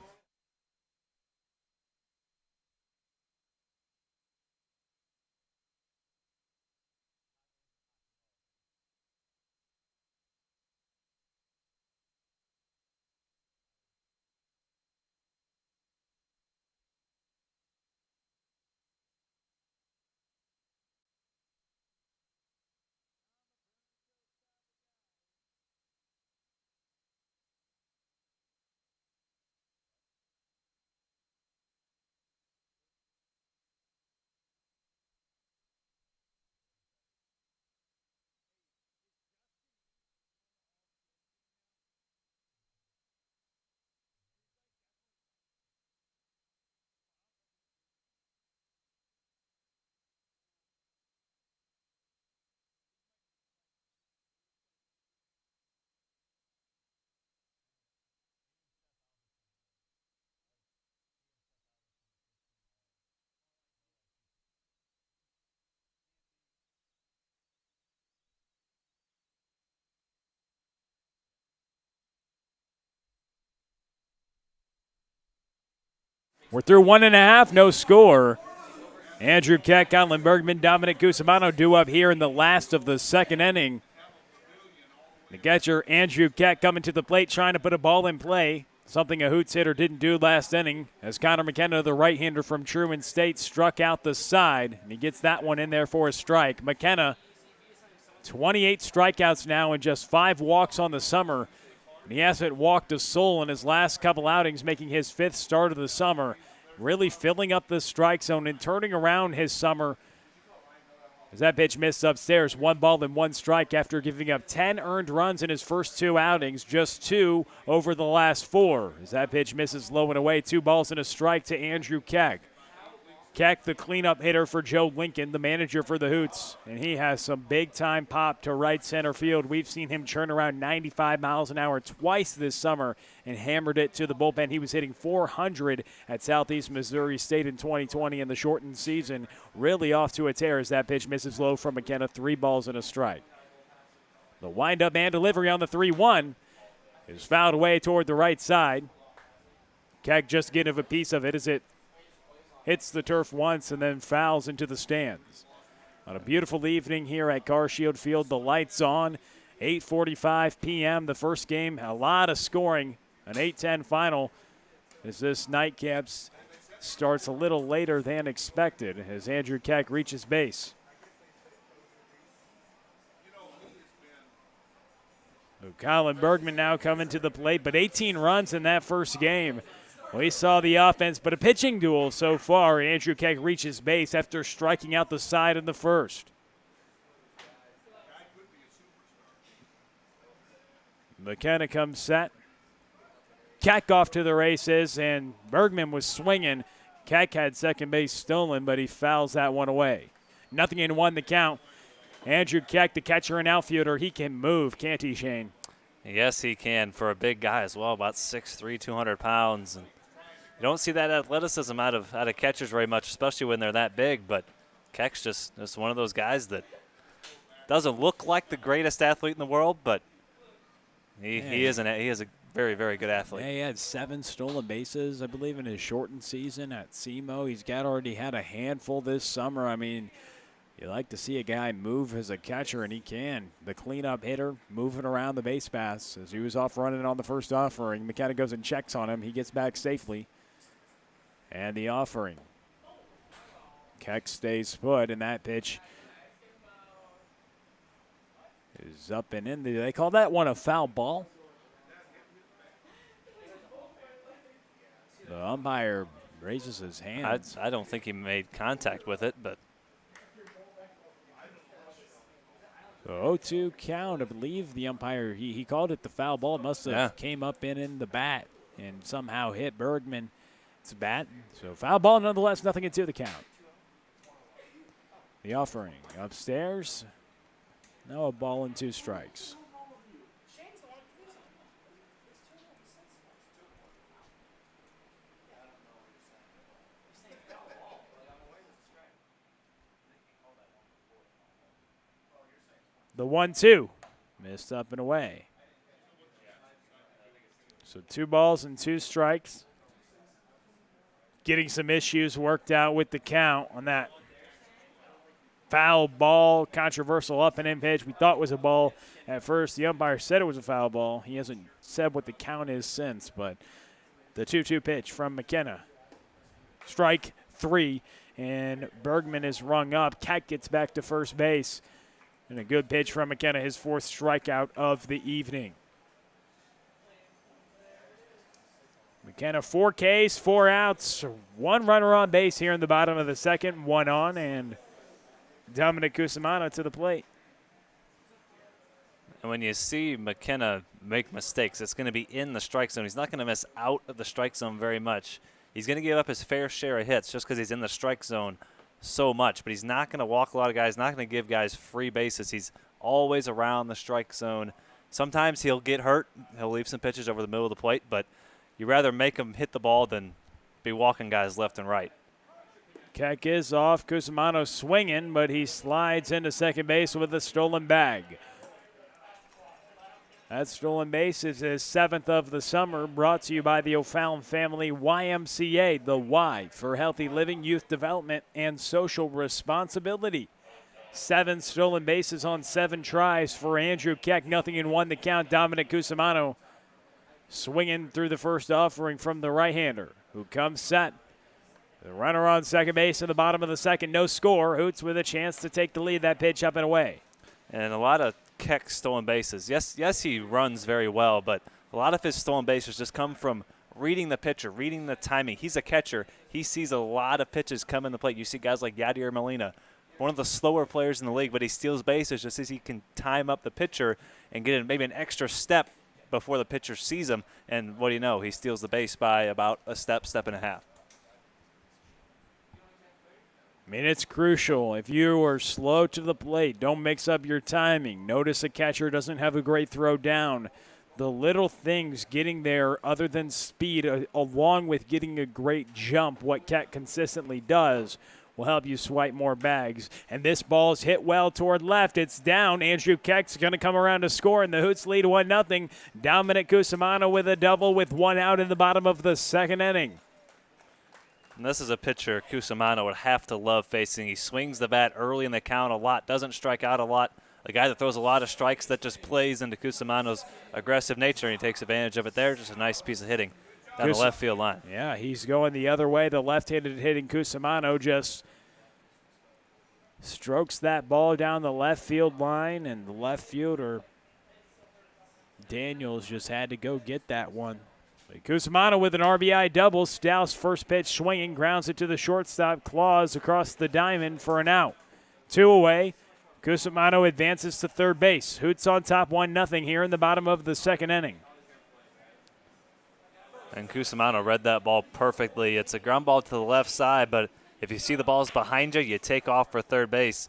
We're through 1.5, no score. Andrew Keck, Colin Bergman, Dominic Cusimano due up here in the last of the second inning. The catcher, Andrew Keck, coming to the plate, trying to put a ball in play. Something a Hoots hitter didn't do last inning, as Connor McKenna, the right-hander from Truman State, struck out the side, and he gets that one in there for a strike. McKenna 28 strikeouts now and just 5 walks on the summer. And he hasn't walked a soul in his last couple outings, making his 5th start of the summer. Really filling up the strike zone and turning around his summer. As that pitch missed upstairs, 1 ball and 1 strike after giving up 10 earned runs in his first 2 outings, just 2 over the last 4. As that pitch misses low and away, 2 balls and a strike to Andrew Keck. Keck, the cleanup hitter for Joe Lincoln, the manager for the Hoots, and he has some big-time pop to right center field. We've seen him churn around 95 miles an hour twice this summer and hammered it to the bullpen. He was hitting 400 at Southeast Missouri State in 2020 in the shortened season. Really off to a tear as that pitch misses low from McKenna, 3 balls and a strike. The windup and delivery on the 3-1 is fouled away toward the right side. Keck just getting a piece of it as it hits the turf once and then fouls into the stands. On a beautiful evening here at Carshield Field, the lights on, 8:45 p.m. The first game, a lot of scoring, an 8-10 final as this nightcap starts a little later than expected as Andrew Keck reaches base. Colin Bergman now coming to the plate, but 18 runs in that first game. We saw the offense, but a pitching duel so far. Andrew Keck reaches base after striking out the side in the first. McKenna comes set. Keck off to the races, and Bergman was swinging. Keck had second base stolen, but he fouls that one away. 0-1 the count. Andrew Keck, the catcher and outfielder, he can move, can't he, Shane? Yes, he can for a big guy as well, about 6'3", 200 pounds. And you don't see that athleticism out of catchers very much, especially when they're that big. But Keck's just one of those guys that doesn't look like the greatest athlete in the world, but he is a very, very good athlete. Yeah, he had 7 stolen bases, I believe, in his shortened season at SEMO. He's already had a handful this summer. I mean, you like to see a guy move as a catcher, and he can. The cleanup hitter moving around the base paths as he was off running on the first offering. McKenna goes and checks on him. He gets back safely. And the offering. Keck stays put, and that pitch is up and in. They call that one a foul ball. The umpire raises his hands. I don't think he made contact with it, but. So 0-2 count. I believe the umpire, he called it the foul ball. It must have came up in the bat and somehow hit Bergman. It's a bat. So foul ball nonetheless, 0-2 the count. The offering upstairs. Now a ball and 2 strikes. The 1-2 missed up and away. So 2 balls and 2 strikes. Getting some issues worked out with the count on that foul ball, controversial up and in pitch. We thought was a ball at first. The umpire said it was a foul ball. He hasn't said what the count is since, but the 2-2 pitch from McKenna. Strike 3, and Bergman is rung up. Keck gets back to first base. And a good pitch from McKenna, his 4th strikeout of the evening. McKenna 4 Ks, 4 outs, 1 runner on base here in the bottom of the second, 1 on, and Dominic Cusimano to the plate. And when you see McKenna make mistakes, it's going to be in the strike zone. He's not going to miss out of the strike zone very much. He's going to give up his fair share of hits just because he's in the strike zone so much, but he's not going to walk a lot of guys, not going to give guys free bases. He's always around the strike zone. Sometimes he'll get hurt. He'll leave some pitches over the middle of the plate, but you'd rather make him hit the ball than be walking guys left and right. Keck is off. Cusimano swinging, but he slides into second base with a stolen bag. That stolen base is his 7th of the summer, brought to you by the O'Fallon Family YMCA, the Y for healthy living, youth development, and social responsibility. 7 stolen bases on 7 tries for Andrew Keck. 0-1 the count. Dominic Cusimano swinging through the first offering from the right-hander, who comes set. The runner on second base in the bottom of the second, no score. Hoots with a chance to take the lead. That pitch up and away. and a lot of Keck stolen bases. Yes, he runs very well, but a lot of his stolen bases just come from reading the pitcher, reading the timing. He's a catcher. He sees a lot of pitches come in the plate. You see guys like Yadier Molina, one of the slower players in the league, but he steals bases just as he can time up the pitcher and get maybe an extra step before the pitcher sees him. And what do you know? He steals the base by about a step and a half. I mean, it's crucial. If you are slow to the plate, don't mix up your timing. Notice a catcher doesn't have a great throw down. The little things getting there other than speed, along with getting a great jump, what Keck consistently does, will help you swipe more bags. And this ball's hit well toward left. It's down. Andrew Keck's going to come around to score, and the Hoots lead 1-0. Dominic Cusimano with a double with one out in the bottom of the second inning. And this is a pitcher Cusimano would have to love facing. He swings the bat early in the count a lot, doesn't strike out a lot. A guy that throws a lot of strikes that just plays into Cusimano's aggressive nature, and he takes advantage of it there. Just a nice piece of hitting down the left field line. Yeah, he's going the other way. The left-handed hitting Cusimano just strokes that ball down the left field line, and the left fielder, Daniels, just had to go get that one. Cusimano with an RBI double. Stouse first pitch swinging, grounds it to the shortstop, claws across the diamond for an out. 2 away. Cusimano advances to third base. Hoots on top 1-0 here in the bottom of the second inning. And Cusimano read that ball perfectly. It's a ground ball to the left side, but if you see the ball's behind you, you take off for third base.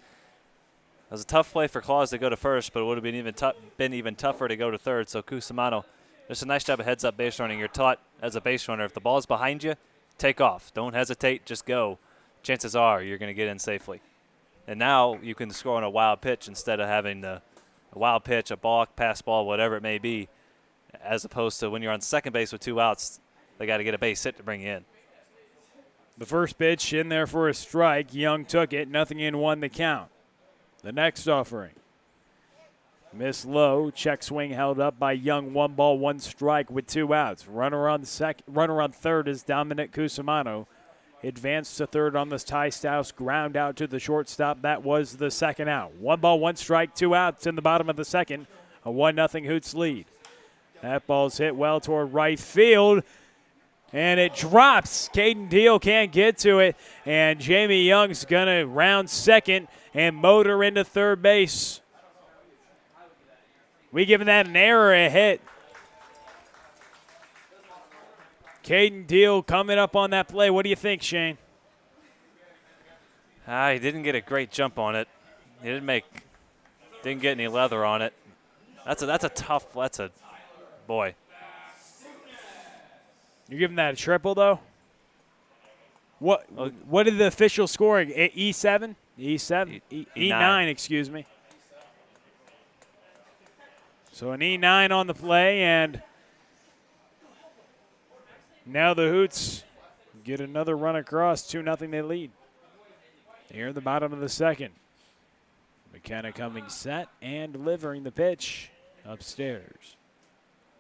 It was a tough play for Claus to go to first, but it would have been even tougher to go to third. So Cusimano, just a nice job of heads-up base running. You're taught as a base runner, if the ball's behind you, take off. Don't hesitate, just go. Chances are you're going to get in safely. And now you can score on a wild pitch instead of having a wild pitch, a balk, pass ball, whatever it may be, as opposed to when you're on second base with 2 outs, they got to get a base hit to bring you in. The first pitch in there for a strike. Young took it. 0-1 the count. The next offering. Miss low. Check swing held up by Young. 1 ball, 1 strike with 2 outs. Runner on third is Dominic Cusimano. Advanced to third on this Ty Stouse. Ground out to the shortstop. That was the second out. 1 ball, 1 strike, 2 outs in the bottom of the second. A 1-0 Hoots lead. That ball's hit well toward right field. And it drops. Caden Deal can't get to it. And Jamie Young's going to round second and motor into third base. We giving that an error, a hit. Caden Deal coming up on that play. What do you think, Shane? He didn't get a great jump on it. He didn't get any leather on it. That's a boy. You're giving that a triple, though? What did the official scoring? E7? E7? E9, excuse me. So an E9 on the play, and now the Hoots get another run across. 2-0 they lead. Here in the bottom of the second. McKenna coming set and delivering the pitch upstairs.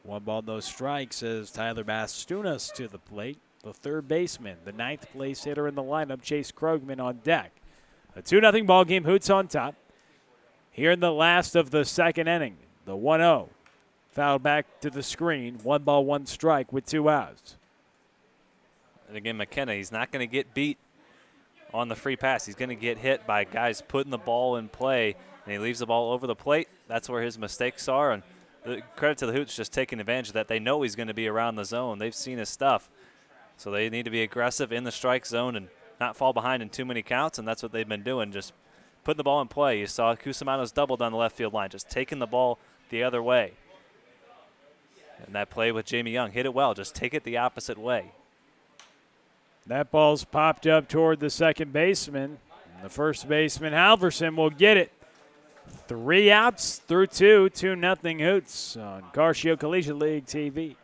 1 ball, no strikes as Tyler Bastunas to the plate. The third baseman, the 9th place hitter in the lineup, Chase Krogman on deck. A 2-0 ball game, Hoots on top. Here in the last of the second inning, the 1-0. Fouled back to the screen. 1 ball, 1 strike with 2 outs. And again, McKenna, he's not going to get beat on the free pass. He's going to get hit by guys putting the ball in play, and he leaves the ball over the plate. That's where his mistakes are, and credit to the Hoots just taking advantage of that. They know he's going to be around the zone. They've seen his stuff. So they need to be aggressive in the strike zone and not fall behind in too many counts, and that's what they've been doing, just putting the ball in play. You saw Cusimano's double down the left field line, just taking the ball the other way. And that play with Jamie Young, hit it well, just take it the opposite way. That ball's popped up toward the second baseman. And the first baseman, Halverson, will get it. 3 outs through 2-0 Hoots on Garcio Collegiate League TV.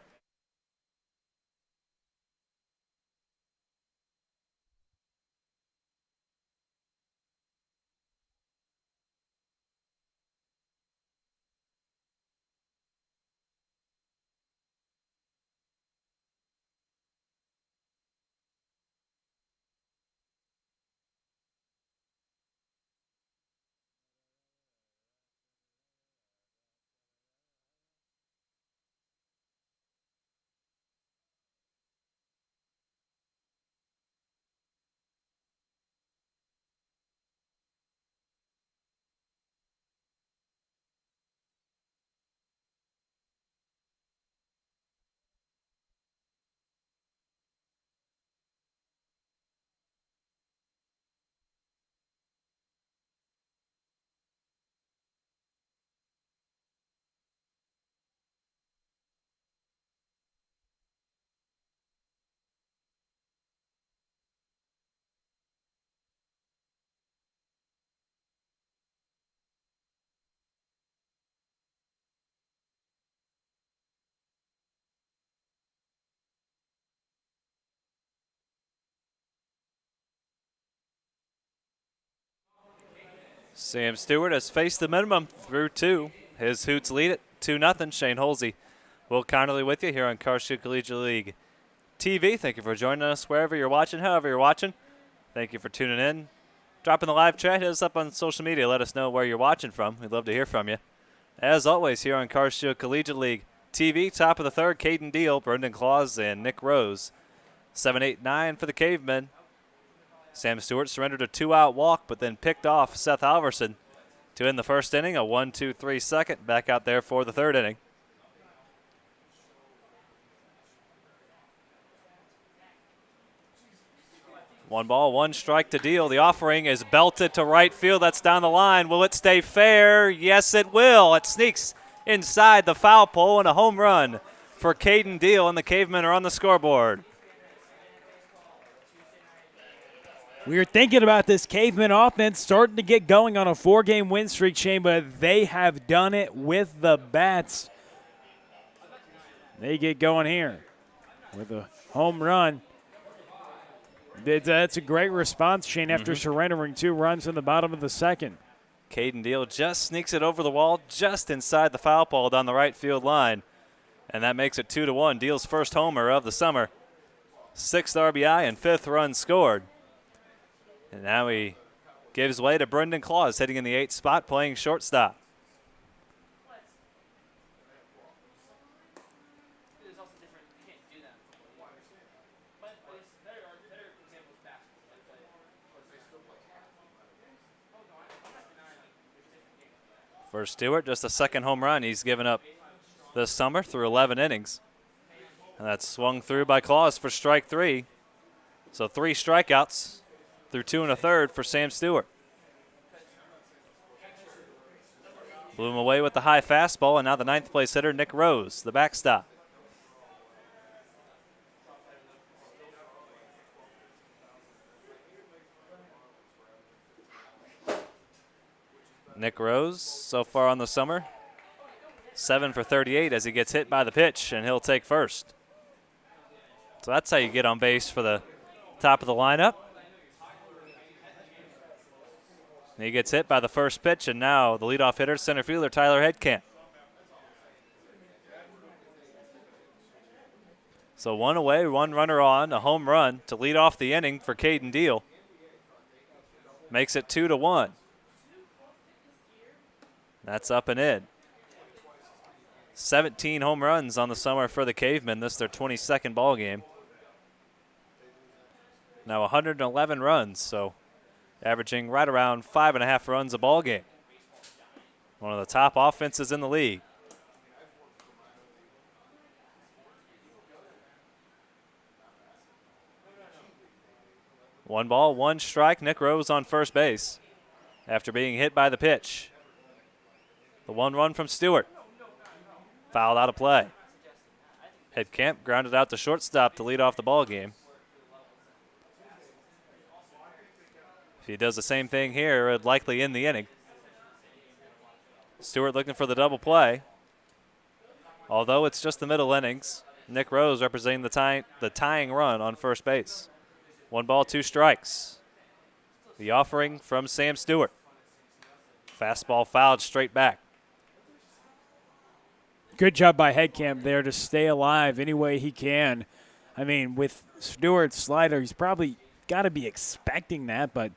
Sam Stewart has faced the minimum through 2. His Hoots lead it 2-0. Shane Holsey, Will Connerly with you here on Carshill Collegiate League TV. Thank you for joining us wherever you're watching, however you're watching. Thank you for tuning in. Drop in the live chat. Hit us up on social media. Let us know where you're watching from. We'd love to hear from you. As always, here on Carshill Collegiate League TV, top of the third, Caden Deal, Brendan Claus, and Nick Rose. 7-8-9 for the Cavemen. Sam Stewart surrendered a 2-out walk, but then picked off Seth Alverson to end the first inning. A 1-2-3 second. Back out there for the third inning. One ball, one strike to Deal. The offering is belted to right field. That's down the line. Will it stay fair? Yes, it will. It sneaks inside the foul pole and a home run for Caden Deal, and the Cavemen are on the scoreboard. We were thinking about this Caveman offense starting to get going on a 4-game win streak, Shane, but they have done it with the bats. They get going here with a home run. That's a great response, Shane, after surrendering 2 runs in the bottom of the second. Caden Deal just sneaks it over the wall, just inside the foul pole down the right field line. And that makes it 2-1. Deal's first homer of the summer. 6th RBI and 5th run scored. And now he gives way to Brendan Claus, hitting in the 8th spot, playing shortstop. For Stewart, just a second home run he's given up this summer through 11 innings. And that's swung through by Claus for strike 3. So 3 strikeouts through 2 1/3 for Sam Stewart. Blew him away with the high fastball, and now the 9th place hitter, Nick Rose, the backstop. Nick Rose, so far on the summer, 7 for 38 as he gets hit by the pitch, and he'll take first. So that's how you get on base for the top of the lineup. And he gets hit by the first pitch, and now the leadoff hitter, center fielder Tyler Headkamp. So 1 away, 1 runner on, a home run to lead off the inning for Caden Deal. Makes it 2-1. That's up and in. 17 home runs on the summer for the Cavemen. This is their 22nd ball game. Now 111 runs, so averaging right around 5.5 runs a ball game. One of the top offenses in the league. One ball, one strike. Nick Rose on first base after being hit by the pitch. The 1-run from Stewart. Fouled out of play. Headkamp grounded out to shortstop to lead off the ball game. If he does the same thing here, it would likely end the inning. Stewart looking for the double play. Although it's just the middle innings, Nick Rose representing the tying run on first base. 1 ball, 2 strikes. The offering from Sam Stewart. Fastball fouled straight back. Good job by Headkamp there to stay alive any way he can. I mean, with Stewart's slider, he's probably got to be expecting that, but,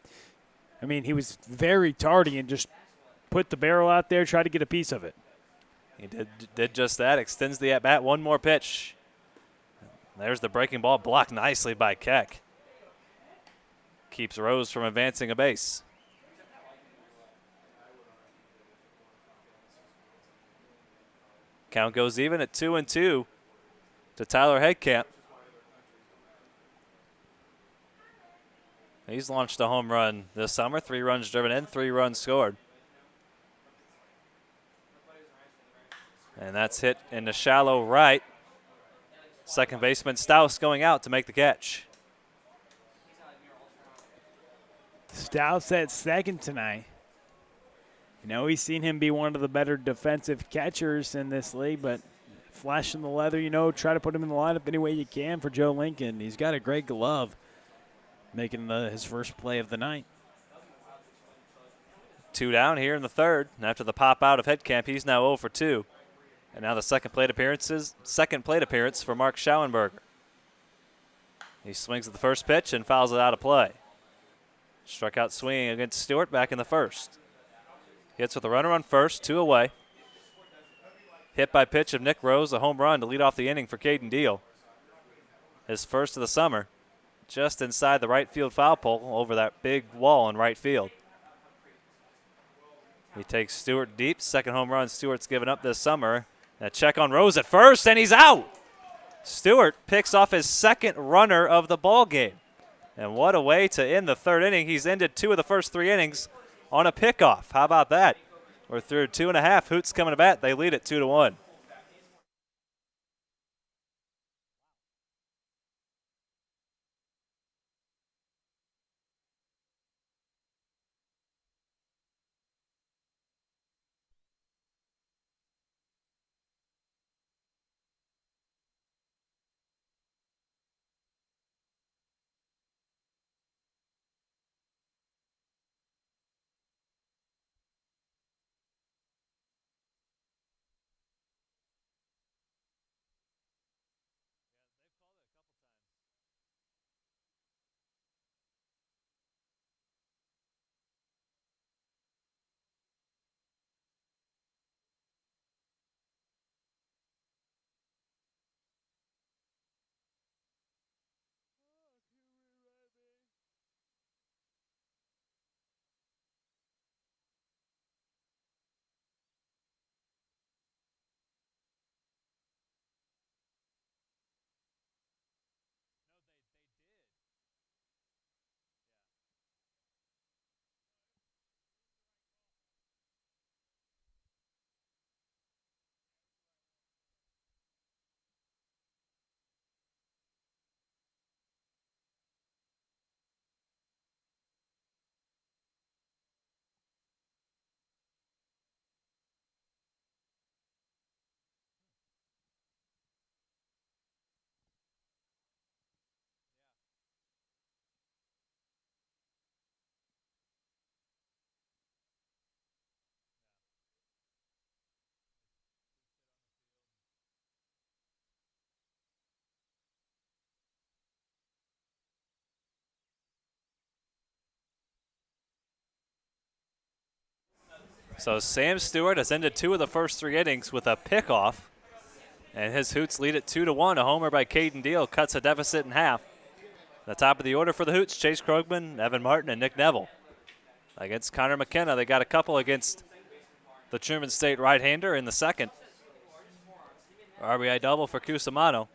I mean, he was very tardy and just put the barrel out there, try to get a piece of it. He did just that, extends the at-bat, 1 more pitch. There's the breaking ball blocked nicely by Keck. Keeps Rose from advancing a base. Count goes even at 2-2 to Tyler Headkamp. He's launched a home run this summer. 3 runs driven in, 3 runs scored. And that's hit in the shallow right. Second baseman Staus going out to make the catch. Staus at second tonight. You know, we've seen him be one of the better defensive catchers in this league, but flashing the leather, you know, try to put him in the lineup any way you can for Joe Lincoln. He's got a great glove, making his first play of the night. 2 down here in the third. And after the pop out of Headcamp, he's now 0 for 2. And now the second plate appearance for Mark Schauenberger. He swings at the first pitch and fouls it out of play. Struck out swinging against Stewart back in the first. Hits with a runner on first, 2 away. Hit by pitch of Nick Rose, a home run to lead off the inning for Caden Deal. His first of the summer, just inside the right field foul pole over that big wall in right field. He takes Stewart deep. Second home run Stewart's given up this summer. A check on Rose at first, and he's out. Stewart picks off his second runner of the ball game. And what a way to end the third inning. He's ended 2 of the first 3 innings on a pickoff. How about that? We're through 2.5. Hoots coming to bat. They lead it 2-1. So Sam Stewart has ended 2 of the first 3 innings with a pickoff. And his Hoots lead it 2-1. A homer by Caden Deal cuts a deficit in half. The top of the order for the Hoots, Chase Krogman, Evan Martin, and Nick Neville. Against Connor McKenna, they got a couple against the Truman State right-hander in the second. RBI double for Cusimano.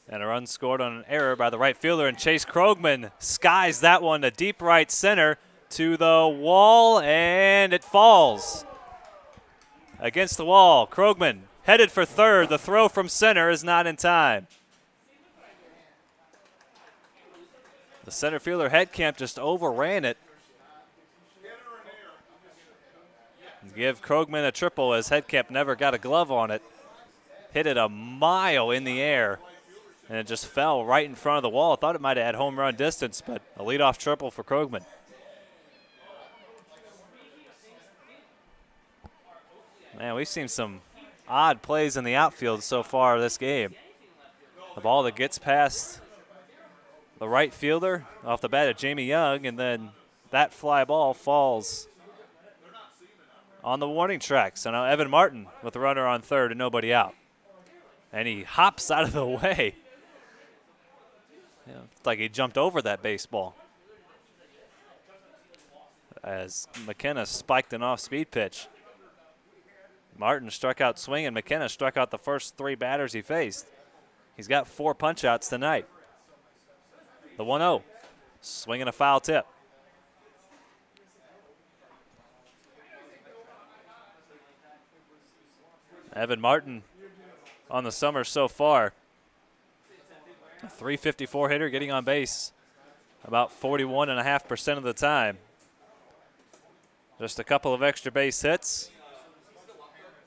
And a run scored on an error by the right fielder, and Chase Krogman skies that one to deep right center to the wall, and it falls. Against the wall, Krogman headed for third. The throw from center is not in time. The center fielder Headcamp just overran it. Give Krogman a triple as Headcamp never got a glove on it. Hit it a mile in the air, and it just fell right in front of the wall. I thought it might have had home run distance, but a leadoff triple for Krogman. Man, we've seen some odd plays in the outfield so far this game. The ball that gets past the right fielder off the bat of Jamie Young, and then that fly ball falls on the warning track. So now Evan Martin with the runner on third and nobody out. And he hops out of the way. It's like he jumped over that baseball. As McKenna spiked an off-speed pitch. Martin struck out swinging. McKenna struck out the first 3 batters he faced. He's got 4 punch-outs tonight. The 1-0. Swinging a foul tip. Evan Martin on the summer so far. A .354 hitter, getting on base about 41.5% of the time. Just a couple of extra base hits.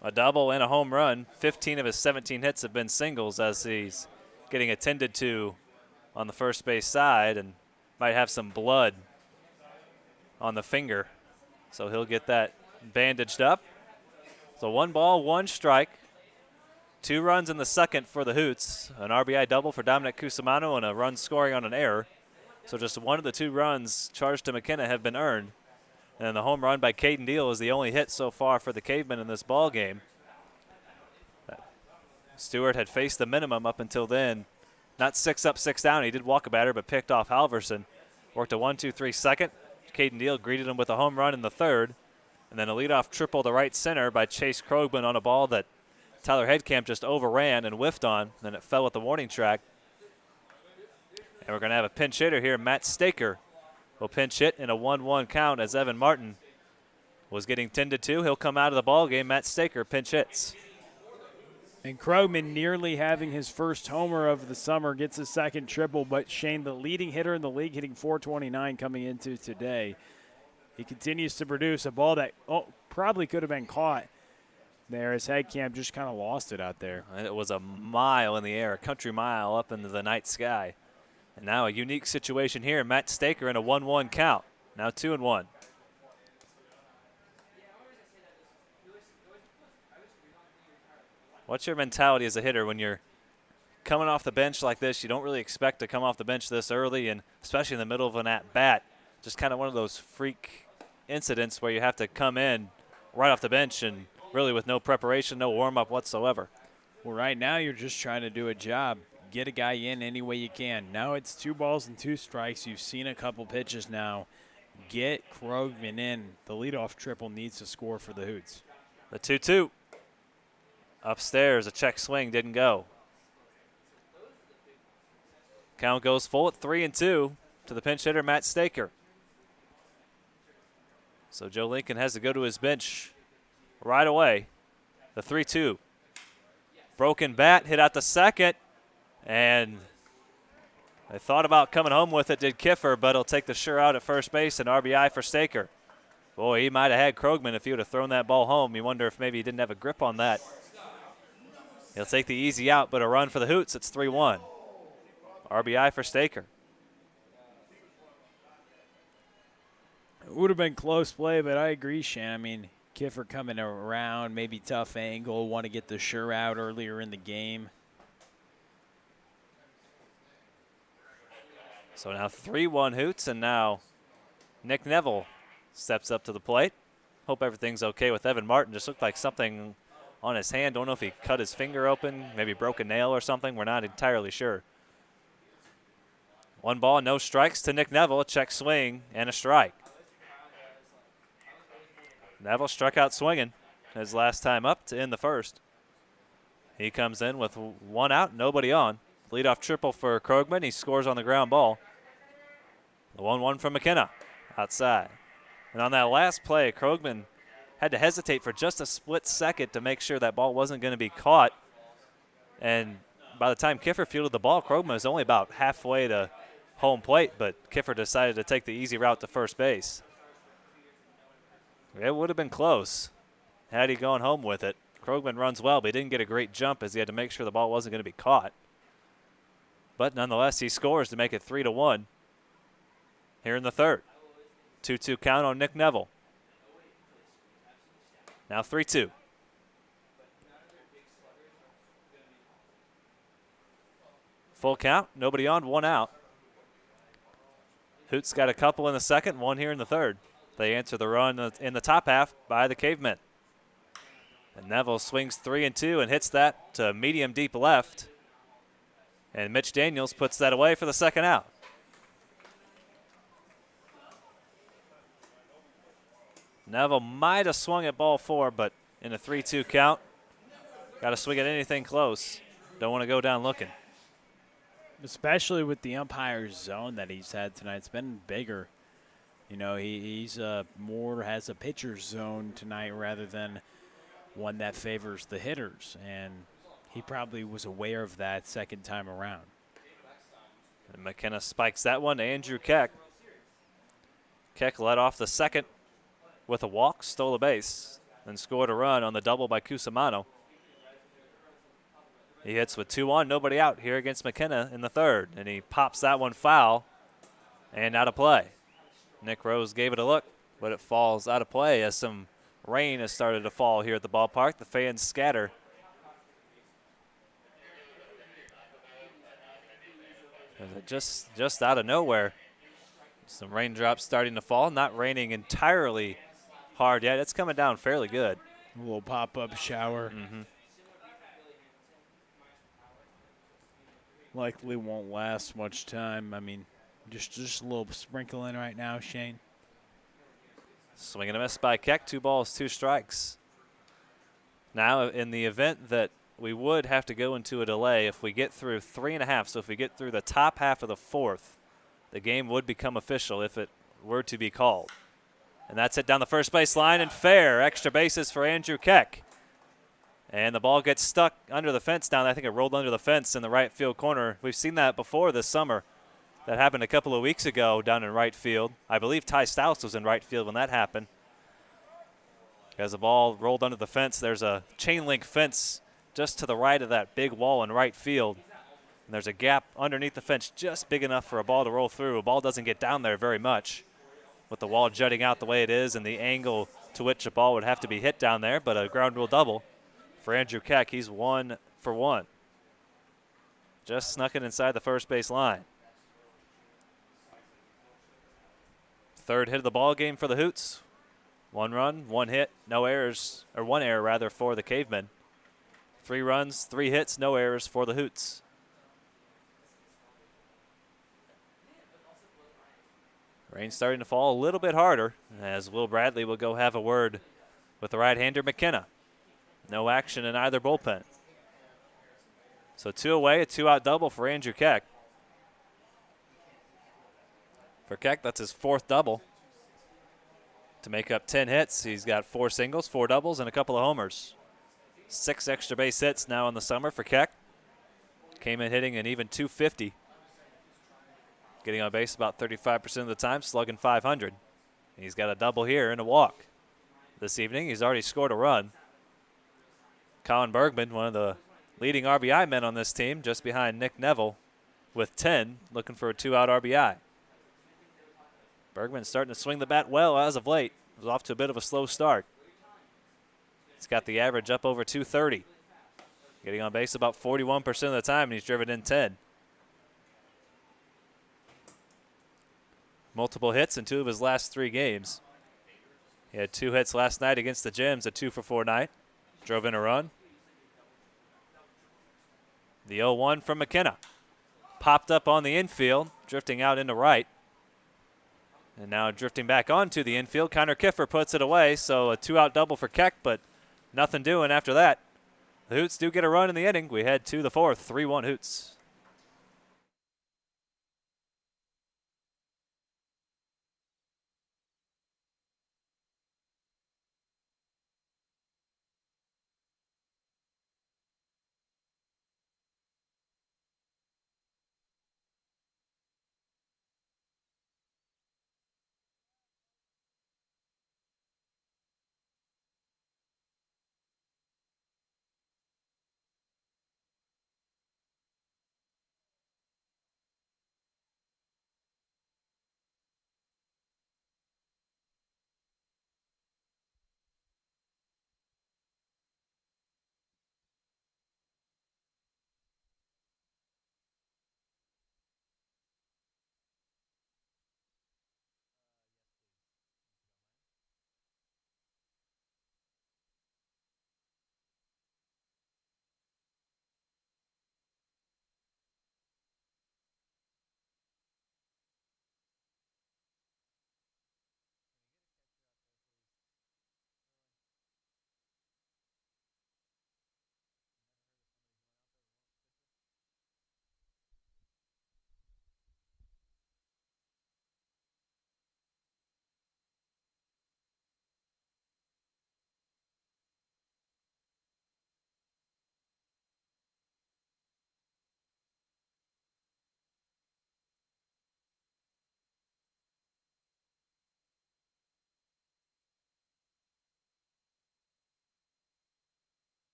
A double and a home run. 15 of his 17 hits have been singles as he's getting attended to on the first base side and might have some blood on the finger, so he'll get that bandaged up. So 1 ball, 1 strike. 2 runs in the second for the Hoots. An RBI double for Dominic Cusimano and a run scoring on an error. So just 1 of the 2 runs charged to McKenna have been earned. And the home run by Caden Deal is the only hit so far for the Cavemen in this ball game. Stewart had faced the minimum up until then. Not 6 up, 6 down. He did walk a batter, but picked off Halverson. Worked a 1-2-3 second. Caden Deal greeted him with a home run in the third. And then a leadoff triple to right center by Chase Krogman on a ball that Tyler Headcamp just overran and whiffed on. Then it fell at the warning track. And we're going to have a pinch hitter here. Matt Staker will pinch hit in a 1-1 count as Evan Martin was getting 10-2. He'll come out of the ball game. Matt Staker pinch hits. And Krogman nearly having his first homer of the summer, gets his second triple, but Shane, the leading hitter in the league, hitting .429 coming into today. He continues to produce a ball that probably could have been caught there as Headcamp just kind of lost it out there. It was a mile in the air, a country mile up into the night sky. And now a unique situation here. Matt Staker in a 1-1 count. Now 2-1. What's your mentality as a hitter when you're coming off the bench like this? You don't really expect to come off the bench this early, and especially in the middle of an at-bat. Just kind of one of those freak incidents where you have to come in right off the bench and really with no preparation, no warm-up whatsoever. Well, right now you're just trying to do a job. Get a guy in any way you can. Now it's 2 balls and 2 strikes. You've seen a couple pitches now. Get Krogman in. The leadoff triple needs to score for the Hoots. The 2-2. Upstairs, a check swing didn't go. Count goes full at 3-2 to the pinch hitter, Matt Staker. So Joe Lincoln has to go to his bench right away. The 3-2. Broken bat, hit out the second. And I thought about coming home with it, did Kiffer, but he'll take the sure out at first base and RBI for Staker. Boy, he might have had Krogman if he would have thrown that ball home. You wonder if maybe he didn't have a grip on that. He'll take the easy out, but a run for the Hoots. It's 3-1. RBI for Staker. It would have been close play, but I agree, Shan. I mean, Kiffer coming around, maybe tough angle, want to get the sure out earlier in the game. So now 3-1 Hoots, and now Nick Neville steps up to the plate. Hope everything's okay with Evan Martin. Just looked like something on his hand. Don't know if he cut his finger open, maybe broke a nail or something. We're not entirely sure. 1 ball, no strikes to Nick Neville. A check swing and a strike. Neville struck out swinging his last time up to end the first. He comes in with 1 out, nobody on. Leadoff triple for Krogman. He scores on the ground ball. The 1-1 from McKenna outside. And on that last play, Krogman had to hesitate for just a split second to make sure that ball wasn't going to be caught. And by the time Kiffer fielded the ball, Krogman was only about halfway to home plate, but Kiffer decided to take the easy route to first base. It would have been close had he gone home with it. Krogman runs well, but he didn't get a great jump as he had to make sure the ball wasn't going to be caught. But nonetheless, he scores to make it 3-1 here in the third. 2-2 count on Nick Neville. Now 3-2. Full count, nobody on, 1 out. Hoots got a couple in the second, 1 here in the third. They answer the run in the top half by the Cavemen. And Neville swings 3-2 and hits that to medium deep left. And Mitch Daniels puts that away for the second out. Neville might have swung at ball 4, but in a 3-2 count, got to swing at anything close. Don't want to go down looking. Especially with the umpire's zone that he's had tonight. It's been bigger. You know, he's more has a pitcher's zone tonight rather than one that favors the hitters. And he probably was aware of that second time around. And McKenna spikes that one to Andrew Keck. Keck led off the second with a walk, stole a base, and scored a run on the double by Cusimano. He hits with 2 on, nobody out here against McKenna in the third, and he pops that one foul and out of play. Nick Rose gave it a look, but it falls out of play as some rain has started to fall here at the ballpark. The fans scatter. Just out of nowhere. Some raindrops starting to fall, not raining entirely hard yet. It's coming down fairly good. A little pop-up shower. Likely won't last much time. I mean, just a little sprinkling right now, Shane. Swing and a miss by Keck. 2 balls, 2 strikes. Now, in the event that we would have to go into a delay, if we get through 3.5, so if we get through the top half of the 4th, the game would become official if it were to be called. And that's it down the first base line and fair. Extra bases for Andrew Keck. And the ball gets stuck under the fence down. I think it rolled under the fence in the right field corner. We've seen that before this summer. That happened a couple of weeks ago down in right field. I believe Ty Stouse was in right field when that happened. As the ball rolled under the fence, there's a chain link fence just to the right of that big wall in right field. And there's a gap underneath the fence just big enough for a ball to roll through. A ball doesn't get down there very much with the wall jutting out the way it is and the angle to which a ball would have to be hit down there, but a ground rule double for Andrew Keck. He's 1 for 1. Just snuck it inside the first base line. Third hit of the ball game for the Hoots. 1 run, 1 hit, no errors, or 1 error rather for the Cavemen. 3 runs, 3 hits, no errors for the Hoots. Rain starting to fall a little bit harder as Will Bradley will go have a word with the right-hander McKenna. No action in either bullpen. So 2 away, a 2-out double for Andrew Keck. For Keck, that's his 4th double. To make up 10 hits, he's got 4 singles, 4 doubles, and a couple of homers. 6 extra base hits now in the summer for Keck. Came in hitting an even .250. Getting on base about 35% of the time, slugging .500. He's got a double here and a walk. This evening, he's already scored a run. Colin Bergman, one of the leading RBI men on this team, just behind Nick Neville with 10, looking for a 2-out RBI. Bergman starting to swing the bat well as of late. Was off to a bit of a slow start. He's got the average up over 230. Getting on base about 41% of the time, and he's driven in 10. Multiple hits in 2 of his last 3 games. He had 2 hits last night against the Gems, a 2-for-4 night. Drove in a run. The 0-1 from McKenna. Popped up on the infield, drifting out into right. And now drifting back onto the infield, Connor Kiffer puts it away, so a 2-out double for Keck, but nothing doing after that. The Hoots do get a run in the inning. We head to the 4th, 3-1 Hoots.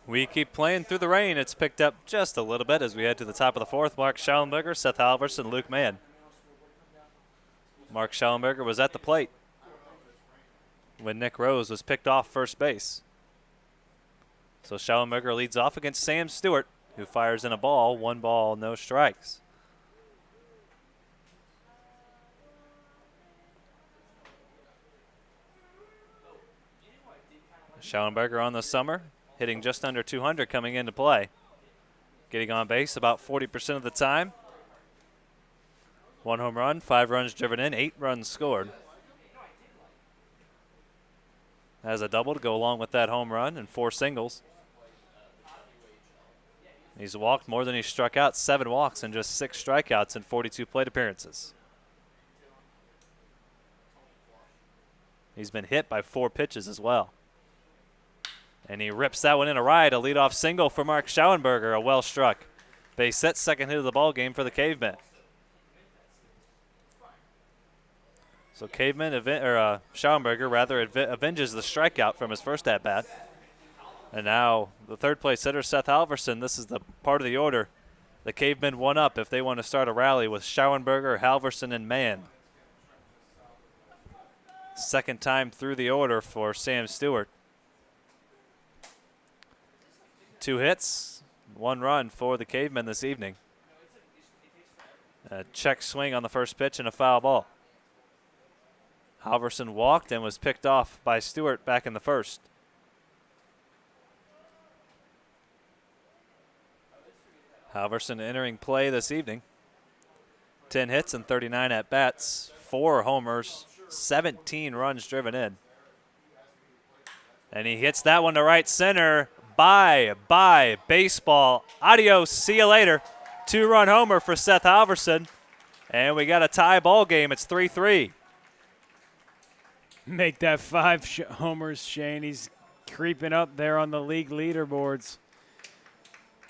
We keep playing through the rain. It's picked up just a little bit as we head to the top of the fourth. Mark Schallenberger, Seth Halverson, Luke Mann. Mark Schallenberger was at the plate when Nick Rose was picked off first base. So Schallenberger leads off against Sam Stewart, who fires in a ball. 1 ball, no strikes. Schallenberger on the summer, hitting just under 200 coming into play. Getting on base about 40% of the time. 1 home run, 5 runs driven in, 8 runs scored. Has a double to go along with that home run and 4 singles. He's walked more than he's struck out, 7 walks and just 6 strikeouts in 42 plate appearances. He's been hit by 4 pitches as well. And he rips that one in a ride, a leadoff single for Mark Schallenberger, a well struck. Base hit, second hit of the ball game for the Cavemen. So Schallenberger avenges the strikeout from his first at bat. And now the third place hitter, Seth Halverson. This is the part of the order. The Cavemen 1 up if they want to start a rally with Schallenberger, Halverson, and Mann. Second time through the order for Sam Stewart. 2 hits, 1 run for the Cavemen this evening. A check swing on the first pitch and a foul ball. Halverson walked and was picked off by Stewart back in the first. Halverson entering play this evening. 10 hits and 39 at-bats, 4 homers, 17 runs driven in. And he hits that one to right center. Bye, baseball. Adios, see you later. 2-run homer for Seth Halverson. And we got a tie ball game. It's 3-3. Make that 5 homers, Shane. He's creeping up there on the league leaderboards.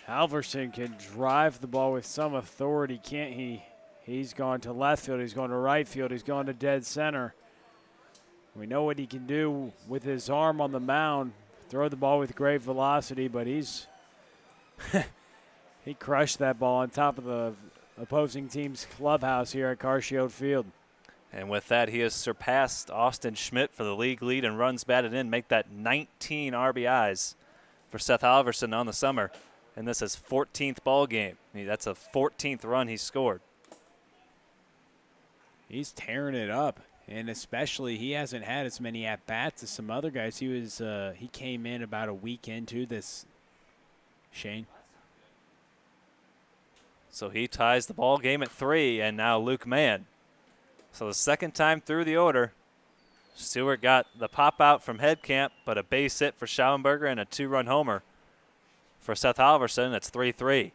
Halverson can drive the ball with some authority, can't he? He's gone to left field. He's gone to right field. He's gone to dead center. We know what he can do with his arm on the mound. Throw the ball with great velocity, but he's he crushed that ball on top of the opposing team's clubhouse here at Carshield Field. And with that, he has surpassed Austin Schmidt for the league lead in runs batted in, make that 19 RBIs for Seth Halverson on the summer. And this is 14th ball game. That's a 14th run he scored. He's tearing it up. And especially, he hasn't had as many at-bats as some other guys. He came in about a week into this, Shane. So he ties the ball game at 3, and now Luke Mann. So the second time through the order, Stewart got the pop out from Headcamp, but a base hit for Schallenberger and a 2-run homer for Seth Halverson. It's 3-3.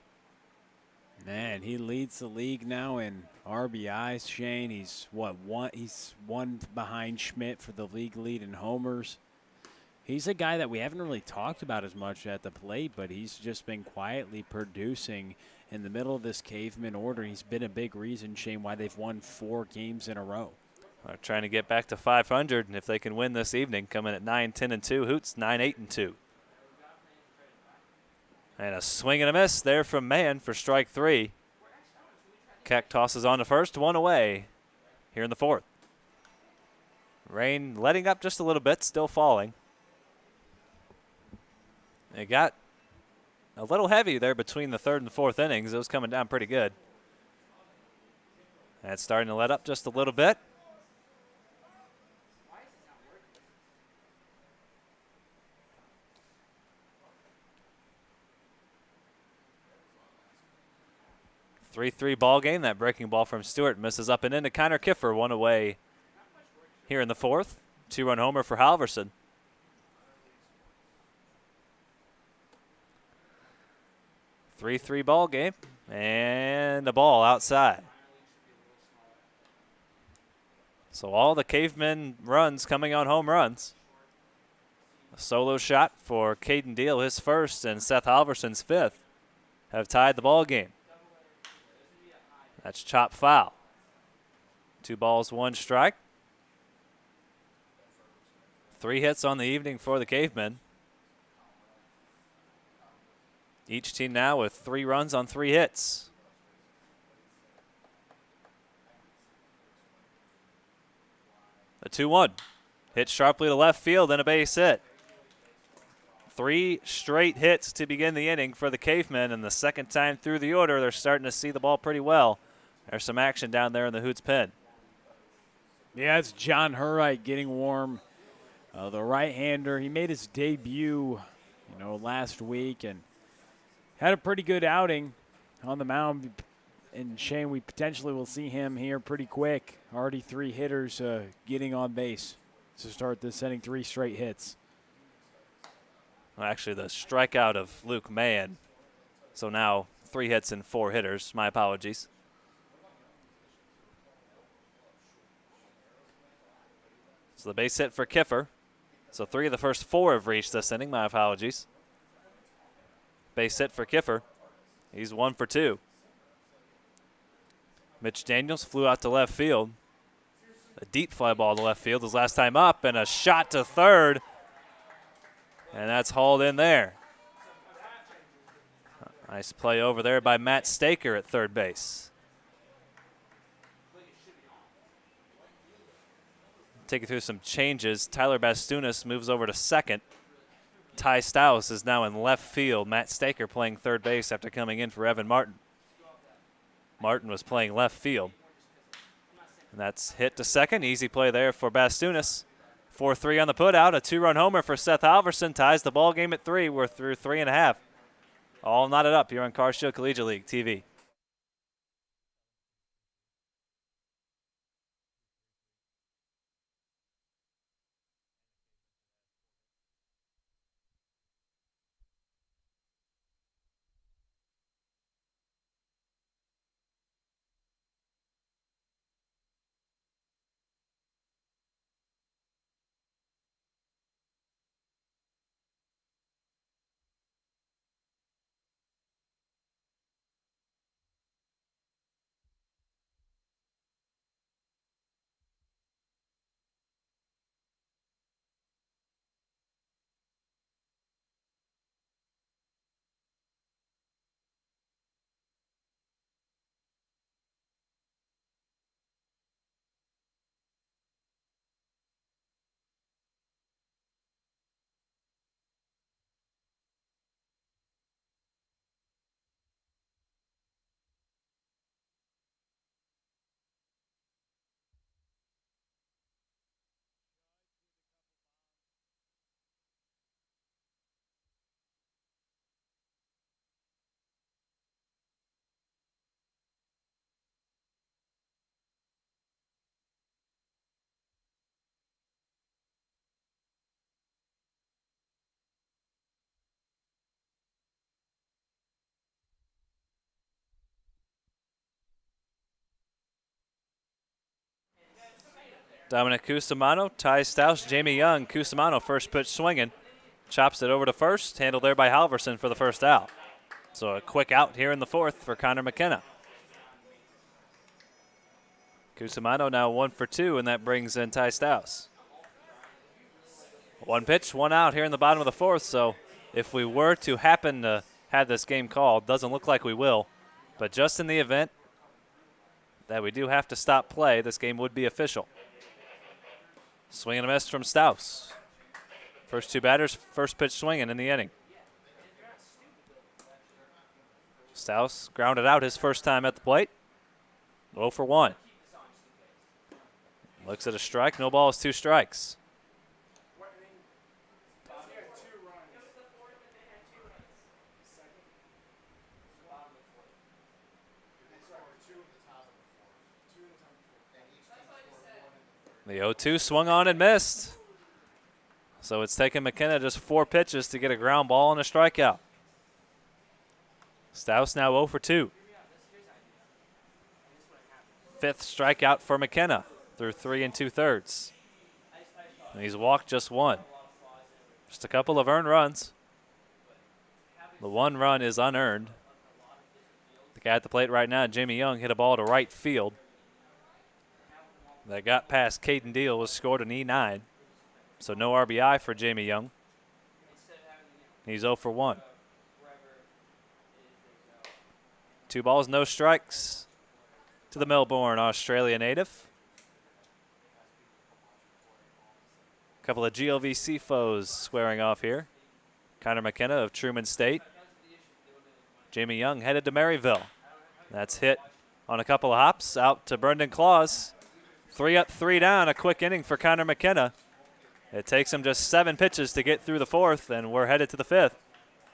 Man, he leads the league now in RBIs, Shane. He's one behind Schmidt for the league lead in homers. He's a guy that we haven't really talked about as much at the plate, but he's just been quietly producing in the middle of this Caveman order. He's been a big reason, Shane, why they've won 4 games in a row. They're trying to get back to 500, and if they can win this evening, come in at 9-10-2. Hoots 9-8-2. And a swing and a miss there from Mann for strike 3. Keck tosses on to first, 1 away here in the 4th. Rain letting up just a little bit, still falling. It got a little heavy there between the 3rd and the 4th innings. It was coming down pretty good. And it's starting to let up just a little bit. A 3-3 ball game. That breaking ball from Stewart misses up and into Connor Kiffer, 1 away here in the 4th. 2-run homer for Halverson. 3-3 ball game, and a ball outside. So all the Cavemen runs coming on home runs. A solo shot for Caden Deal, his first, and Seth Halverson's 5th, have tied the ball game. That's chop foul. 2 balls, 1 strike. 3 hits on the evening for the Cavemen. Each team now with 3 runs on 3 hits. The 2-1. Hit sharply to left field and a base hit. 3 straight hits to begin the inning for the Cavemen, and the second time through the order, they're starting to see the ball pretty well. There's some action down there in the Hoots pen. Yeah, it's John Hurright getting warm. The right-hander, he made his debut, last week and had a pretty good outing on the mound. And Shane, we potentially will see him here pretty quick. Already 3 hitters getting on base to start this inning, 3 straight hits. Well, actually, the strikeout of Luke Mahan. So now 3 hits and 4 hitters. My apologies. So the base hit for Kiffer. So 3 of the first 4 have reached this inning. My apologies. Base hit for Kiffer. He's 1 for 2. Mitch Daniels flew out to left field. A deep fly ball to left field his last time up, and a shot to third. And that's hauled in there. Nice play over there by Matt Staker at third base. Take you through some changes. Tyler Bastunas moves over to second. Ty Staus is now in left field. Matt Staker playing third base after coming in for Evan Martin. Martin was playing left field. And that's hit to second. Easy play there for Bastunas. 4-3 on the putout. A 2-run homer for Seth Halverson ties the ball game at 3. We're through 3.5. All knotted up here on Car Show Collegiate League TV. Dominic Cusimano, Ty Staus, Jamie Young. Cusimano first pitch swinging. Chops it over to first. Handled there by Halverson for the first out. So a quick out here in the 4th for Connor McKenna. Cusimano now 1 for 2, and that brings in Ty Staus. 1 pitch, 1 out here in the bottom of the 4th. So if we were to happen to have this game called, doesn't look like we will, but just in the event that we do have to stop play, this game would be official. Swing and a miss from Staus. First 2 batters, first pitch swinging in the inning. Staus grounded out his first time at the plate. 0 for 1. Looks at a strike. No balls, 2 strikes. The 0-2 swung on and missed. So it's taken McKenna just 4 pitches to get a ground ball and a strikeout. Staus now 0 for 2. 5th strikeout for McKenna through 3 2/3. And he's walked just 1. Just a couple of earned runs. The 1 run is unearned. The guy at the plate right now, Jamie Young, hit a ball to right field. That got past Caden Deal, was scored an E9. So no RBI for Jamie Young. He's 0 for 1. 2 balls, no strikes to the Melbourne, Australia native. A couple of GLVC foes squaring off here. Connor McKenna of Truman State. Jamie Young headed to Maryville. That's hit on a couple of hops out to Brendan Claus. 3 up, 3 down, a quick inning for Connor McKenna. It takes him just 7 pitches to get through the 4th, and we're headed to the 5th.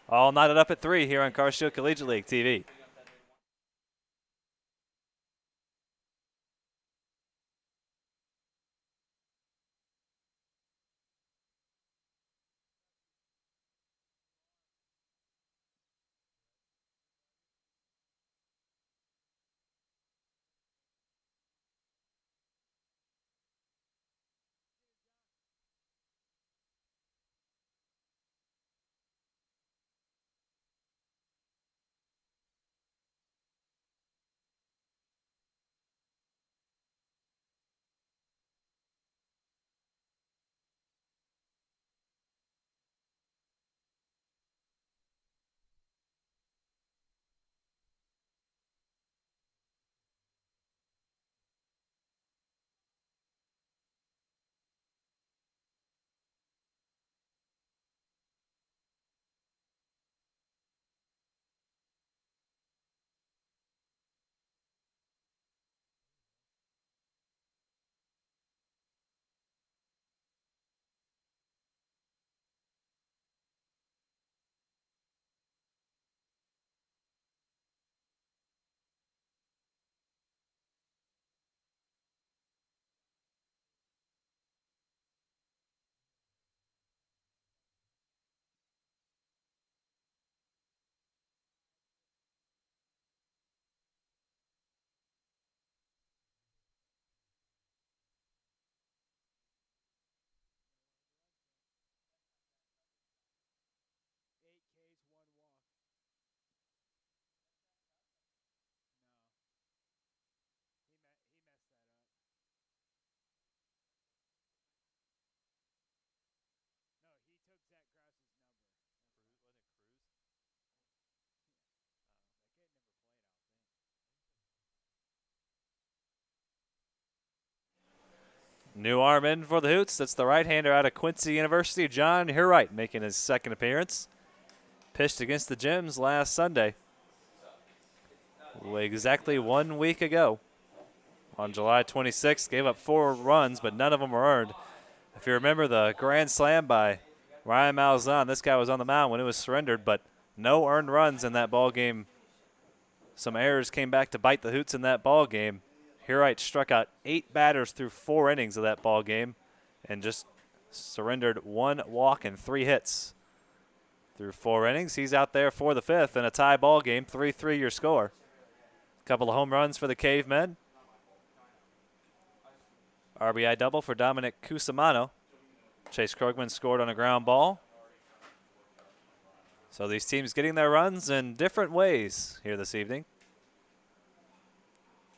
All knotted up at 3 here on Carshield Collegiate League TV. New arm in for the Hoots. That's the right-hander out of Quincy University, John Hurwright, making his 2nd appearance. Pitched against the Gems last Sunday. Exactly 1 week ago. On July 26th, gave up 4 runs, but none of them were earned. If you remember the grand slam by Ryan Malzahn, this guy was on the mound when it was surrendered, but no earned runs in that ball game. Some errors came back to bite the Hoots in that ball game. Hurwright struck out 8 batters through 4 innings of that ball game and just surrendered 1 walk and 3 hits through 4 innings. He's out there for the 5th in a tie ball game, 3-3 your score. A couple of home runs for the Cavemen. RBI double for Dominic Cusimano. Chase Krogman scored on a ground ball. So these teams getting their runs in different ways here this evening.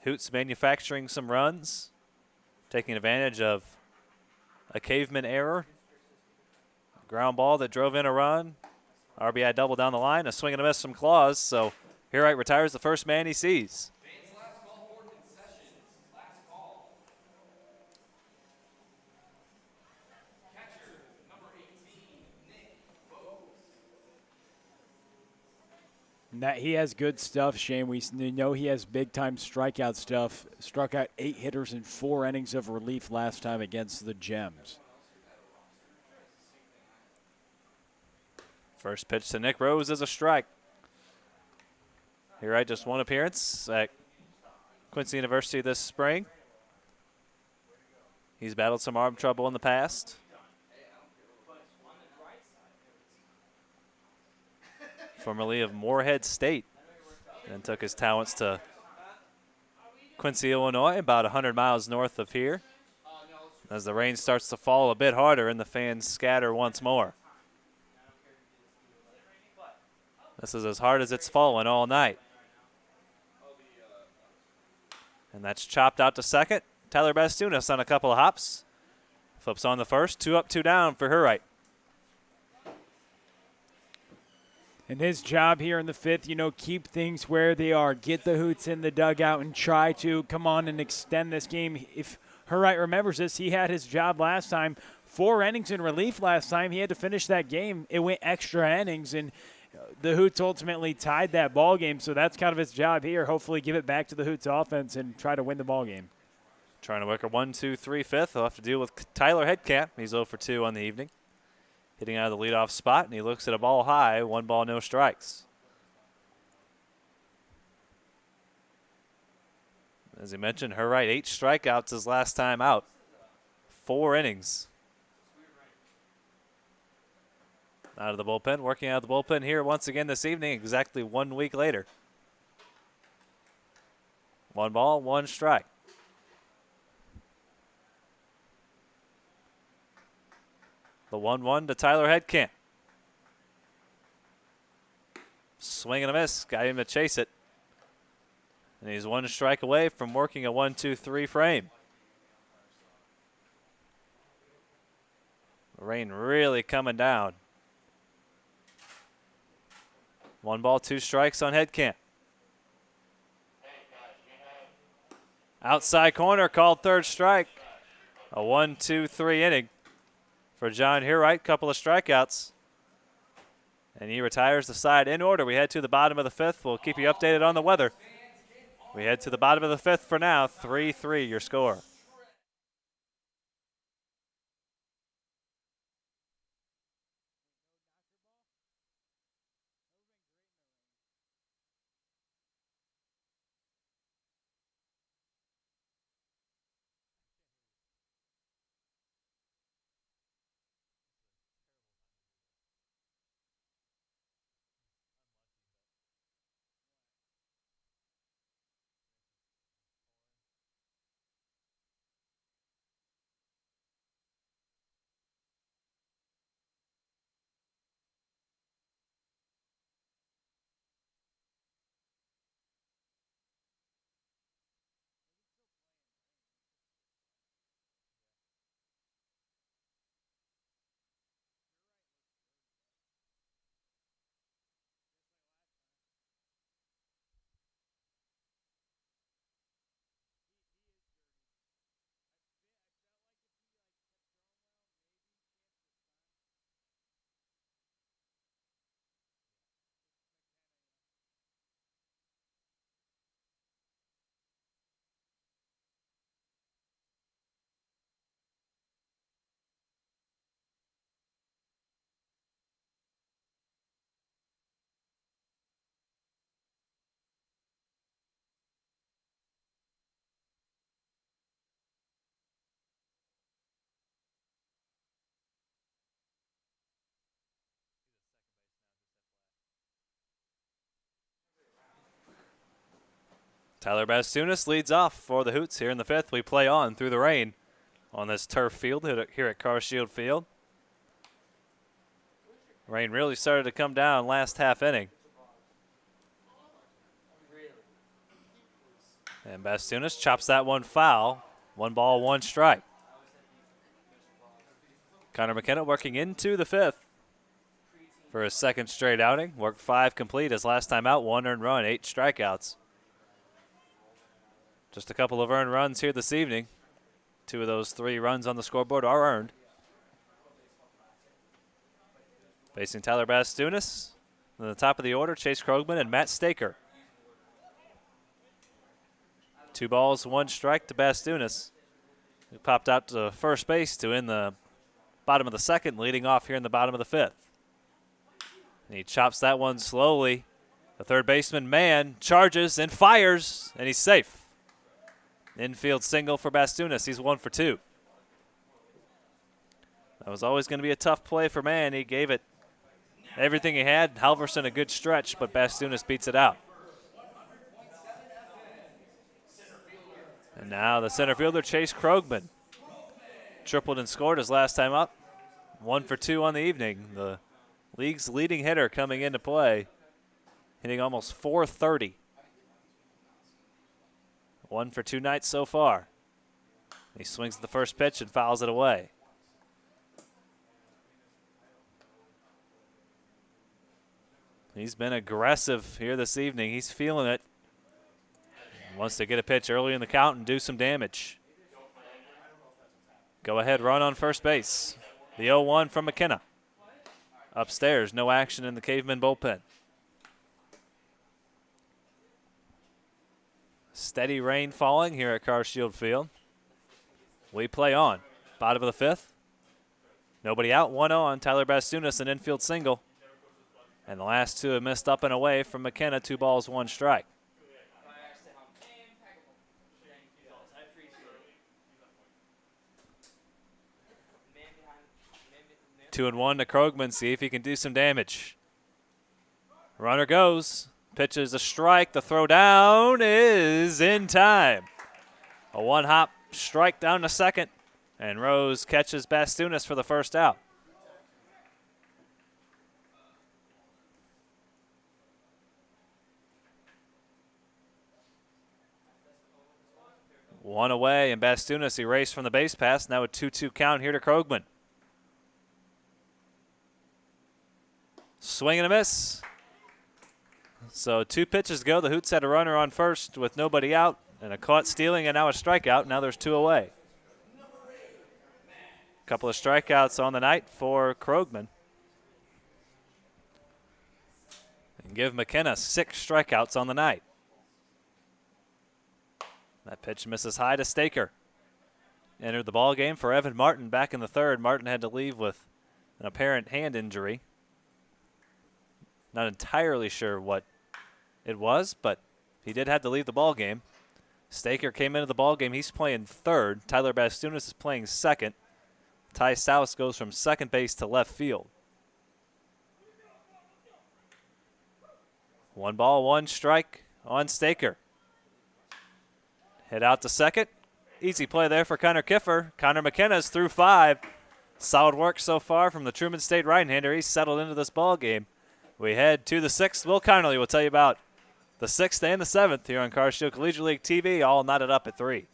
Hoots manufacturing some runs, taking advantage of a Caveman error. Ground ball that drove in a run. RBI double down the line, a swing and a miss from Claus. So Hurwright retires the first man he sees. That he has good stuff, Shane. We know he has big-time strikeout stuff. Struck out 8 hitters in 4 innings of relief last time against the Gems. First pitch to Nick Rose is a strike. Hurwright just 1 appearance at Quincy University this spring. He's battled some arm trouble in the past. Formerly of Moorhead State, and took his talents to Quincy, Illinois, about 100 miles north of here. As the rain starts to fall a bit harder and the fans scatter once more. This is as hard as it's fallen all night. And that's chopped out to second. Tyler Bastunas on a couple of hops. Flips on the first, 2 up, 2 down for Hurwright. And his job here in the fifth, keep things where they are. Get the Hoots in the dugout and try to come on and extend this game. If Hurright remembers this, he had his job last time. 4 innings in relief last time. He had to finish that game. It went extra innings, and the Hoots ultimately tied that ball game. So that's kind of his job here. Hopefully give it back to the Hoots offense and try to win the ball game. Trying to work a 1-2-3 fifth. He'll have to deal with Tyler Headcamp. He's 0 for 2 on the evening. Hitting out of the leadoff spot, and he looks at a ball high. 1 ball, no strikes. As he mentioned, Hurright 8 strikeouts his last time out. 4 innings. Out of the bullpen, working out of the bullpen here once again this evening, exactly 1 week later. 1 ball, 1 strike. The 1-1 to Tyler Headcamp. Swing and a miss. Got him to chase it. And he's 1 strike away from working a 1-2-3 frame. The rain really coming down. 1 ball, 2 strikes on Headcamp. Outside corner, called third strike. A 1-2-3 inning for John Hurright. Couple of strikeouts. And he retires the side in order. We head to the bottom of the 5th. We'll keep you updated on the weather. We head to the bottom of the 5th for now. 3-3 your score. Tyler Bastunas leads off for the Hoots here in the 5th. We play on through the rain on this turf field here at Car Shield Field. Rain really started to come down last half inning. And Bastunas chops that one foul. 1 ball, 1 strike. Connor McKenna working into the 5th for his 2nd straight outing. Worked 5 complete his last time out. 1 earned run, 8 strikeouts. Just a couple of earned runs here this evening. 2 of those 3 runs on the scoreboard are earned. Facing Tyler Bastunas. On the top of the order, Chase Krogman and Matt Staker. 2 balls, 1 strike to Bastunas, who popped out to first base to end the bottom of the 2nd, leading off here in the bottom of the 5th. And he chops that one slowly. The third baseman, Mann, charges and fires, and he's safe. Infield single for Bastunas. He's 1 for 2. That was always going to be a tough play for Mann. He gave it everything he had. Halverson a good stretch, but Bastunas beats it out. And now the center fielder, Chase Krogman. Tripled and scored his last time up. 1 for 2 on the evening. The league's leading hitter coming into play, hitting almost .430. 1 for 2 nights so far. He swings at the first pitch and fouls it away. He's been aggressive here this evening. He's feeling it. Wants to get a pitch early in the count and do some damage. Go ahead run on first base. The 0-1 from McKenna. Upstairs, no action in the Cavemen bullpen. Steady rain falling here at Carshield Field. We play on. Bottom of the fifth. Nobody out, 1-0 on Tyler Bastunas, an infield single. And the last two have missed up and away from McKenna, 2 balls, 1 strike. Two and 1 to Krogman, see if he can do some damage. Runner goes. Pitches a strike. The throw down is in time. A 1-hop strike down to second. And Rose catches Bastunas for the first out. One away, and Bastunas erased from the base pass. Now a 2-2 count here to Krogman. Swing and a miss. So 2 pitches to go. The Hoots had a runner on first with nobody out, and a caught stealing, and now a strikeout. Now there's 2 away. A couple of strikeouts on the night for Krogman. And give McKenna 6 strikeouts on the night. That pitch misses high to Staker. Entered the ball game for Evan Martin back in the third. Martin had to leave with an apparent hand injury. Not entirely sure what it was, but he did have to leave the ball game. Staker came into the ball game. He's playing third. Tyler Bastunas is playing second. Ty Souse goes from second base to left field. 1 ball, 1 strike on Staker. Head out to second. Easy play there for Connor Kiffer. Connor McKenna's through 5. Solid work so far from the Truman State right-hander. He's settled into this ball game. We head to the 6th. Will Connerly will tell you about the 6th and the 7th here on Carshield Collegiate League TV, all knotted up at 3.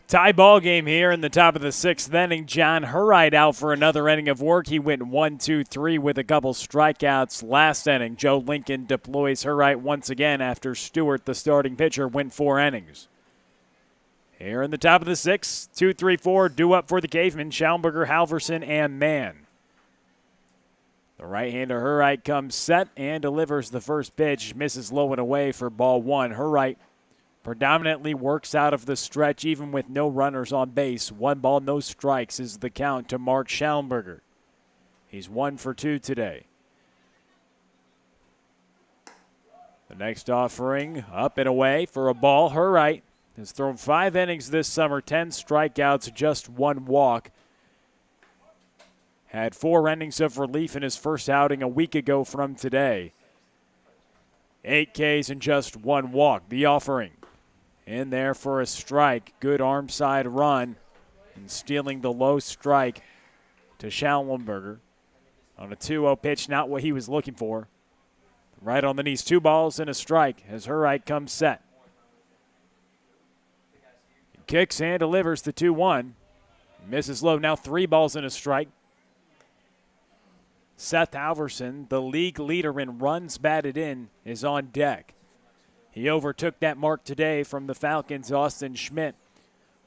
Tie ball game here in the top of the 6th inning. John Hurright out for another inning of work. He went 1-2-3 with a couple strikeouts last inning. Joe Lincoln deploys Hurright once again after Stewart, the starting pitcher, went 4 innings. Here in the top of the 6th, 2-3-4 due up for the Cavemen. Schaumburger, Halverson, and Mann. The right-hander Hurright comes set and delivers the first pitch. Misses low and away for ball 1. Hurright predominantly works out of the stretch even with no runners on base. 1 ball, no strikes is the count to Mark Schaumburger. He's 1 for 2 today. The next offering up and away for a ball. Hurright has thrown 5 innings this summer, 10 strikeouts, just 1 walk. Had 4 innings of relief in his first outing a week ago from today. 8 Ks and just 1 walk. The offering in there for a strike. Good arm side run. and stealing the low strike to Schallenberger on a 2-0 pitch, not what he was looking for. Right on the knees, 2 balls and a strike as Hurright comes set. He kicks and delivers the 2-1. Misses low, now 3 balls and a strike. Seth Halverson, the league leader in runs batted in, is on deck. He overtook that mark today from the Falcons' Austin Schmidt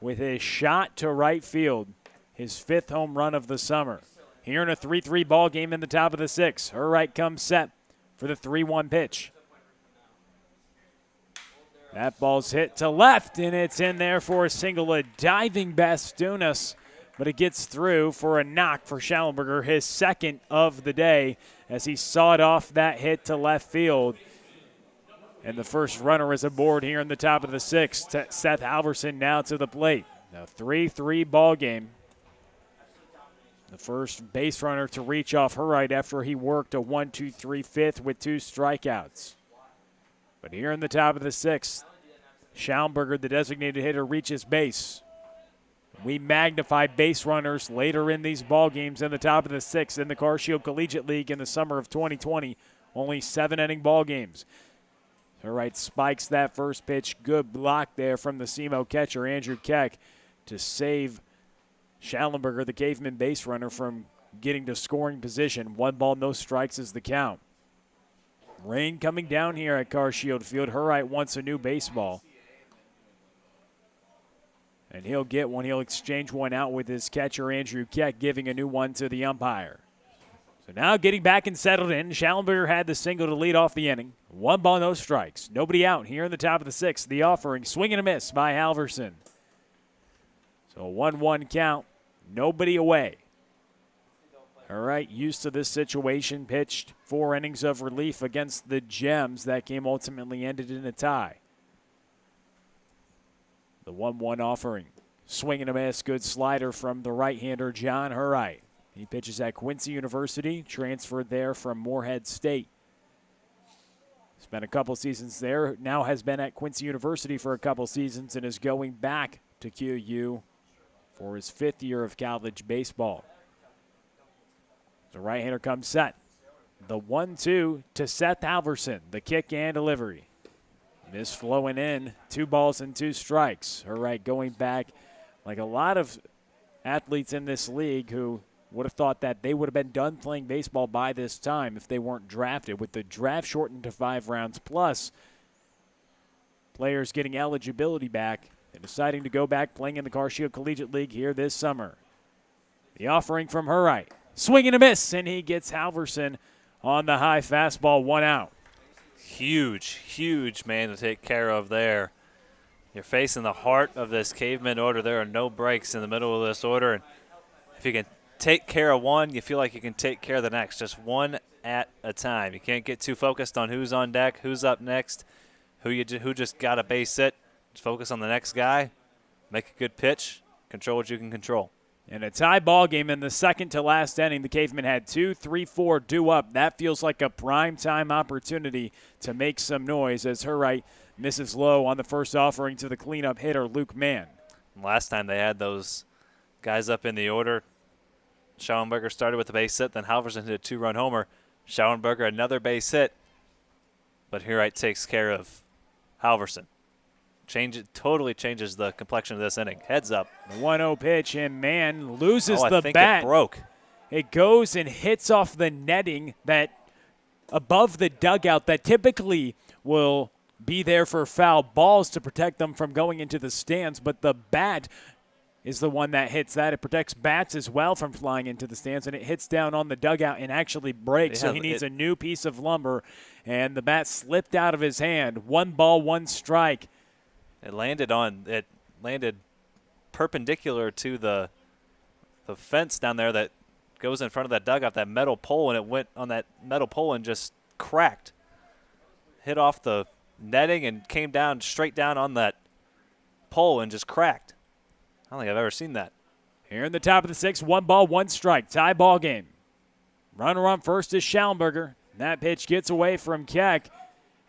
with a shot to right field, his 5th home run of the summer. Here in a 3-3 ball game in the top of the 6th, Hurright comes set for the 3-1 pitch. That ball's hit to left, and it's in there for a single. A diving Bastunas, but it gets through for a knock for Schallenberger, his 2nd of the day, as he sawed off that hit to left field. And the first runner is aboard here in the top of the 6th. Seth Halverson now to the plate. A 3-3 ball game. The first base runner to reach off Hurright after he worked a 1-2-3 5th with 2 strikeouts. But here in the top of the 6th, Schallenberger, the designated hitter, reaches base. We magnify base runners later in these ball games in the top of the 6th in the Car Shield Collegiate League in the summer of 2020. Only 7-inning ball games. Hurright spikes that first pitch. Good block there from the SEMO catcher, Andrew Keck, to save Schallenberger, the Caveman base runner, from getting to scoring position. 1 ball, no strikes is the count. Rain coming down here at Car Shield Field. Hurright wants a new baseball. And he'll get one. He'll exchange one out with his catcher, Andrew Keck, giving a new one to the umpire. So now getting back and settled in, Schallenberger had the single to lead off the inning. 1 ball, no strikes. Nobody out here in the top of the 6th. The offering, swing and a miss by Halverson. So a 1-1 count. Nobody away. All right, used to this situation, pitched 4 innings of relief against the Gems. That game ultimately ended in a tie. The 1-1 offering. Swing and a miss, good slider from the right-hander, John Hurright. He pitches at Quincy University, transferred there from Morehead State. Spent a couple seasons there, now has been at Quincy University for a couple seasons and is going back to QU for his 5th year of college baseball. The right-hander comes set. The 1-2 to Seth Halverson, the kick and delivery. Miss flowing in, 2 balls and 2 strikes. All right, going back like a lot of athletes in this league who would have thought that they would have been done playing baseball by this time if they weren't drafted. With the draft shortened to 5 rounds, plus players getting eligibility back and deciding to go back playing in the Car Shield Collegiate League here this summer. The offering from Hurright. Swing and a miss, and he gets Halverson on the high fastball, 1 out. Huge man to take care of there. You're facing the heart of this Caveman order. There are no breaks in the middle of this order. And if you can take care of one, you feel like you can take care of the next, just one at a time. You can't get too focused on who's on deck, who's up next, who just got a base hit. Just focus on the next guy, make a good pitch, control what you can control. In a tie ball game in the second to last inning, the Cavemen had 2, 3, 4 due up. That feels like a prime time opportunity to make some noise as Hurright misses low on the first offering to the cleanup hitter, Luke Mann. Last time they had those guys up in the order, Schallenberger started with a base hit, then Halverson hit a 2-run homer. Schallenberger another base hit, but Hurright takes care of Halverson. Totally changes the complexion of this inning. Heads up. The 1-0 pitch, and Mann loses I the think bat. It broke. It goes and hits off the netting that above the dugout that typically will be there for foul balls to protect them from going into the stands, but the bat is the one that hits that. It protects bats as well from flying into the stands, and it hits down on the dugout and actually breaks. So he needs a new piece of lumber, and the bat slipped out of his hand. 1 ball, 1 strike. It landed perpendicular to the fence down there that goes in front of that dugout, that metal pole, and it went on that metal pole and just cracked. Hit off the netting and came down straight down on that pole and just cracked. I don't think I've ever seen that. Here in the top of the 6th, 1 ball, 1 strike, tie ball game. Runner on first is Schallenberger. That pitch gets away from Keck,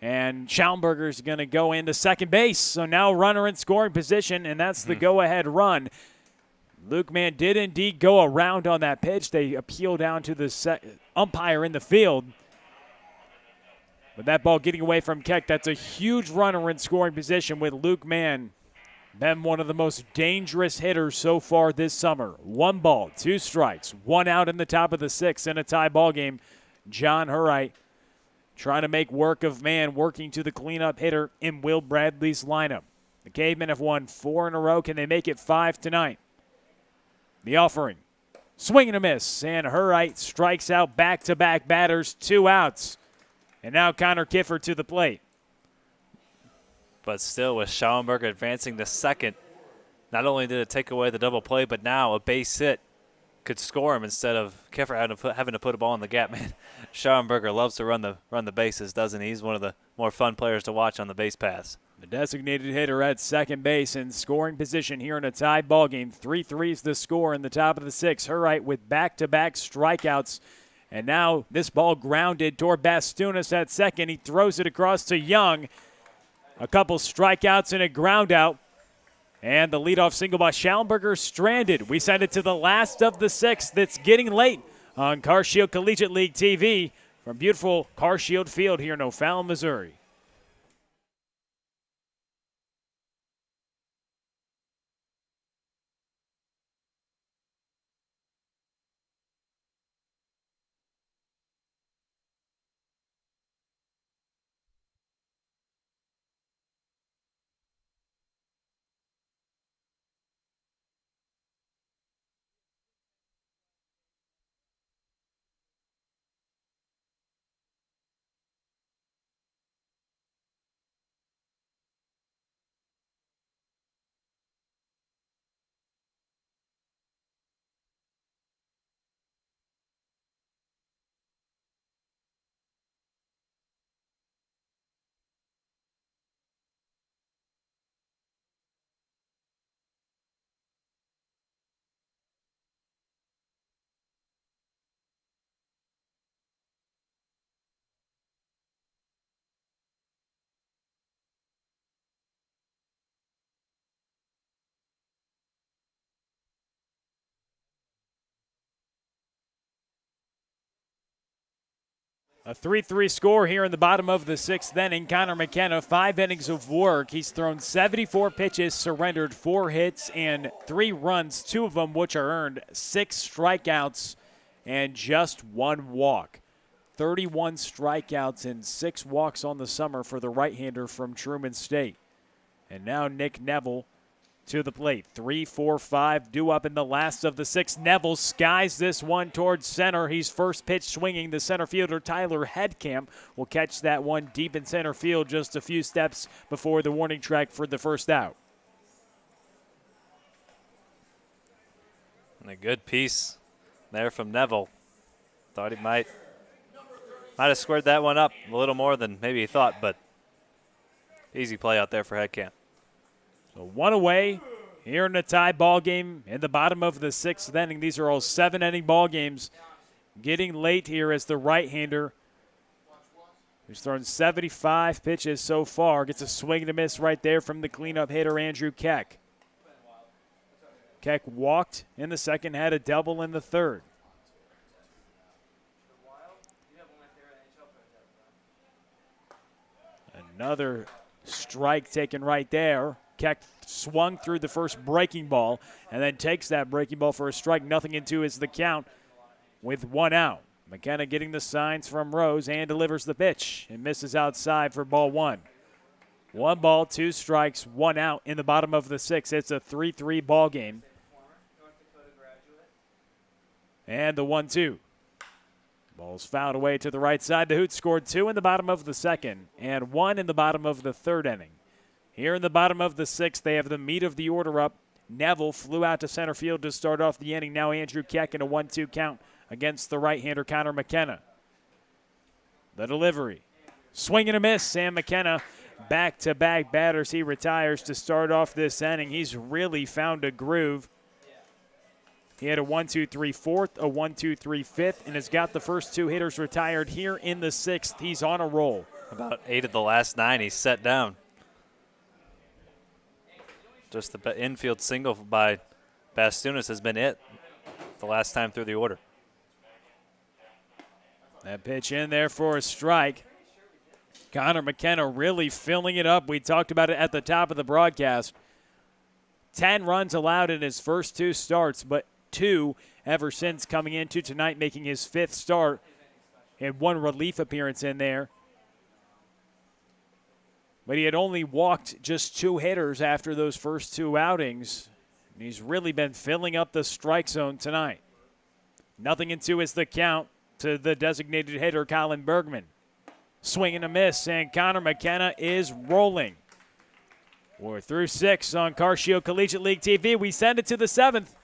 and Schallenberger's going to go into second base. So now runner in scoring position, and that's the go-ahead run. Luke Mann did indeed go around on that pitch. They appeal down to the umpire in the field. But that ball getting away from Keck, that's a huge runner in scoring position with Luke Mann. Been one of the most dangerous hitters so far this summer. 1 ball, 2 strikes, 1 out in the top of the 6th in a tie ball game. John Hurright trying to make work of Mann, working to the cleanup hitter in Will Bradley's lineup. The Cavemen have won 4 in a row. Can they make it 5 tonight? The offering. Swing and a miss. And Hurright strikes out back-to-back batters, 2 outs. And now Connor Kiffer to the plate. But still, with Schallenberger advancing to second, not only did it take away the double play, but now a base hit could score him instead of Kiffer having to put a ball in the gap. Man, Schallenberger loves to run the bases, doesn't he? He's one of the more fun players to watch on the base paths. The designated hitter at second base in scoring position here in a tie ball game. 3-3 is the score in the top of the 6th. Hurright with back-to-back strikeouts. And now this ball grounded toward Bastunas at second. He throws it across to Young. A couple strikeouts and a ground out. And the leadoff single by Schallenberger stranded. We send it to the last of the 6th. It's getting late on Car Shield Collegiate League TV from beautiful Car Shield Field here in O'Fallon, Missouri. A 3-3 score here in the bottom of the 6th inning. Connor McKenna, 5 innings of work. He's thrown 74 pitches, surrendered 4 hits and 3 runs, 2 of them which are earned, 6 strikeouts, and just 1 walk. 31 strikeouts and 6 walks on the summer for the right-hander from Truman State. And now Nick Neville to the plate. 3-4-5 due up in the last of the 6th. Neville skies this one towards center. He's first pitch swinging. The center fielder Tyler Headcamp will catch that one deep in center field just a few steps before the warning track for the first out. And a good piece there from Neville. Thought he might have squared that one up a little more than maybe he thought, but easy play out there for Headcamp. So 1 away here in a tie ball game in the bottom of the 6th inning. These are all 7-inning ball games. Getting late here as the right-hander, who's thrown 75 pitches so far, gets a swing and a miss right there from the cleanup hitter Andrew Keck. Keck walked in the second, had a double in the third. Another strike taken right there. Keck swung through the first breaking ball and then takes that breaking ball for a strike. Nothing into is the count with 1 out. McKenna getting the signs from Rose and delivers the pitch and misses outside for ball 1. 1 ball, 2 strikes, 1 out in the bottom of the 6th. It's a 3-3 ball game. And the 1-2. Ball's fouled away to the right side. The Hoots scored 2 in the bottom of the 2nd and 1 in the bottom of the 3rd inning. Here in the bottom of the 6th, they have the meat of the order up. Neville flew out to center field to start off the inning. Now Andrew Keck in a 1-2 count against the right-hander Connor McKenna. The delivery. Swing and a miss. Sam McKenna, back-to-back batters. He retires to start off this inning. He's really found a groove. He had a 1-2-3 4th, a 1-2-3 5th, and has got the first 2 hitters retired here in the 6th. He's on a roll. About 8 of the last 9 he's set down. Just the infield single by Bastunas has been it the last time through the order. That pitch in there for a strike. Connor McKenna really filling it up. We talked about it at the top of the broadcast. 10 runs allowed in his first 2 starts, but 2 ever since coming into tonight, making his 5th start. He had 1 relief appearance in there. But he had only walked just 2 hitters after those first 2 outings. And he's really been filling up the strike zone tonight. 0-2 is the count to the designated hitter, Colin Bergman. Swing and a miss, and Connor McKenna is rolling. We're through 6 on CarShield Collegiate League TV. We send it to the 7th.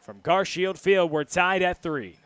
From CarShield Field, we're tied at 3.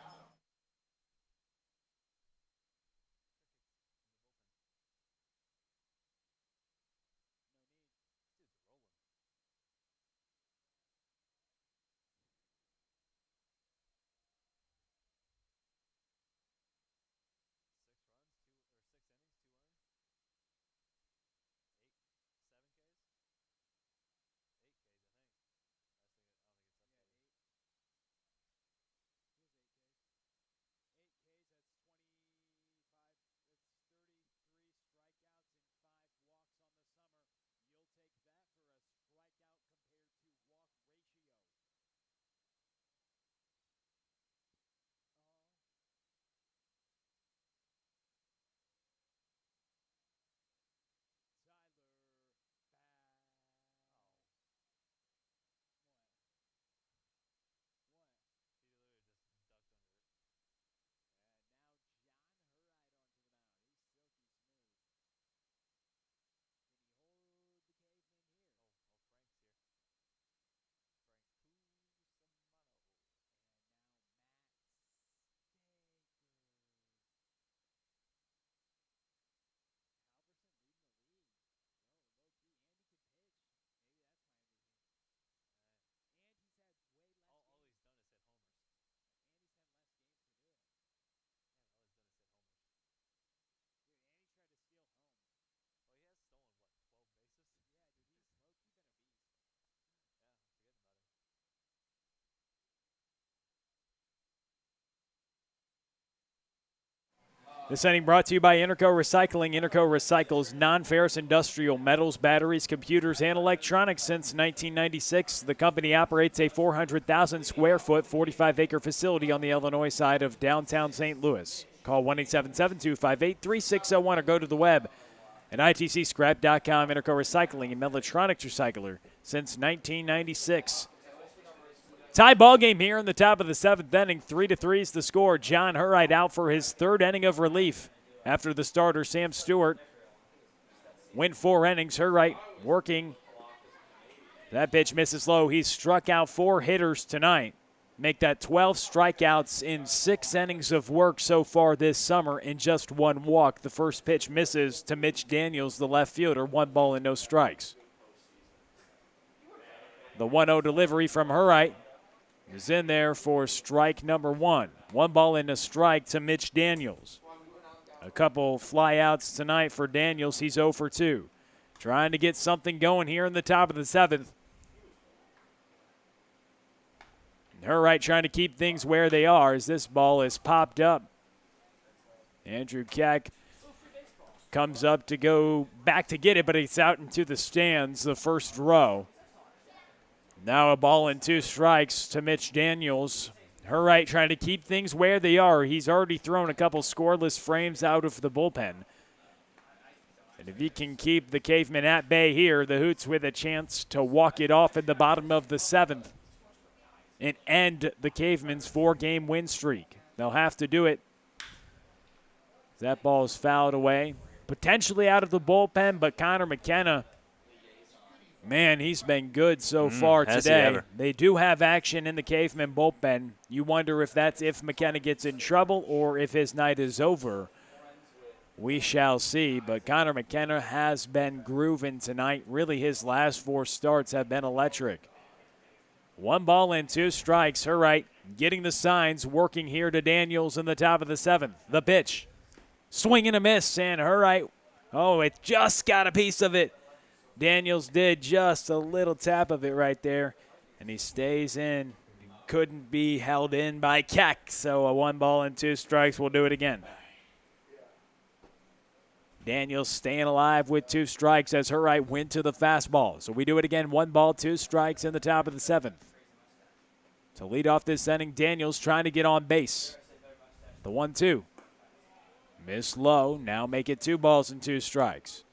This inning brought to you by Interco Recycling. Interco recycles non-ferrous industrial metals, batteries, computers, and electronics since 1996. The company operates a 400,000 square foot, 45-acre facility on the Illinois side of downtown St. Louis. Call 1-877-258-3601 or go to the web at itcscrap.com. Interco Recycling, and electronics recycler since 1996. Tie ball game here in the top of the 7th inning. 3-3 is the score. John Hurright out for his 3rd inning of relief after the starter, Sam Stewart, went 4 innings. Hurright working. That pitch misses low. He's struck out 4 hitters tonight. Make that 12 strikeouts in 6 innings of work so far this summer in just 1 walk. The first pitch misses to Mitch Daniels, the left fielder. 1 ball and no strikes. The 1-0 delivery from Hurright is in there for strike number 1. 1 ball and a strike to Mitch Daniels. A couple flyouts tonight for Daniels. He's 0 for 2. Trying to get something going here in the top of the 7th. Hurright trying to keep things where they are as this ball is popped up. Andrew Keck comes up to go back to get it, but it's out into the stands, the first row. Now a ball and 2 strikes to Mitch Daniels. Hurright trying to keep things where they are. He's already thrown a couple scoreless frames out of the bullpen. And if he can keep the Cavemen at bay here, the Hoots with a chance to walk it off in the bottom of the 7th and end the Cavemen's 4-game win streak. They'll have to do it. That ball is fouled away. Potentially out of the bullpen, but Connor McKenna, man, he's been good so far today. They do have action in the Cavemen bullpen. You wonder if that's if McKenna gets in trouble or if his night is over. We shall see, but Connor McKenna has been grooving tonight. Really, his last 4 starts have been electric. 1 ball and 2 strikes. Hurright getting the signs, working here to Daniels in the top of the 7th. The pitch. Swing and a miss, and Hurright, it just got a piece of it. Daniels did just a little tap of it right there. and he stays in. Couldn't be held in by Keck, so a 1 ball and 2 strikes. We'll do it again. Daniels staying alive with 2 strikes as Hurright went to the fastball. So we do it again, 1 ball, 2 strikes in the top of the 7th. To lead off this inning, Daniels trying to get on base. The 1-2. Miss low, now make it 2 balls and 2 strikes.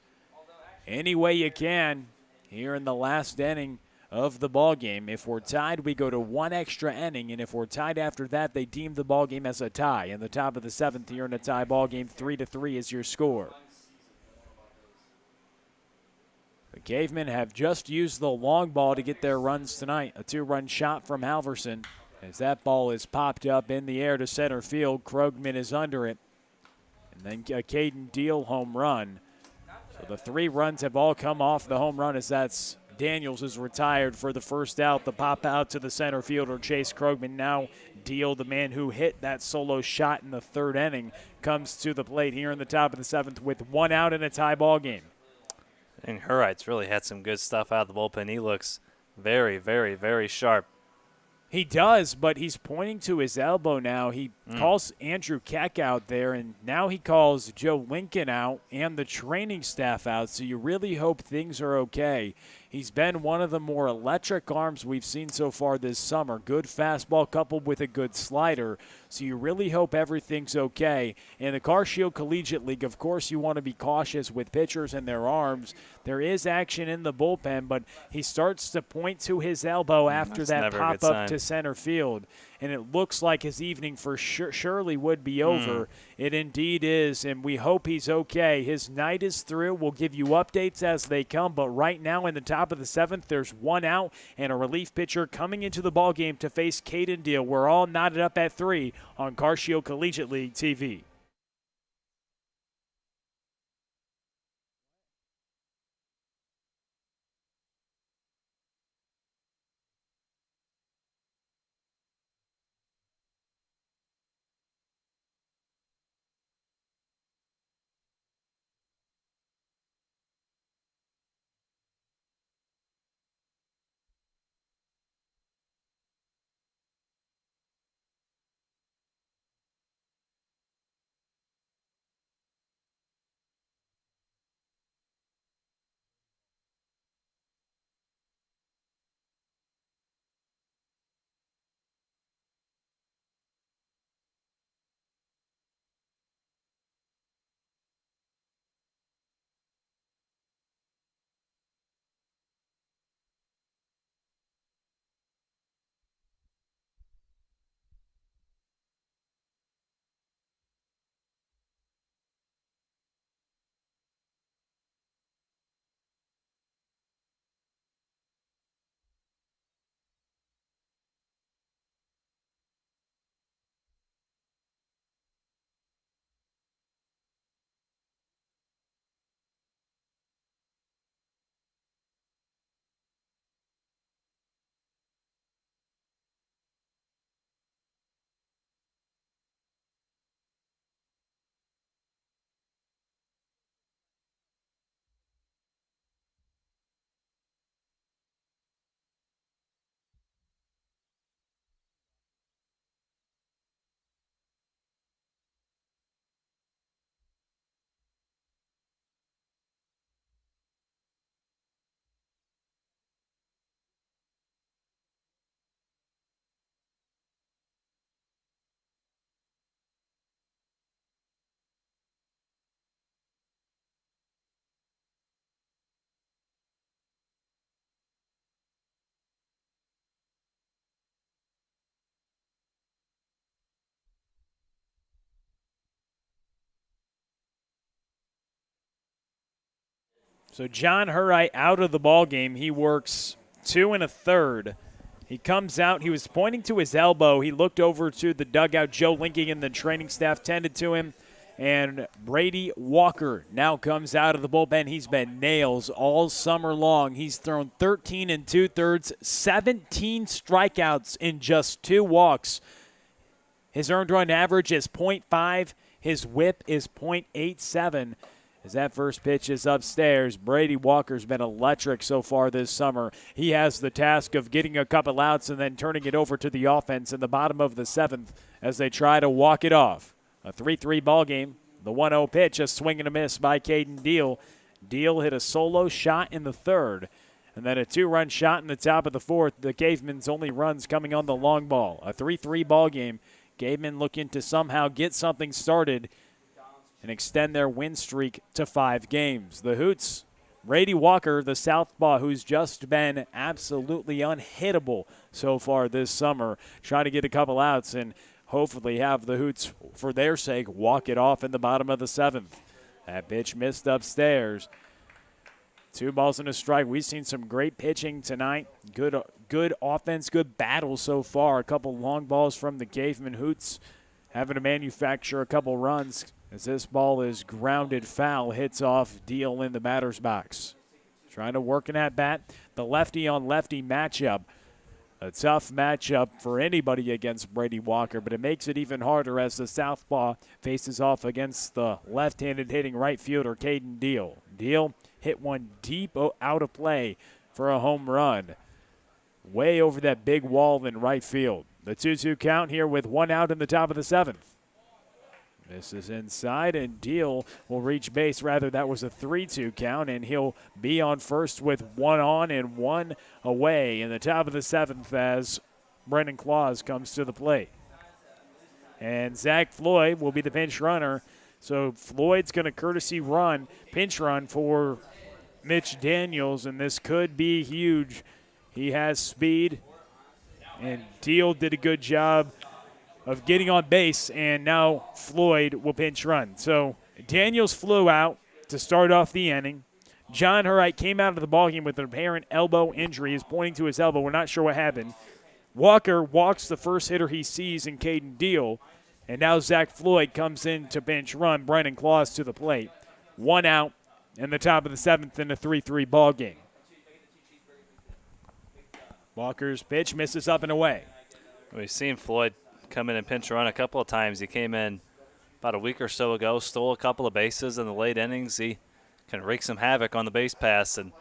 Any way you can here in the last inning of the ball game. If we're tied, we go to 1 extra inning, and if we're tied after that, they deem the ball game as a tie. In the top of the 7th, you're in a tie ball game. 3-3 is your score. The Cavemen have just used the long ball to get their runs tonight. A 2-run shot from Halverson. As that ball is popped up in the air to center field, Krogman is under it. And then a Caden Deal home run. So the 3 runs have all come off the home run as that's Daniels is retired for the first out. The pop out to the center fielder, Chase Krogman. Now Deal, the man who hit that solo shot in the 3rd inning, comes to the plate here in the top of the 7th with 1 out in a tie ball game. And Hurright's really had some good stuff out of the bullpen. He looks very, very, very sharp. He does, but he's pointing to his elbow now. He calls Andrew Keck out there, and now he calls Joe Lincoln out and the training staff out, so you really hope things are okay. He's been one of the more electric arms we've seen so far this summer. Good fastball coupled with a good slider, so you really hope everything's okay. In the Car Shield Collegiate League, of course, you want to be cautious with pitchers and their arms. There is action in the bullpen, but he starts to point to his elbow after that pop-up to center field, and it looks like his evening for surely would be over. It indeed is, and we hope he's okay. His night is through. We'll give you updates as they come, but right now in the top of the 7th, there's 1 out and a relief pitcher coming into the ballgame to face Caden Deal. We're all knotted up at 3 on Car Shield Collegiate League TV. So John Hurright out of the ball game. He works 2 1/3. He comes out. He was pointing to his elbow. He looked over to the dugout. Joe Linking and the training staff tended to him. And Brady Walker now comes out of the bullpen. He's been nails all summer long. He's thrown 13 2/3, 17 strikeouts in just 2 walks. His earned run average is .5. His whip is .87. as that first pitch is upstairs. Brady Walker's been electric so far this summer. He has the task of getting a couple outs and then turning it over to the offense in the bottom of the 7th as they try to walk it off. A 3-3 ball game. The 1-0 pitch, a swing and a miss by Caden Deal. Deal hit a solo shot in the 3rd, and then a 2-run shot in the top of the 4th. The Cavemen's only runs coming on the long ball. A 3-3 ball game. Cavemen looking to somehow get something started and extend their win streak to 5 games. The Hoots, Brady Walker, the southpaw, who's just been absolutely unhittable so far this summer, trying to get a couple outs and hopefully have the Hoots, for their sake, walk it off in the bottom of the 7th. That pitch missed upstairs. 2 balls and a strike. We've seen some great pitching tonight. Good offense, good battle so far. A couple long balls from the Cavemen Hoots having to manufacture a couple runs as this ball is grounded foul, hits off Deal in the batter's box. Trying to work an at-bat. The lefty-on-lefty matchup. A tough matchup for anybody against Brady Walker, but it makes it even harder as the southpaw faces off against the left-handed hitting right fielder, Caden Deal. Deal hit one deep out of play for a home run. Way over that big wall in right field. The 2-2 count here with 1 out in the top of the 7th. This is inside, and Deal will reach base. Rather, that was a 3-2 count, and he'll be on first with 1 on and 1 away in the top of the 7th as Brendan Claus comes to the plate. And Zach Floyd will be the pinch runner. So Floyd's going to courtesy run, pinch run for Mitch Daniels, and this could be huge. He has speed, and Deal did a good job of getting on base, and now Floyd will pinch run. So Daniels flew out to start off the inning. John Hurright came out of the ballgame with an apparent elbow injury. He's pointing to his elbow. We're not sure what happened. Walker walks the first hitter he sees in Caden Deal, and now Zach Floyd comes in to pinch run. Brendan Claus to the plate. 1 out in the top of the 7th in a 3-3 ball game. Walker's pitch misses up and away. We've seen Floyd come in and pinch run a couple of times. He came in about a week or so ago, stole a couple of bases in the late innings. He can wreak some havoc on the base pass, and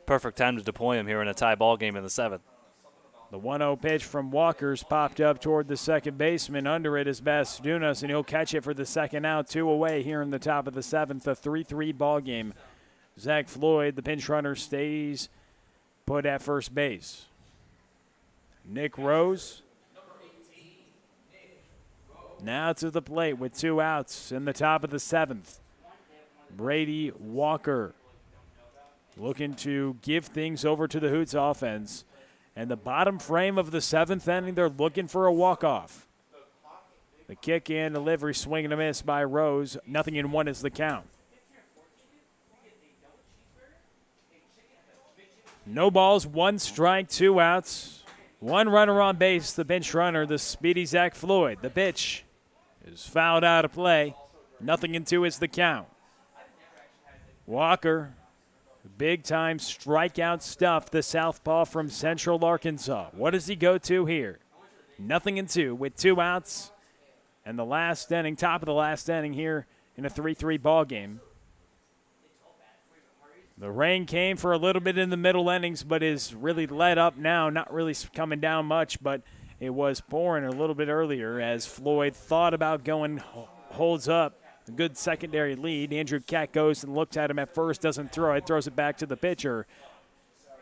perfect time to deploy him here in a tie ball game in the 7th. The 1-0 pitch from Walker's popped up toward the second baseman. Under it is Bastunas, and he'll catch it for the second out. 2 away here in the top of the 7th, a 3-3 ball game. Zach Floyd, the pinch runner, stays put at first base. Nick Rose now to the plate with 2 outs in the top of the 7th. Brady Walker looking to give things over to the Hoots offense. And the bottom frame of the 7th inning, they're looking for a walk-off. The kick in, delivery, swing and a miss by Rose. 0-1 is the count. No balls, 1 strike, 2 outs. 1 runner on base, the bench runner, the speedy Zach Floyd. The pitch is fouled out of play. 0-2 is the count. Walker, big-time strikeout stuff, the southpaw from Central Arkansas. What does he go to here? 0-2 with 2 outs and the last inning, top of the last inning here in a 3-3 ball game. The rain came for a little bit in the middle innings, but is really let up now. Not really coming down much, but it was pouring a little bit earlier as Floyd thought about going, holds up. A good secondary lead. Andrew Catt goes and looks at him at first, doesn't throw it, throws it back to the pitcher.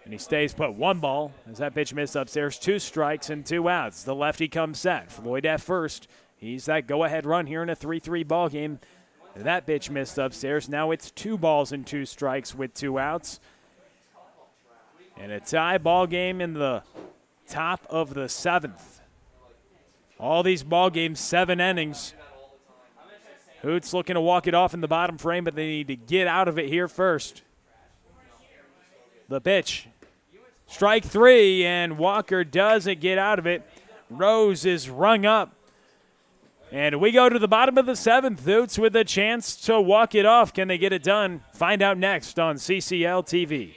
And he stays put. 1 ball as that pitch missed upstairs. 2 strikes and 2 outs. The lefty comes set. Floyd at first. He's that go-ahead run here in a 3-3 ball game. That pitch missed upstairs. Now it's 2 balls and 2 strikes with 2 outs. And a tie ball game in the top of the 7th. All these ball games, 7 innings. Hoots looking to walk it off in the bottom frame, but they need to get out of it here first. The pitch. Strike 3, and Walker doesn't get out of it. Rose is rung up. And we go to the bottom of the 7th. Hoots with a chance to walk it off. Can they get it done? Find out next on CCL TV.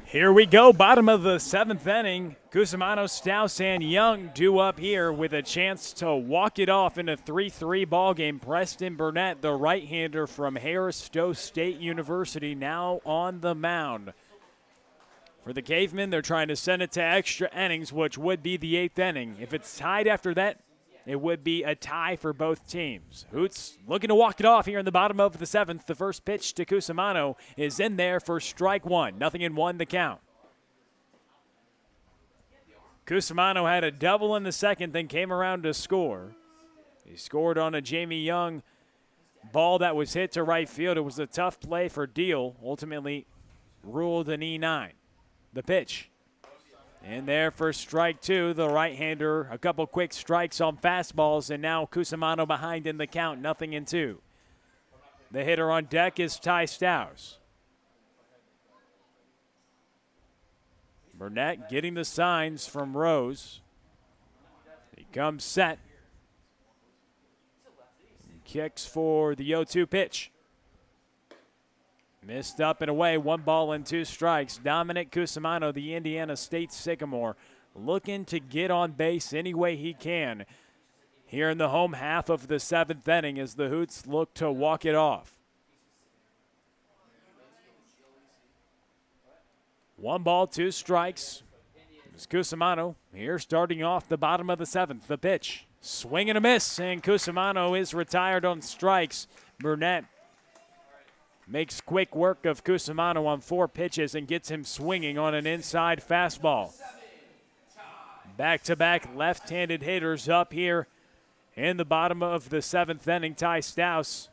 Here we go, bottom of the 7th inning. Cusimano, Stouse, and Young due up here with a chance to walk it off in a 3-3 ball game. Preston Burnett, the right-hander from Harris-Stowe State University, now on the mound. For the Cavemen, they're trying to send it to extra innings, which would be the 8th inning. If it's tied after that, it would be a tie for both teams. Hoots looking to walk it off here in the bottom of the 7th. The first pitch to Cusimano is in there for strike one. 0-1 the count. Cusimano had a double in the second, then came around to score. He scored on a Jamie Young ball that was hit to right field. It was a tough play for Deal, ultimately ruled an E9. The pitch. In there for strike two, the right-hander, a couple quick strikes on fastballs, and now Cusimano behind in the count, 0-2. The hitter on deck is Ty Stouse. Burnett getting the signs from Rose. He comes set. Kicks for the 0-2 pitch. Missed up and away, 1 ball and 2 strikes. Dominic Cusimano, the Indiana State Sycamore, looking to get on base any way he can here in the home half of the 7th inning as the Hoots look to walk it off. 1 ball, 2 strikes. It's Cusimano here starting off the bottom of the 7th. The pitch, swing and a miss, and Cusimano is retired on strikes. Burnett makes quick work of Cusimano on 4 pitches and gets him swinging on an inside fastball. Back-to-back left-handed hitters up here in the bottom of the 7th inning. Ty Stouse,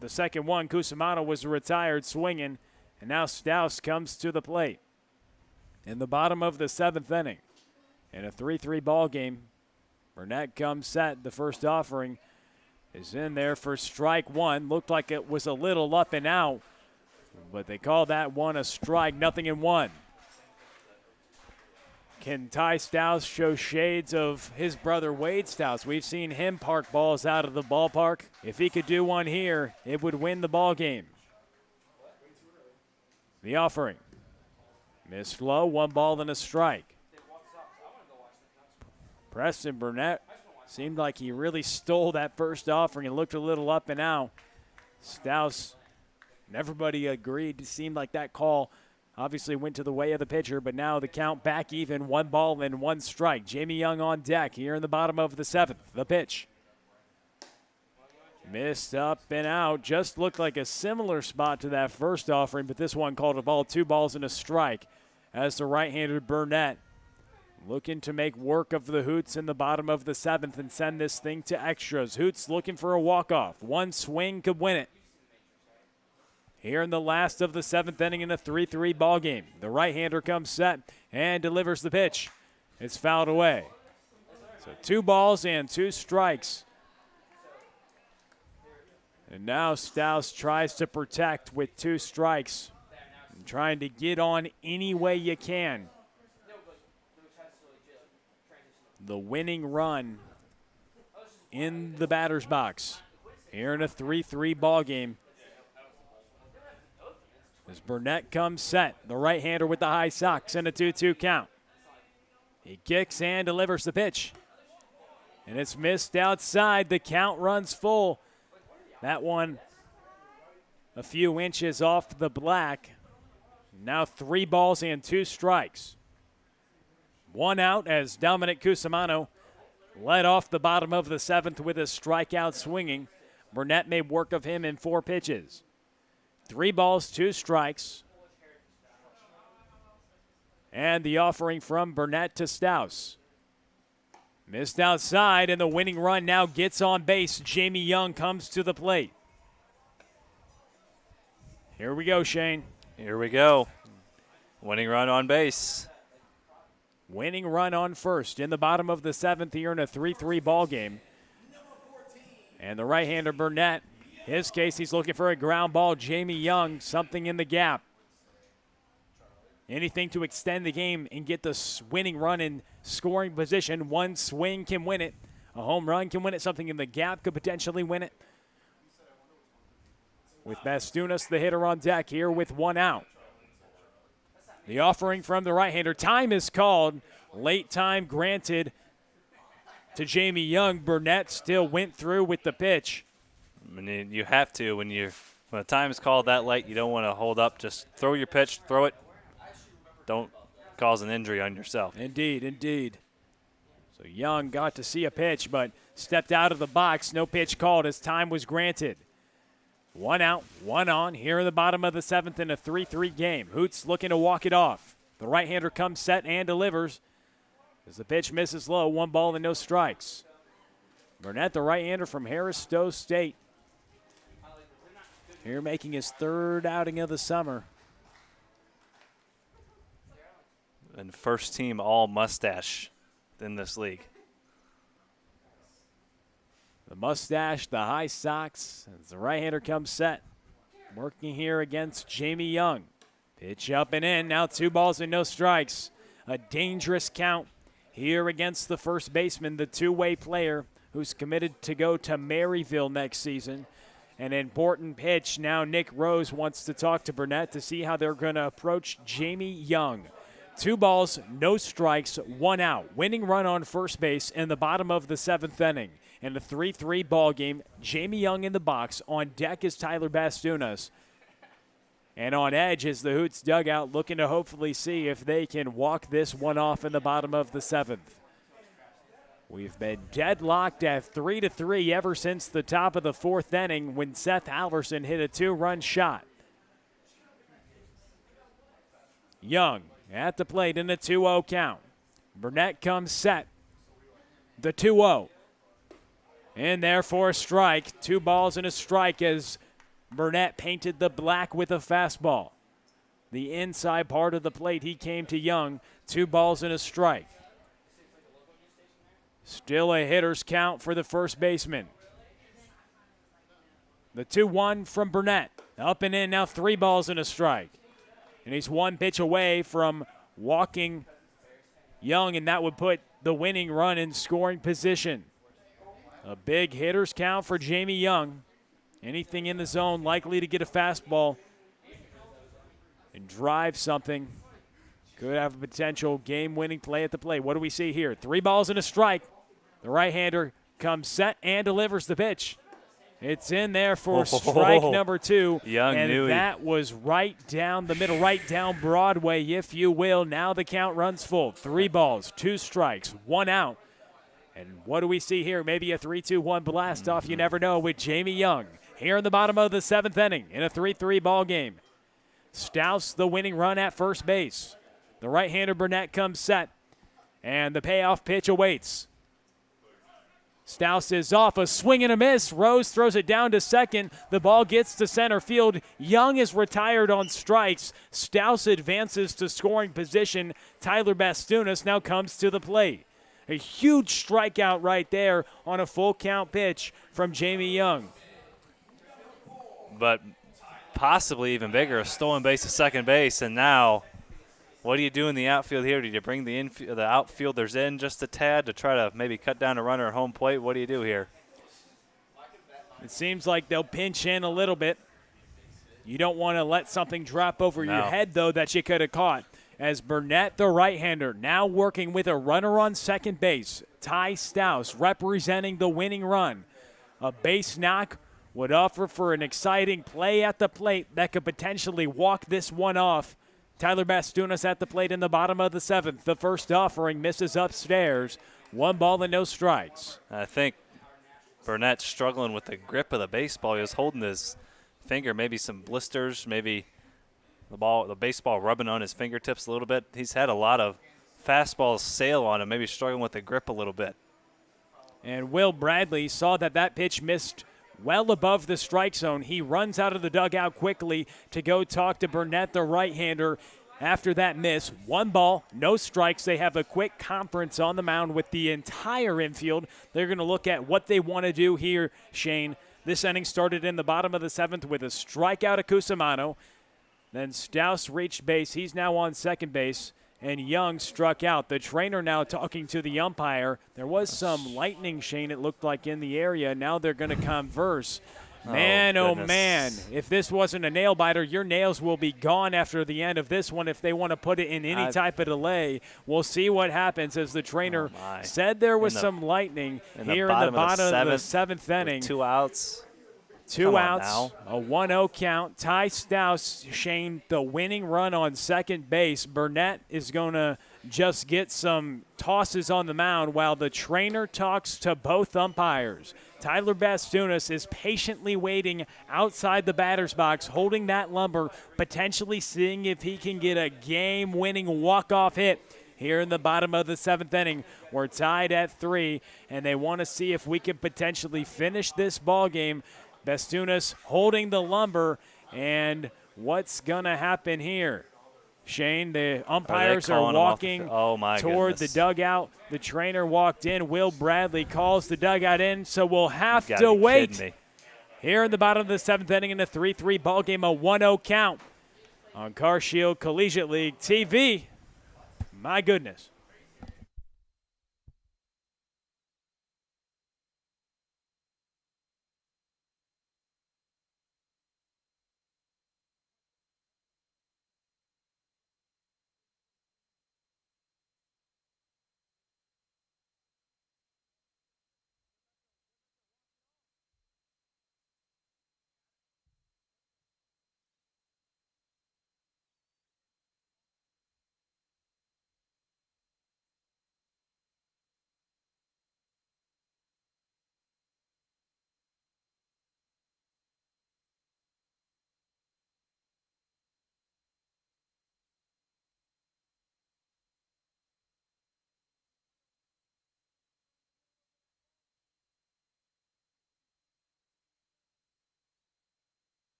the second one. Cusimano was retired swinging, and now Stouse comes to the plate. In the bottom of the 7th inning, in a 3-3 ball game, Burnett comes set. The first offering is in there for strike one. Looked like it was a little up and out, but they call that one a strike. 0-1. Can Ty Stouse show shades of his brother Wade Stouse? We've seen him park balls out of the ballpark. If he could do one here, it would win the ball game. The offering. Missed low, 1 ball and a strike. Preston Burnett seemed like he really stole that first offering and looked a little up and out. Stouse, and everybody agreed. It seemed like that call obviously went to the way of the pitcher, but now the count back even, 1 ball and 1 strike. Jamie Young on deck here in the bottom of the 7th. The pitch. Missed up and out. Just looked like a similar spot to that first offering, but this one called a ball. 2 balls and a strike as the right-hander Burnett looking to make work of the Hoots in the bottom of the 7th and send this thing to extras. Hoots looking for a walk-off. 1 swing could win it. Here in the last of the 7th inning in a 3-3 ball game. The right-hander comes set and delivers the pitch. It's fouled away. So 2 balls and 2 strikes. And now Stouse tries to protect with 2 strikes. And trying to get on any way you can. The winning run in the batter's box here in a 3-3 ball game. As Burnett comes set, the right-hander with the high socks and a 2-2 count. He kicks and delivers the pitch. And it's missed outside. The count runs full. That one a few inches off the black. Now 3 balls and 2 strikes. 1 out as Dominic Cusimano led off the bottom of the 7th with a strikeout swinging. Burnett made work of him in 4 pitches. 3 balls, 2 strikes. And the offering from Burnett to Stouse. Missed outside, and the winning run now gets on base. Jamie Young comes to the plate. Here we go, Shane. Here we go. Winning run on base. Winning run on first in the bottom of the 7th here in a 3-3 ball game. And the right-hander Burnett, his case, he's looking for a ground ball. Jamie Young, something in the gap. Anything to extend the game and get the winning run in scoring position. 1 swing can win it. A home run can win it. Something in the gap could potentially win it. With Bastunas, the hitter on deck here with 1 out. The offering from the right-hander. Time is called. Late time granted to Jamie Young. Burnett still went through with the pitch. I mean, you have to when the time is called that late. You don't want to hold up. Just throw your pitch, throw it. Don't cause an injury on yourself. Indeed, indeed. So Young got to see a pitch, but stepped out of the box. No pitch called as time was granted. 1 out, 1 on here in the bottom of the 7th in a 3-3 game. Hoots looking to walk it off. The right-hander comes set and delivers. As the pitch misses low, 1 ball and no strikes. Burnett, the right-hander from Harris Stowe State. Here making his 3rd outing of the summer. And first team all mustache in this league. The mustache, the high socks, as the right-hander comes set. Working here against Jamie Young. Pitch up and in, now 2 balls and no strikes. A dangerous count here against the first baseman, the two-way player who's committed to go to Maryville next season. An important pitch. Now Nick Rose wants to talk to Burnett to see how they're going to approach Jamie Young. 2 balls, no strikes, 1 out. Winning run on first base in the bottom of the 7th inning. In a 3-3 ball game, Jamie Young in the box. On deck is Tyler Bastunas. And on edge is the Hoots dugout, looking to hopefully see if they can walk this one off in the bottom of the 7th. We've been deadlocked at 3-3 ever since the top of the 4th inning when Seth Halverson hit a 2-run shot. Young at the plate in a 2-0 count. Burnett comes set. The 2-0. In there for a strike. 2 balls and a strike as Burnett painted the black with a fastball. The inside part of the plate, he came to Young. 2 balls and a strike. Still a hitter's count for the first baseman. The 2-1 from Burnett. Up and in now, 3 balls and a strike. And he's 1 pitch away from walking Young, and that would put the winning run in scoring position. A big hitter's count for Jamie Young. Anything in the zone likely to get a fastball and drive something. Could have a potential game-winning play at the plate. What do we see here? 3 balls and a strike. The right-hander comes set and delivers the pitch. It's in there for strike number 2. Young and that was right down the middle, right down Broadway, if you will. Now the count runs full. 3 balls, 2 strikes, 1 out. And what do we see here? Maybe a 3-2-1 blast off. You never know with Jamie Young here in the bottom of the 7th inning in a 3-3 ball game. Stouse the winning run at first base. The right-hander Burnett comes set, and the payoff pitch awaits. Stouse is off, a swing and a miss. Rose throws it down to second. The ball gets to center field. Young is retired on strikes. Stouse advances to scoring position. Tyler Bastunas now comes to the plate. A huge strikeout right there on a full count pitch from Jamie Young. But possibly even bigger, a stolen base to second base, and now what do you do in the outfield here? Do you bring the outfielders in just a tad to try to maybe cut down a runner at home plate? What do you do here? It seems like they'll pinch in a little bit. You don't want to let something drop over your head, though, that you could have caught. As Burnett, the right-hander, now working with a runner on second base. Ty Stouse representing the winning run. A base knock would offer for an exciting play at the plate that could potentially walk this one off. Tyler Bastunas at the plate in the bottom of the 7th. The first offering misses upstairs. 1 ball and no strikes. I think Burnett's struggling with the grip of the baseball. He was holding his finger, maybe some blisters, maybe the baseball rubbing on his fingertips a little bit. He's had a lot of fastballs sail on him, maybe struggling with the grip a little bit. And Will Bradley saw that pitch missed well above the strike zone. He runs out of the dugout quickly to go talk to Burnett, the right-hander, after that miss. 1 ball, no strikes. They have a quick conference on the mound with the entire infield. They're going to look at what they want to do here, Shane. This inning started in the bottom of the 7th with a strikeout of Cusimano. Then Stouse reached base. He's now on second base. And Young struck out. The trainer now talking to the umpire. There was some lightning, Shane, it looked like, in the area. Now they're going to converse Man, oh man, goodness. if this wasn't a nail biter, your nails will be gone after the end of this one if they want to put it in any type of delay. We'll see what happens, as the trainer said there was some lightning here in the bottom of the seventh inning. 2 outs. Two outs, a 1-0 count. Ty Stouse, Shane, the winning run on second base. Burnett is going to just get some tosses on the mound while the trainer talks to both umpires. Tyler Bastunas is patiently waiting outside the batter's box, holding that lumber, potentially seeing if he can get a game-winning walk-off hit here in the bottom of the seventh inning. We're tied at 3, and they want to see if we can potentially finish this ball game. Bastunas holding the lumber, and what's going to happen here? Shane, the umpires are walking toward the dugout. The trainer walked in. Will Bradley calls the dugout in, so we'll have to wait. Here in the bottom of the seventh inning in a 3-3 ball game, a 1-0 count on Car Shield Collegiate League TV. My goodness.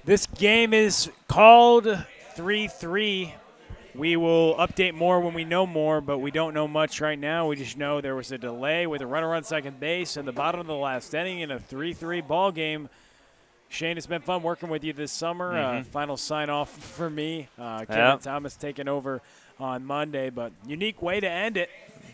This game is called 3-3. We will update more when we know more, but we don't know much right now. We just know there was a delay with a runner on second base in the bottom of the last inning in a 3-3 ball game. Shane, it's been fun working with you this summer. Final sign-off for me. Kevin Thomas taking over on Monday, but unique way to end it.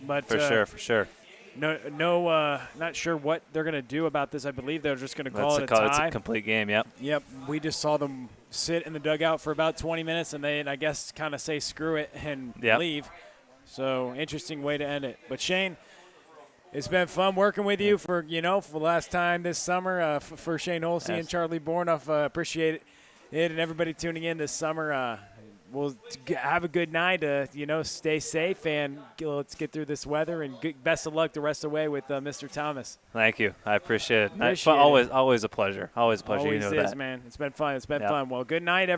But For sure. Not sure what they're going to do about this. I believe they're just going to call it a tie. It's a complete game, yep. Yep, we just saw them sit in the dugout for about 20 minutes, and they, I guess, kind of say screw it and leave. So interesting way to end it. But Shane, it's been fun working with you for the last time this summer. For Shane Olsey and Charlie Bornoff, appreciate it, and everybody tuning in this summer. We'll have a good night. Stay safe, and let's get through this weather. And best of luck the rest of the way with Mr. Thomas. Thank you. I appreciate it. Always a pleasure. Always a pleasure. Always you know is, that. man. It's been fun. Well, good night, everybody.